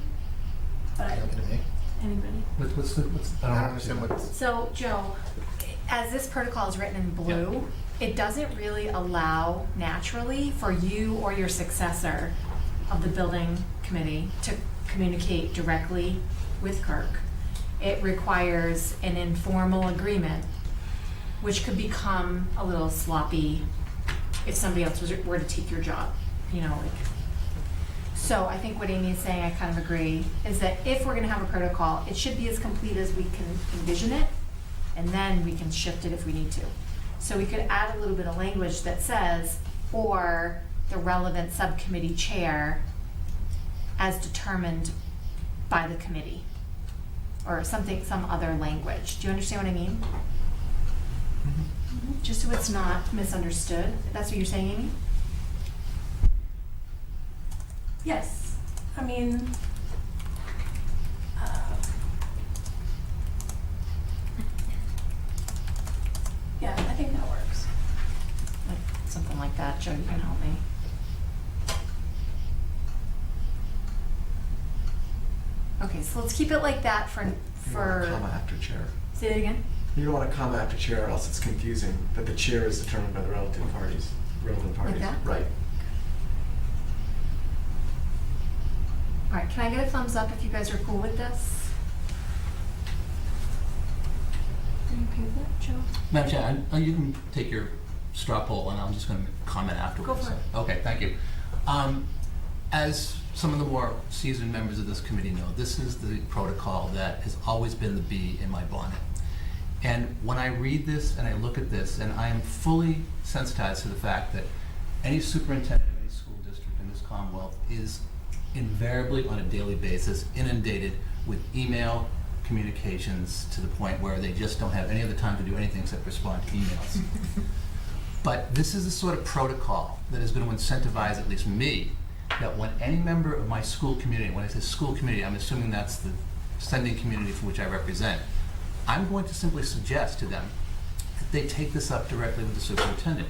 But Look at me. anybody? I don't understand what. So, Joe, as this protocol is written in blue, it doesn't really allow naturally for you or your successor of the building committee to communicate directly with Kirk. It requires an informal agreement, which could become a little sloppy if somebody else were to take your job, So I think what Amy is saying, I kind of agree, is that if we're gonna have a protocol, it should be as complete as we can envision it, and then we can shift it if we need to. So we could add a little bit of language that says, or the relevant subcommittee chair as determined by the committee, or some other language. Do you understand what I mean? Mm-hmm. Just so it's not misunderstood. That's what you're saying, Amy? Yes. I mean, yeah, I think that works. Like something like that. Joe, you can help me. Okay, so let's keep it like that for. You want a comma after chair. Say it again. You don't want a comma after chair, or else it's confusing. That the chair is determined by the relevant parties. Like that? Right. All right, can I get a thumbs up if you guys are cool with this? Are you okay with that, Joe? Madam Chair, you can take your straw poll, and I'm just going to comment afterwards. Go for it. Okay, thank you. As some of the more seasoned members of this committee know, this is the protocol that has always been the bee in my bonnet. And when I read this and I look at this, and I am fully sensitized to the fact that any superintendent of any school district in this Commonwealth is invariably on a daily basis inundated with email communications to the point where they just don't have any other time to do anything except respond to emails. But this is the sort of protocol that is going to incentivize at least me, that when any member of my school community, when I say school community, I'm assuming that's the sending community for which I represent, I'm going to simply suggest to them that they take this up directly with the superintendent.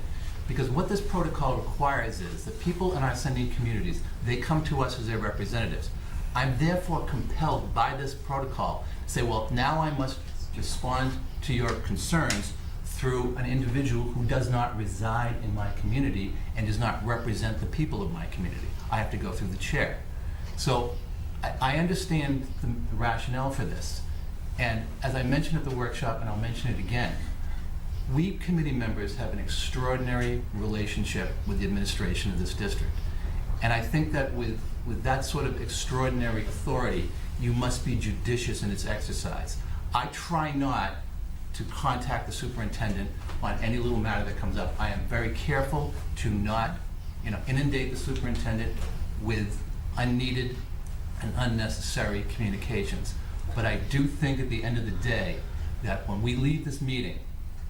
Because what this protocol requires is that people in our sending communities, they come to us as their representatives. I'm therefore compelled by this protocol to say, well, now I must respond to your concerns through an individual who does not reside in my community and does not represent the people of my community. I have to go through the chair. So I understand the rationale for this. And as I mentioned at the workshop, and I'll mention it again, we committee members have an extraordinary relationship with the administration of this district. And I think that with that sort of extraordinary authority, you must be judicious in its exercise. I try not to contact the superintendent on any little matter that comes up. I am very careful to not, inundate the superintendent with unneeded and unnecessary communications. But I do think at the end of the day that when we leave this meeting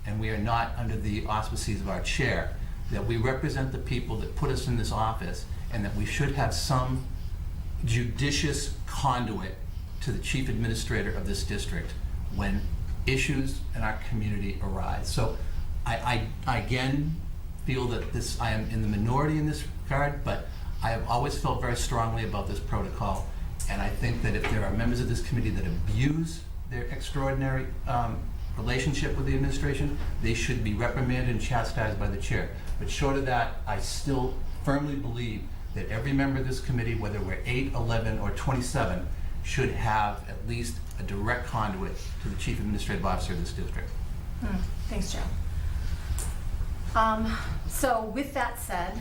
and we are not under the auspices of our chair, that we represent the people that put us in this office, and that we should have some judicious conduit to the chief administrator of this district when issues in our community arise. So I again feel that I am in the minority in this regard, but I have always felt very strongly about this protocol, and I think that if there are members of this committee that abuse their extraordinary relationship with the administration, they should be reprimanded and chastised by the chair. But short of that, I still firmly believe that every member of this committee, whether we're 8, 11, or 27, should have at least a direct conduit to the chief administrative officer of this district. Thanks, Joe. So with that said,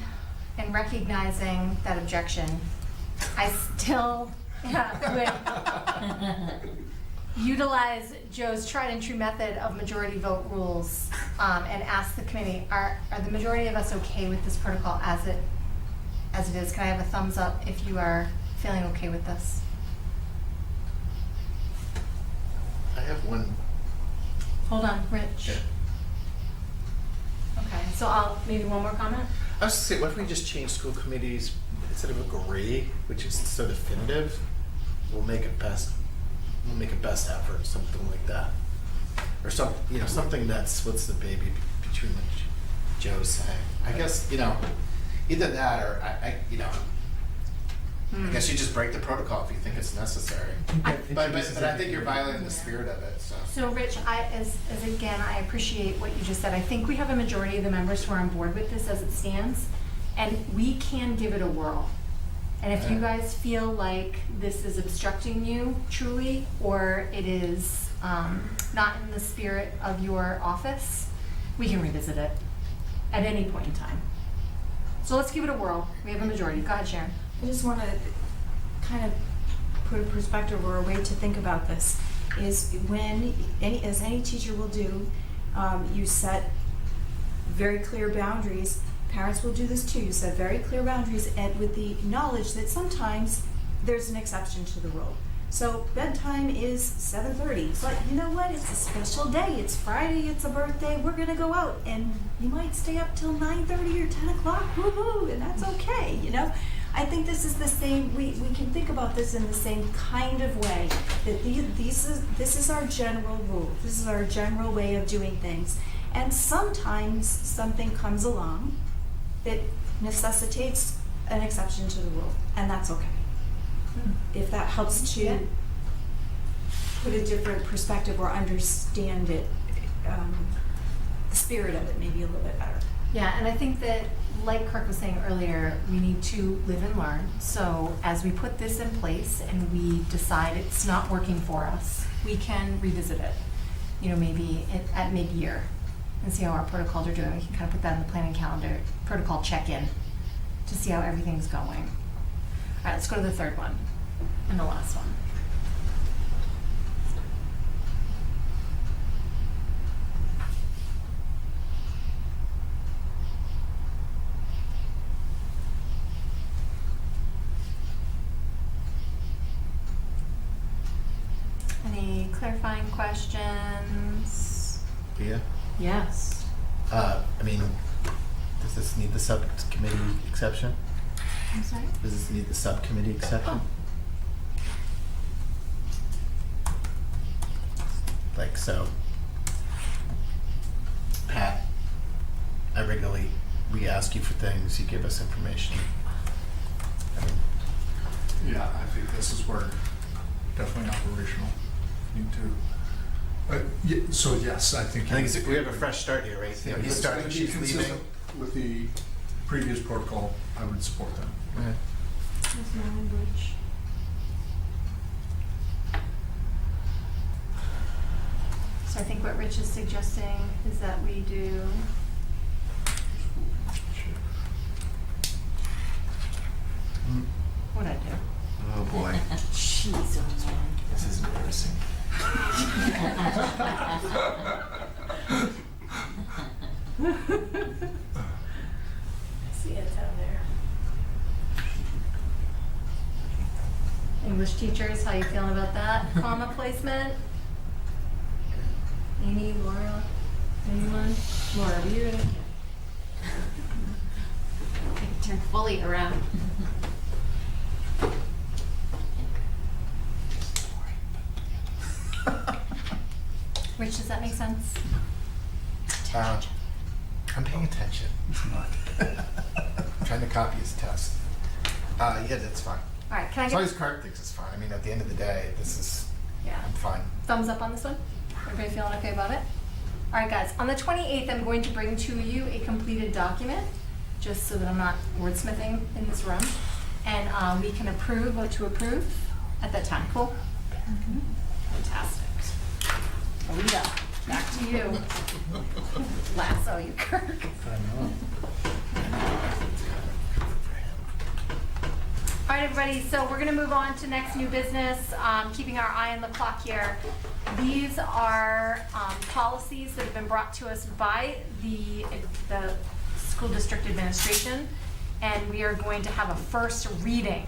and recognizing that objection, I still would utilize Joe's tried and true method of majority vote rules and ask the committee, are the majority of us okay with this protocol as it is? Can I have a thumbs up if you are feeling okay with this? I have one. Hold on, Rich. Yeah. Okay, so maybe one more comment? I was just saying, what if we just change school committees instead of agree, which is so definitive? We'll make it best effort, something like that, or something that's what's the baby between the Joe's saying. I guess either that or I guess you just break the protocol if you think it's necessary. But I think you're violating the spirit of it. So Rich, as again, I appreciate what you just said. I think we have a majority of the members who are on board with this as it stands, and we can give it a whirl. And if you guys feel like this is obstructing you truly, or it is not in the spirit of your office, we can revisit it at any point in time. So let's give it a whirl. We have a majority. Go ahead, Sharon. I just want to kind of put a perspective or a way to think about this is as any teacher will do, you set very clear boundaries. Parents will do this too. You set very clear boundaries, and with the knowledge that sometimes there's an exception to the rule. So bedtime is 7:30. But you know what? It's a special day. It's Friday. It's a birthday. We're gonna go out, and you might stay up till 9:30 or 10 o'clock. Woohoo! And that's okay. I think this is the same. We can think about this in the same kind of way. That this is our general rule. This is our general way of doing things. And sometimes something comes along that necessitates an exception to the rule, and that's okay. If that helps to put a different perspective or understand it, the spirit of it maybe a little bit better. Yeah, and I think that, like Kirk was saying earlier, we need to live and learn. So as we put this in place and we decide it's not working for us, we can revisit it, maybe at mid-year and see how our protocols are doing. We can kind of put that in the planning calendar, protocol check-in, to see how everything's going. All right, let's go to the third one and the last one. Any clarifying questions? Yeah. Yes. Does this need the subcommittee exception? I'm sorry? Does this need the subcommittee exception? So, Pat, we ask you for things, you give us information. Yeah, I think this is where definitely operational need to. So yes, I think we have a fresh start here, right? He's starting, she's leaving. With the previous protocol, I would support that. Okay. There's no language. So I think what Rich is suggesting is that we do, what'd I do? Oh, boy. Jeez, oh man. This is embarrassing. See it down there. English teachers, how you feeling about that? Comma placement? Amy, Laura, anyone? Laura, were you in it? I can turn fully around. Rich, does that make sense? I'm paying attention. It's not. I'm trying to copy his test. Yeah, that's fine. All right, can I As long get as Kurt thinks it's fine. I mean, at the end of the day, this is, yeah. I'm fine. Thumbs up on this one? Everybody feeling okay about it? All right, guys, on the 28th, I'm going to bring to you a completed document, just so that I'm not wordsmithing in this room. And we can vote to approve at that time. Cool? Fantastic. Alita, back to you. Lasso you, Kirk. All right, everybody, so we're going to move on to next new business, keeping our eye on the clock here. These are policies that have been brought to us by the school district administration, and we are going to have a first reading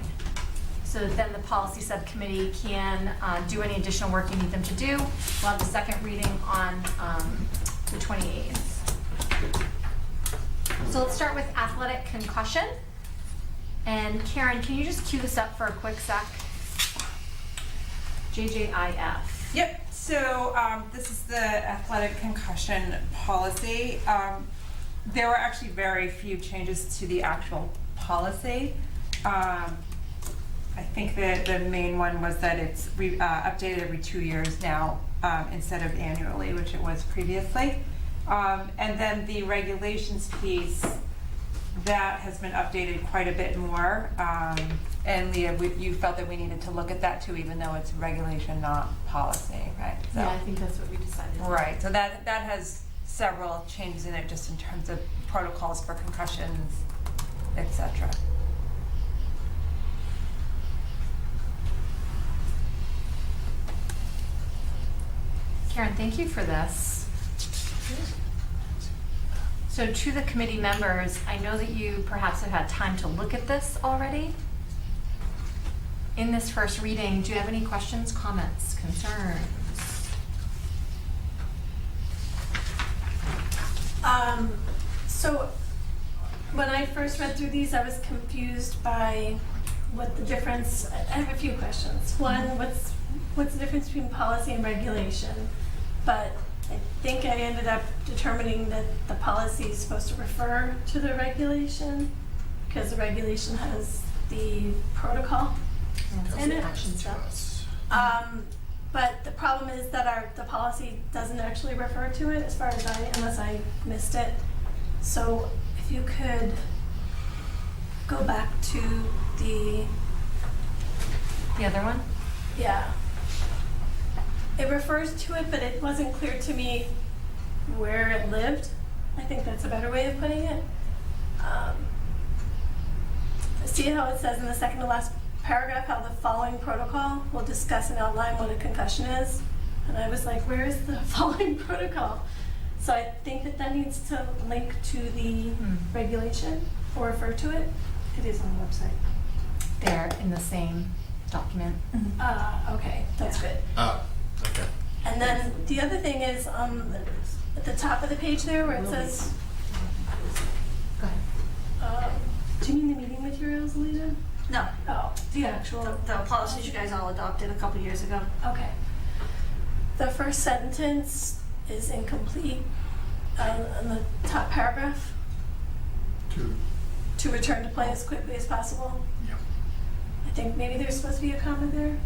so that then the policy subcommittee can do any additional work you need them to do. We'll have the second reading on the 28th. So let's start with athletic concussion. And Karen, can you just cue this up for a quick sec? JJIF. Yep, so this is the athletic concussion policy. There were actually very few changes to the actual policy. I think that the main one was that it's updated every 2 years now instead of annually, which it was previously. And then the regulations piece, that has been updated quite a bit more. And Leah, you felt that we needed to look at that too, even though it's regulation, not policy, right? So, Yeah, I think that's what we decided. right, so that has several changes in it just in terms of protocols for concussions, etc. Karen, thank you for this. So to the committee members, I know that you perhaps have had time to look at this already. In this first reading, do you have any questions, comments, concerns? So when I first read through these, I was confused by what the difference, I have a few questions. One, what's the difference between policy and regulation? But I think I ended up determining that the policy is supposed to refer to the regulation because the regulation has the protocol in it. Action steps. But the problem is that the policy doesn't actually refer to it as far as unless I missed it. So if you could go back to the other one? Yeah. It refers to it, but it wasn't clear to me where it lived. I think that's a better way of putting it. See how it says in the second to last paragraph how the following protocol will discuss and outline what a concussion is? And I was like, where is the following protocol? So I think that needs to link to the regulation or refer to it. It is on the website. They're in the same document. Okay, that's good. Oh, okay. And then the other thing is at the top of the page there where it says, Go ahead. do you mean the meeting materials, Alita? No. Oh, the actual. The policies you guys all adopted a couple years ago. Okay. The first sentence is incomplete in the top paragraph. To return to play as quickly as possible. Yep. I think maybe there's supposed to be a comma there.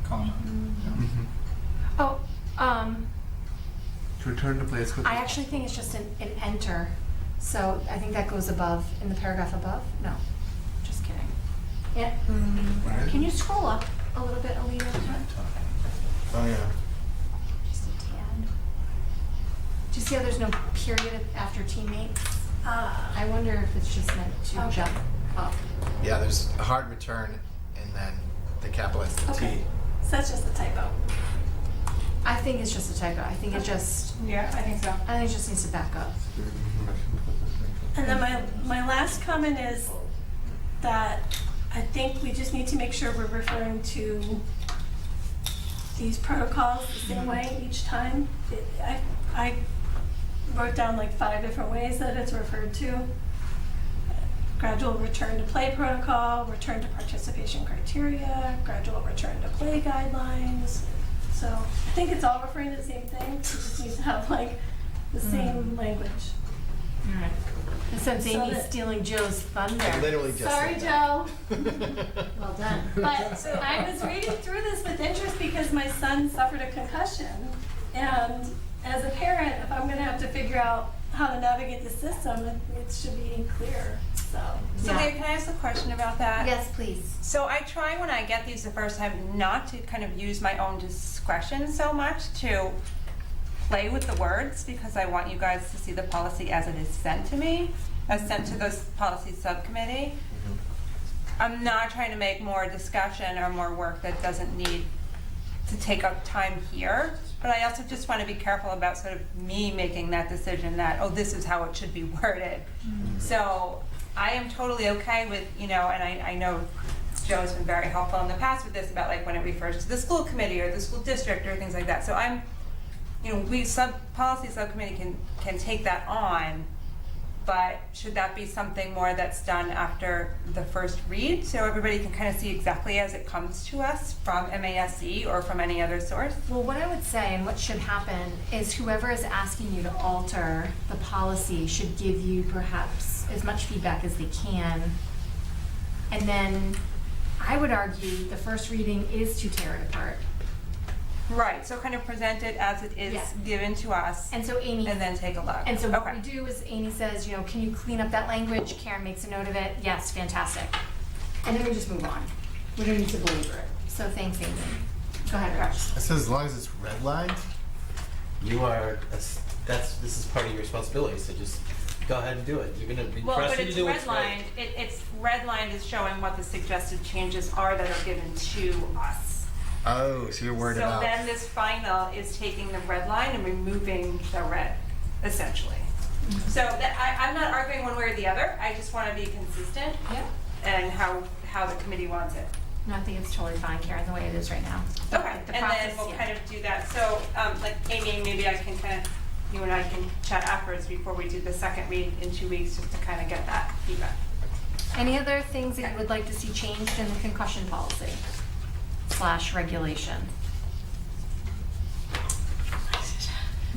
Comma. Oh, To return to play as quickly I actually think it's just an enter. So I think that goes above, in the paragraph above. No, just kidding. Yeah. Can you scroll up a little bit, Alina? Oh, yeah. Just a tad. Do you see how there's no period after teammates? I wonder if it's just meant to Okay. jump up. Yeah, there's a hard return and then the capitalized the Okay. T. So that's just a typo. I think it's just a typo. I think it just, Yeah, I think so. I think it just needs to back up. And then my last comment is that I think we just need to make sure we're referring to these protocols the same way each time. I wrote down like 5 different ways that it's referred to. Gradual return to play protocol, return to participation criteria, gradual return to play guidelines. So I think it's all referring to the same thing. It just needs to have like the same language. All right. And since So Amy's that- stealing Joe's thunder. I literally just Sorry, said that. Joe. Well done. But I was reading through this with interest because my son suffered a concussion. And as a parent, if I'm gonna have to figure out how to navigate the system, it should be clear, so. So Yeah. Dave, can I ask a question about that? Yes, please. So I try when I get these the first time not to kind of use my own discretion so much to play with the words, because I want you guys to see the policy as it is sent to me, as sent to the policy subcommittee. I'm not trying to make more discussion or more work that doesn't need to take up time here, but I also just want to be careful about sort of me making that decision that, oh, this is how it should be worded. So I am totally okay with, and I know Joe's been very helpful in the past with this about like when it refers to the school committee or the school district or things like that. So I'm, we policy subcommittee can take that on, but should that be something more that's done after the first read so everybody can kind of see exactly as it comes to us from MASC or from any other source? Well, what I would say and what should happen is whoever is asking you to alter the policy should give you perhaps as much feedback as they can. And then I would argue the first reading is to tear it apart. Right, so kind of present it as it is Yeah. given to us And so Amy, and then take a look. and so what Okay. we do is Amy says, can you clean up that language? Karen makes a note of it. Yes, fantastic. And then we just move on. We don't need to belabor it. So thanks, Amy. Go ahead, Raj. I said as long as it's redlined, this is part of your responsibility, so just go ahead and do it. You're gonna be Well, but pressed to it's do what's right. redlined, it's redlined is showing what the suggested changes are that are given to us. Oh, so you're worried So about. then this final is taking the red line and removing the red, essentially. So I'm not arguing one way or the other, I just want to be consistent Yeah. and how the committee wants it. No, I think it's totally fine, Karen, the way it is right now. Okay, The and process, then we'll yeah. kind of do that. So, like Amy, maybe I can kind of, you and I can chat afterwards before we do the second read in 2 weeks, just to kind of get that feedback. Any other things that you would like to see changed in the concussion policy / regulation?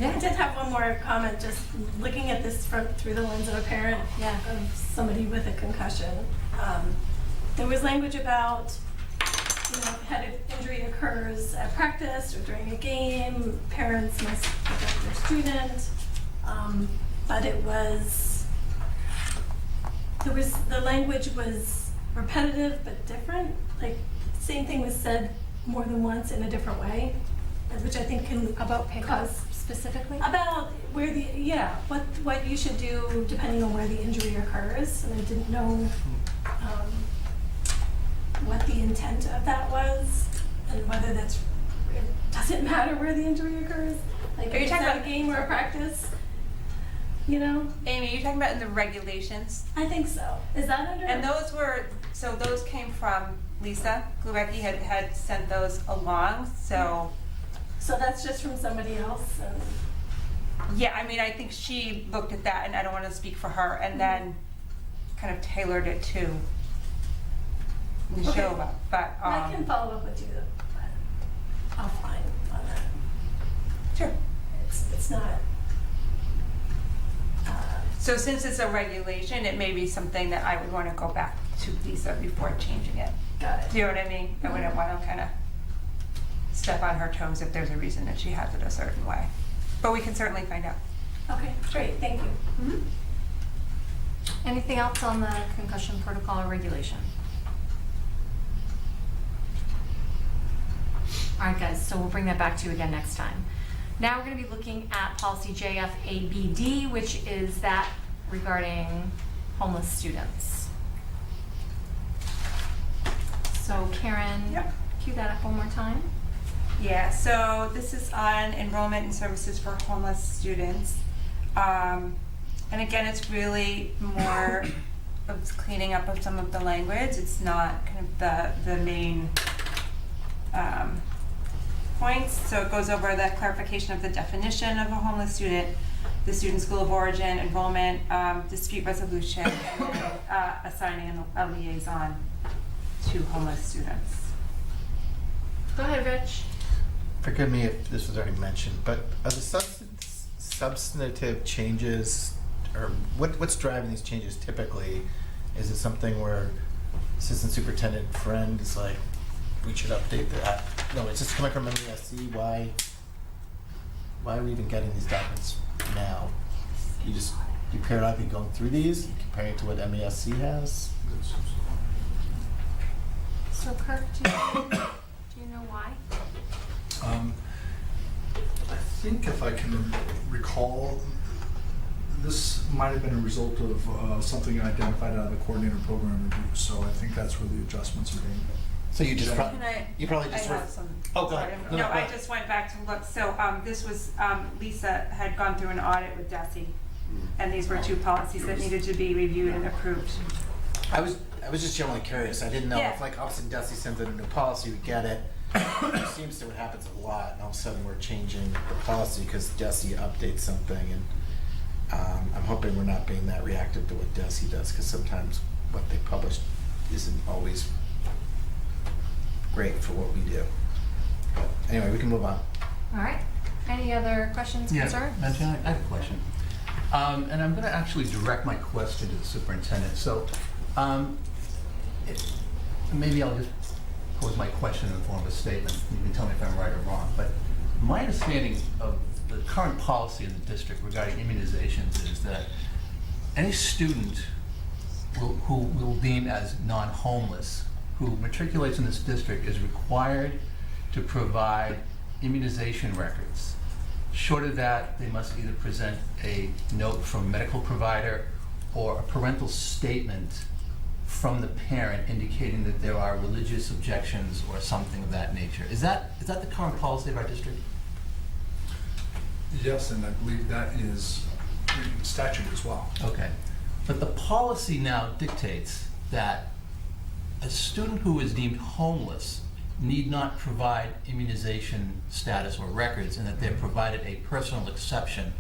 I did have one more comment, just looking at this through the lens of a parent of somebody with a concussion. There was language about, if head injury occurs at practice or during a game, parents must protect their student. But the language was repetitive but different. Like, same thing was said more than once in a different way, which I think can About pickup cause specifically? about where what you should do depending on where the injury occurs, and I didn't know what the intent of that was, and whether it doesn't matter where the injury occurs. Like, Are you is talking that about a game or a practice? Amy, are you talking about in the regulations? I think so. Is that under? And those came from Lisa Glubecki had sent those along, so. So that's just from somebody else, and Yeah, I mean, I think she looked at that, and I don't want to speak for her, and then kind of tailored it to Nashoba, but. I can follow up with you offline on that. Sure. It's not. So since it's a regulation, it may be something that I would want to go back to Lisa before changing it. Got it. Do you know what I mean? I wouldn't want to kind of step on her toes if there's a reason that she has it a certain way. But we can certainly find out. Okay, great, thank you. Anything else on the concussion protocol or regulation? All right, guys, so we'll bring that back to you again next time. Now we're going to be looking at policy JFABD, which is that regarding homeless students. So Karen, Yep. cue that up one more time. Yeah, so this is on enrollment and services for homeless students. And again, it's really more of cleaning up of some of the language. It's not kind of the main points. So it goes over the clarification of the definition of a homeless student, the student school of origin, enrollment, dispute resolution, and then assigning a liaison to homeless students. Go ahead, Rich. Forgive me if this was already mentioned, but are the substantive changes, or what's driving these changes typically? Is it something where Assistant Superintendent Friend is like, we should update that? No, it's just coming from MSC. Why are we even getting these documents now? You periodically going through these and comparing it to what MASC has? So Kirk, do you know why? I think if I can recall, this might have been a result of something identified out of the coordinator program review. So I think that's where the adjustments are being. So you just I have some. Oh, go Sorry. ahead. No, go I ahead. just went back to look. So this was, Lisa had gone through an audit with DESI, and these were two policies that needed to be reviewed and approved. I was just generally curious. I didn't know Yeah. if like all of a sudden Dusty sends in a new policy, we get it. It seems to happens a lot, and all of a sudden we're changing the policy because Dusty updates something, and I'm hoping we're not being that reactive to what Dusty does, because sometimes what they publish isn't always great for what we do. But anyway, we can move on. All right. Any other questions, concerns? Madam Chair, I have a question. And I'm going to actually direct my question to the superintendent. So maybe I'll just pose my question in the form of a statement. You can tell me if I'm right or wrong. But my understanding of the current policy in the district regarding immunizations is that any student who will deem as non-homeless who matriculates in this district is required to provide immunization records. Short of that, they must either present a note from a medical provider or a parental statement from the parent indicating that there are religious objections or something of that nature. Is that the current policy of our district? Yes, and I believe that is in statute as well. Okay. But the policy now dictates that a student who is deemed homeless need not provide immunization status or records, and that they're provided a personal exception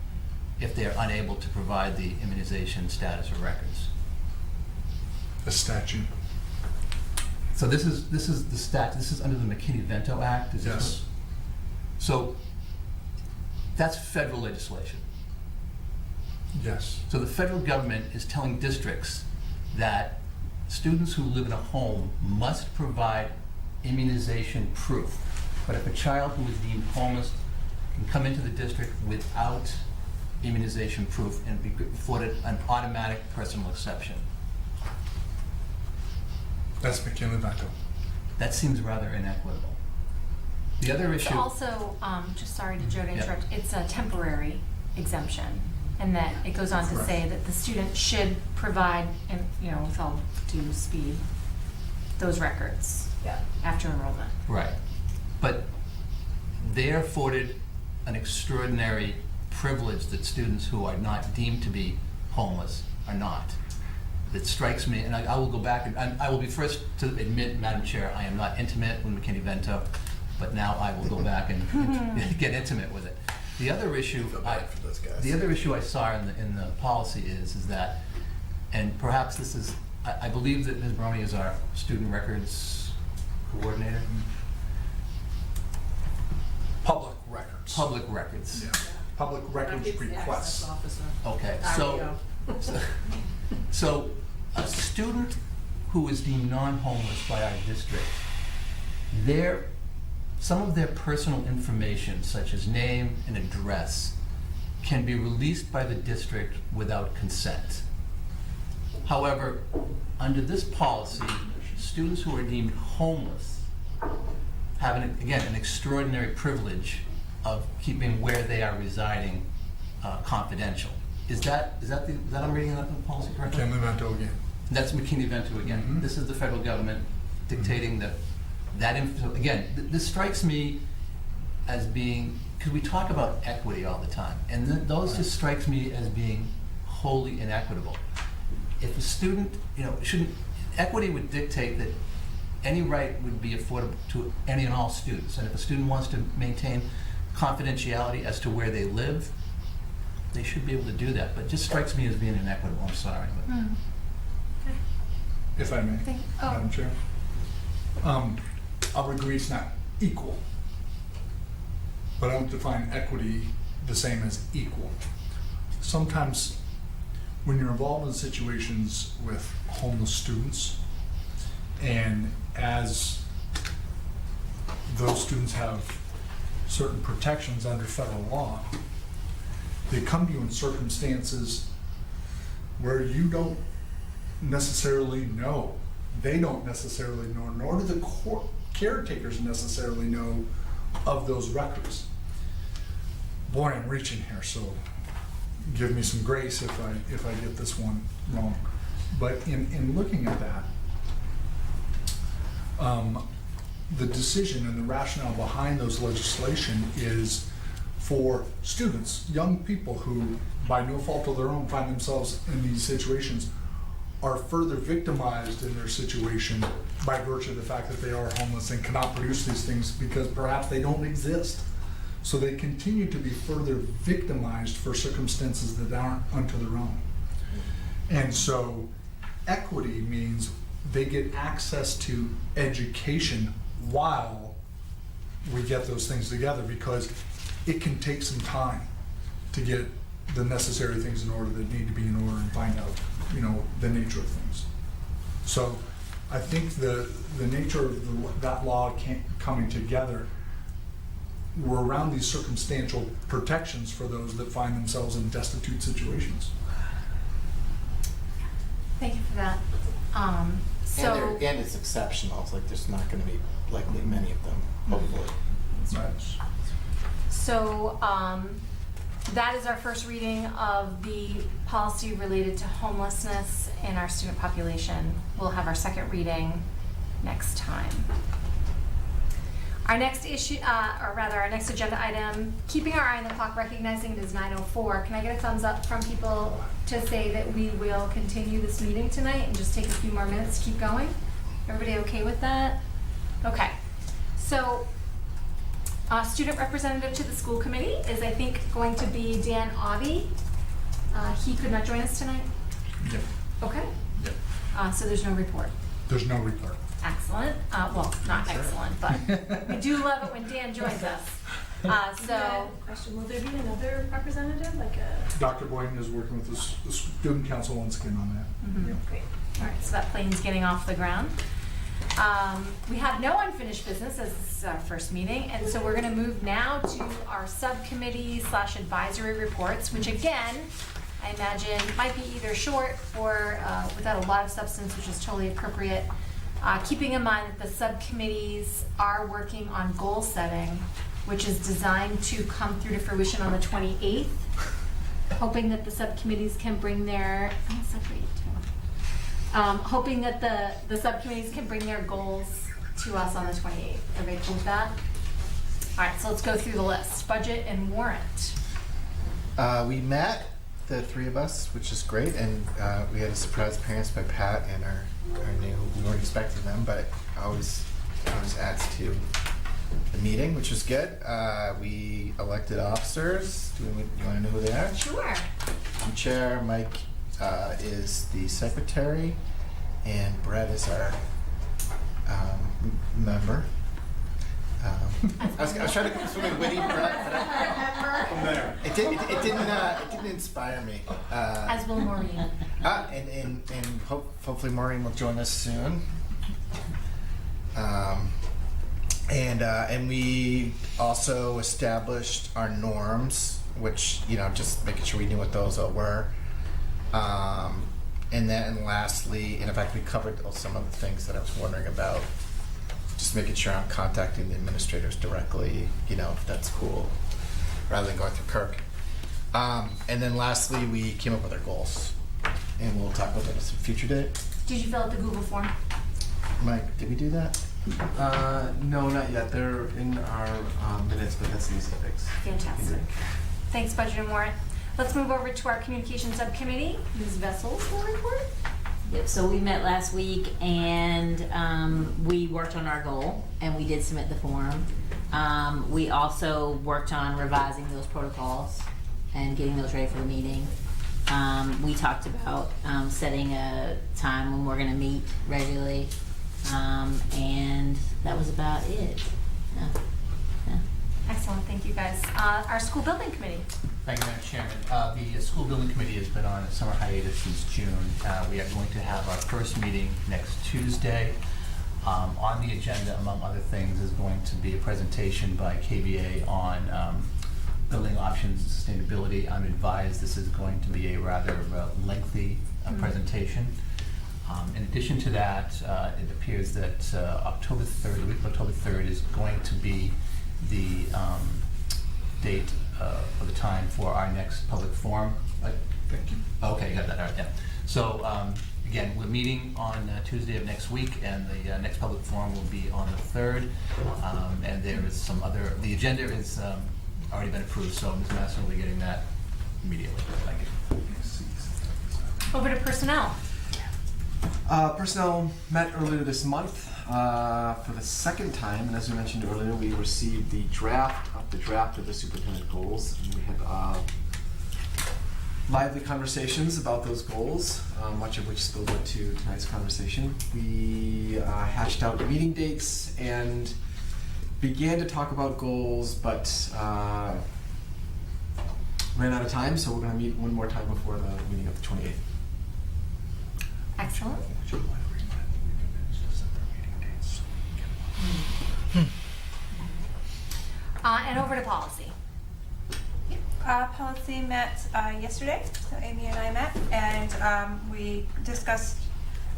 if they're unable to provide the immunization status or records. The statute. So this is under the McKinney-Vento Act? Is this Yes. So that's federal legislation. Yes. So the federal government is telling districts that students who live in a home must provide immunization proof. But if a child who is deemed homeless can come into the district without immunization proof and be afforded an automatic personal exception. That's McKinley-Vento. That seems rather inequitable. The other It's issue. also, just sorry to Joe to Yeah. interrupt, it's a temporary exemption. And that it goes on to Correct. say that the student should provide, and, with all due speed, those records after enrollment. Right. But they're afforded an extraordinary privilege that students who are not deemed to be homeless are not. It strikes me, and I will go back, and I will be first to admit, Madam Chair, I am not intimate with McKinney-Vento, but now I will go back and get intimate with it. The other issue, for those guys. the other issue I saw in the policy is that, and perhaps this is, I believe that Ms. Bromley is our student records coordinator. Public records. Public records. Yeah. Public records requests. Okay, so a student who is deemed non-homeless by our district, some of their personal information, such as name and address, can be released by the district without consent. However, under this policy, students who are deemed homeless have, an extraordinary privilege of keeping where they are residing confidential. Is that I'm reading that in the policy correctly? McKinley-Vento again. That's McKinney-Vento again. Mhm. This is the federal government dictating so again, this strikes me as being, because we talk about equity all the time, and those just strikes me as being wholly inequitable. If a student, equity would dictate that any right would be affordable to any and all students, and if a student wants to maintain confidentiality as to where they live, they should be able to do that, but it just strikes me as being inequitable, I'm sorry. But. If I may, Oh. Madam Chair. I'll agree it's not equal, but I don't define equity the same as equal. Sometimes when you're involved in situations with homeless students, and as those students have certain protections under federal law, they come to you in circumstances where you don't necessarily know. They don't necessarily know, nor do the caretakers necessarily know of those records. Boy, I'm reaching here, so give me some grace if I get this one wrong. But in looking at that, the decision and the rationale behind those legislation is for students, young people who, by no fault of their own, find themselves in these situations, are further victimized in their situation by virtue of the fact that they are homeless and cannot produce these things because perhaps they don't exist. So they continue to be further victimized for circumstances that aren't unto their own. And so equity means they get access to education while we get those things together, because it can take some time to get the necessary things in order that need to be in order and find out, the nature of things. So I think the nature of that law coming together were around these circumstantial protections for those that find themselves in destitute situations. Thank you for that. And it's exceptional. It's like there's not going to be likely many of them, hopefully. Right. So that is our first reading of the policy related to homelessness in our student population. We'll have our second reading next time. Our next our next agenda item, keeping our eye on the clock, recognizing it is 9:04. Can I get a thumbs up from people to say that we will continue this meeting tonight and just take a few more minutes to keep going? Everybody okay with that? Okay. So, student representative to the school committee is, I think, going to be Dan Aubie. He could not join us tonight? Yep. Okay. Yep. So there's no report. There's no report. Excellent. Well, not excellent, but we do love it when Dan joins us. Question, will there be another representative, like a? Dr. Boynton is working with the student council once again on that. Mhm. Yeah. Great. All right, so that plane's getting off the ground. We have no unfinished business as this is our first meeting, and so we're gonna move now to our subcommittee / advisory reports, which again, I imagine might be either short or without a lot of substance, which is totally appropriate. Keeping in mind that the subcommittees are working on goal setting, which is designed to come through to fruition on the 28th. Hoping that the subcommittees can bring their, hoping that the subcommittees can bring their goals to us on the 28th. Everybody cool with that? All right, so let's go through the list. Budget and warrant. We met, the three of us, which is great, and we had a surprise appearance by Pat and our new, we weren't expecting them, but always adds to the meeting, which was good. We elected officers. You want to know who they are? Sure. I'm chair, Mike is the secretary, and Brett is our member. I was trying to come up with something witty, Brett. It didn't inspire me. As will Maureen. And hopefully Maureen will join us soon. And we also established our norms, which, just making sure we knew what those were. And lastly, and in fact we covered some of the things that I was wondering about, just just making sure I'm contacting the administrators directly, if that's cool, rather than going through Kirk. And then lastly, we came up with our goals, and we'll talk about that at some future date. Did you fill out the Google form? Mike, did we do that? No, not yet. They're in our minutes, but that's an easy fix. Fantastic. Thanks, Budget and Warrant. Let's move over to our Communication Subcommittee. Ms. Vessels will report. Yep, so we met last week and we worked on our goal and we did submit the form. We also worked on revising those protocols and getting those ready for the meeting. We talked about setting a time when we're gonna meet regularly. And that was about it. Yeah. Excellent, thank you guys. Our School Building Committee. Thank you, Madam Chairman. The School Building Committee has been on a summer hiatus since June. We are going to have our first meeting next Tuesday. On the agenda, among other things, is going to be a presentation by KBA on building options and sustainability. I'm advised this is going to be a rather lengthy presentation. In addition to that, it appears that October 3rd, the week of October 3rd, is going to be the date or the time for our next public forum. Okay, got that, all right, yeah. So, again, we're meeting on Tuesday of next week, and the next public forum will be on the 3rd. And there is some other, the agenda is already been approved, so Ms. Massey will be getting that immediately. Thank you. Over to Personnel. Personnel met earlier this month for the second time, and as we mentioned earlier, we received the draft of the superintendent goals, and we had lively conversations about those goals, much of which spilled into tonight's conversation. We hashed out meeting dates and began to talk about goals, but ran out of time, so we're going to meet one more time before the meeting of the 28th. Excellent. And over to policy. Policy met yesterday, so Amy and I met, and we discussed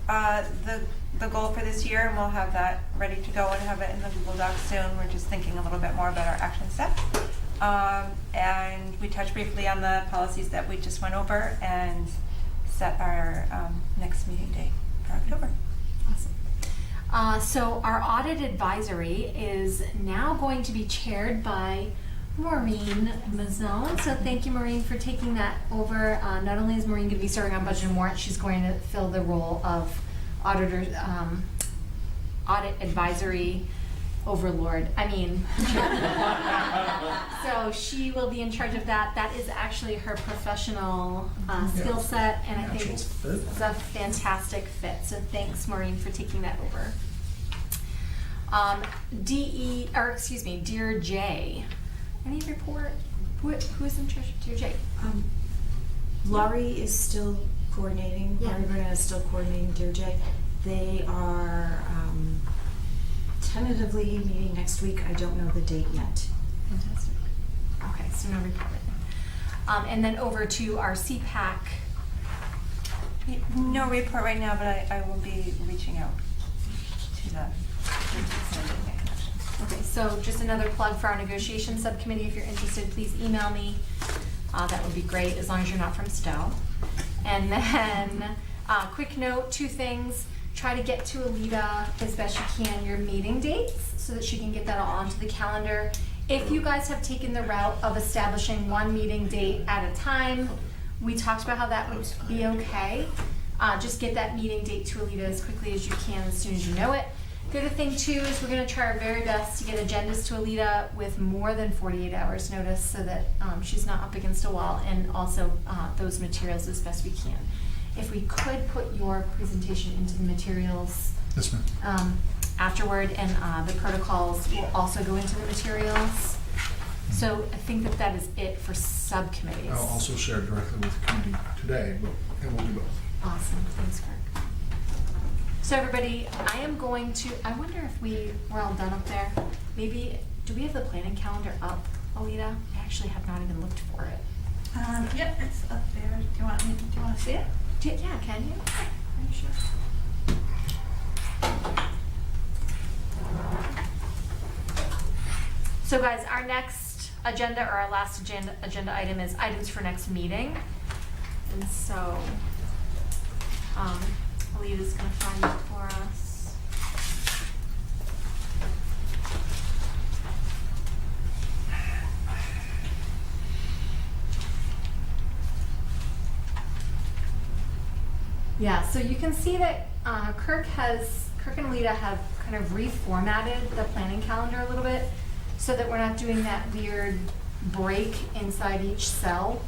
the goal for this year, and we'll have that ready to go and have it in the Google Docs soon. We're just thinking a little bit more about our action steps. And we touched briefly on the policies that we just went over and set our next meeting date for October. Awesome. So our audit advisory is now going to be chaired by Maureen Mazzone. So thank you, Maureen, for taking that over. Not only is Maureen going to be serving on Budget and Warrant, she's going to fill the role of audit advisory overlord. So she will be in charge of that. That is actually her professional skill set, and I think it's a fantastic fit. So thanks, Maureen, for taking that over. Dear J. Any report? Who's in charge of Dear J? Laurie is still coordinating. Yeah. Laurie Brennan is still coordinating Dear J. They are tentatively meeting next week. I don't know the date yet. Fantastic. Okay, so no report. And then over to our CPAC. No report right now, but I will be reaching out to them. Okay, so just another plug for our negotiation subcommittee. If you're interested, please email me. That would be great, as long as you're not from Stowe. And then, quick note, 2 things. Try to get to Alita as best you can your meeting dates so that she can get that all onto the calendar. If you guys have taken the route of establishing one meeting date at a time, we talked about how that would be okay. Just get that meeting date to Alita as quickly as you can, as soon as you know it. The other thing too is we're going to try our very best to get agendas to Alita with more than 48 hours notice so that she's not up against a wall, and also those materials as best we can. If we could put your presentation into the materials Yes, ma'am. Afterward, and the protocols will also go into the materials. So I think that is it for subcommittees. I'll also share directly with the committee today, but it will do both. Awesome, thanks, Kirk. So everybody, I am going to, I wonder if we're all done up there. Maybe, do we have the planning calendar up, Alita? I actually have not even looked for it. Yep, it's up there. Do you want to see it? Yeah, can you? Are you sure? So guys, our next agenda, or our last agenda item is items for next meeting. And so, Alita's gonna find it for us. Yeah, so you can see that Kirk and Alita have kind of reformatted the planning calendar a little bit so that we're not doing that weird break inside each cell.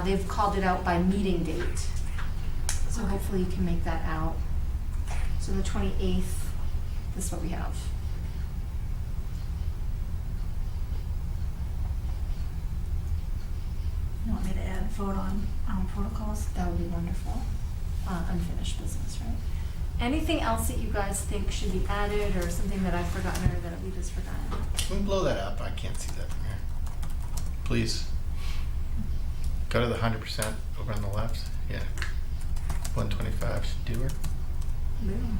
They've called it out by meeting date. So hopefully you can make that out. So the 28th, this is what we have. You want me to add vote on protocols? That would be wonderful. Unfinished business, right? Anything else that you guys think should be added, or something that I've forgotten or that Alita's forgotten? Can we blow that up? I can't see that from here. Please. Go to the 100% over on the left. Yeah. 125 should do it. Boom.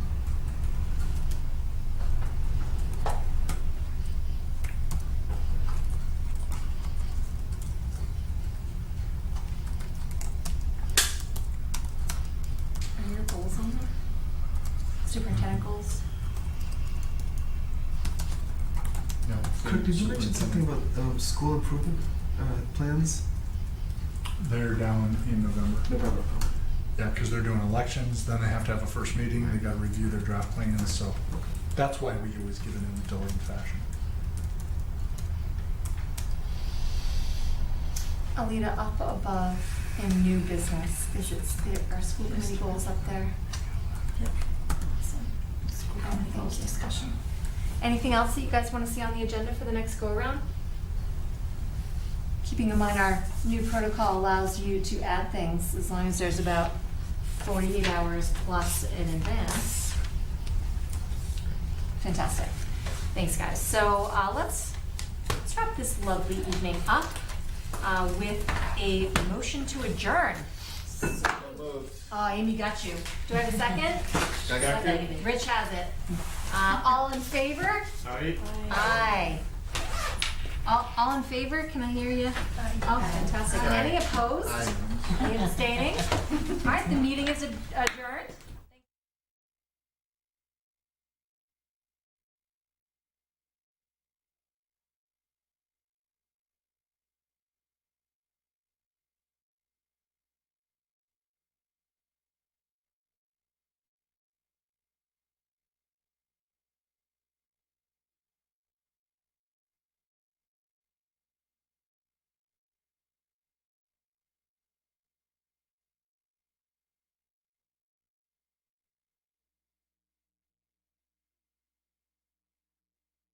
Are your goals on there? Superintendent goals? No. Kirk, did you mention something about school improvement plans? They're down in November. November. Yeah, because they're doing elections, then they have to have a first meeting, they gotta review their draft plans, so that's why we always give it in a delayed fashion. Alita, up above in new business, our school committee goals up there. Yep. So, school committee goals discussion. Anything else that you guys want to see on the agenda for the next go-around? Keeping in mind our new protocol allows you to add things as long as there's about 48 hours plus in advance. Fantastic. Thanks, guys. So let's wrap this lovely evening up with a motion to adjourn. Amy got you. Do I have a second? I got you. Rich has it. All in favor? Aye. Aye. All in favor? Can I hear you? Oh, fantastic. Aye. Any opposed? Aye. Any abstaining? All right, the meeting is adjourned.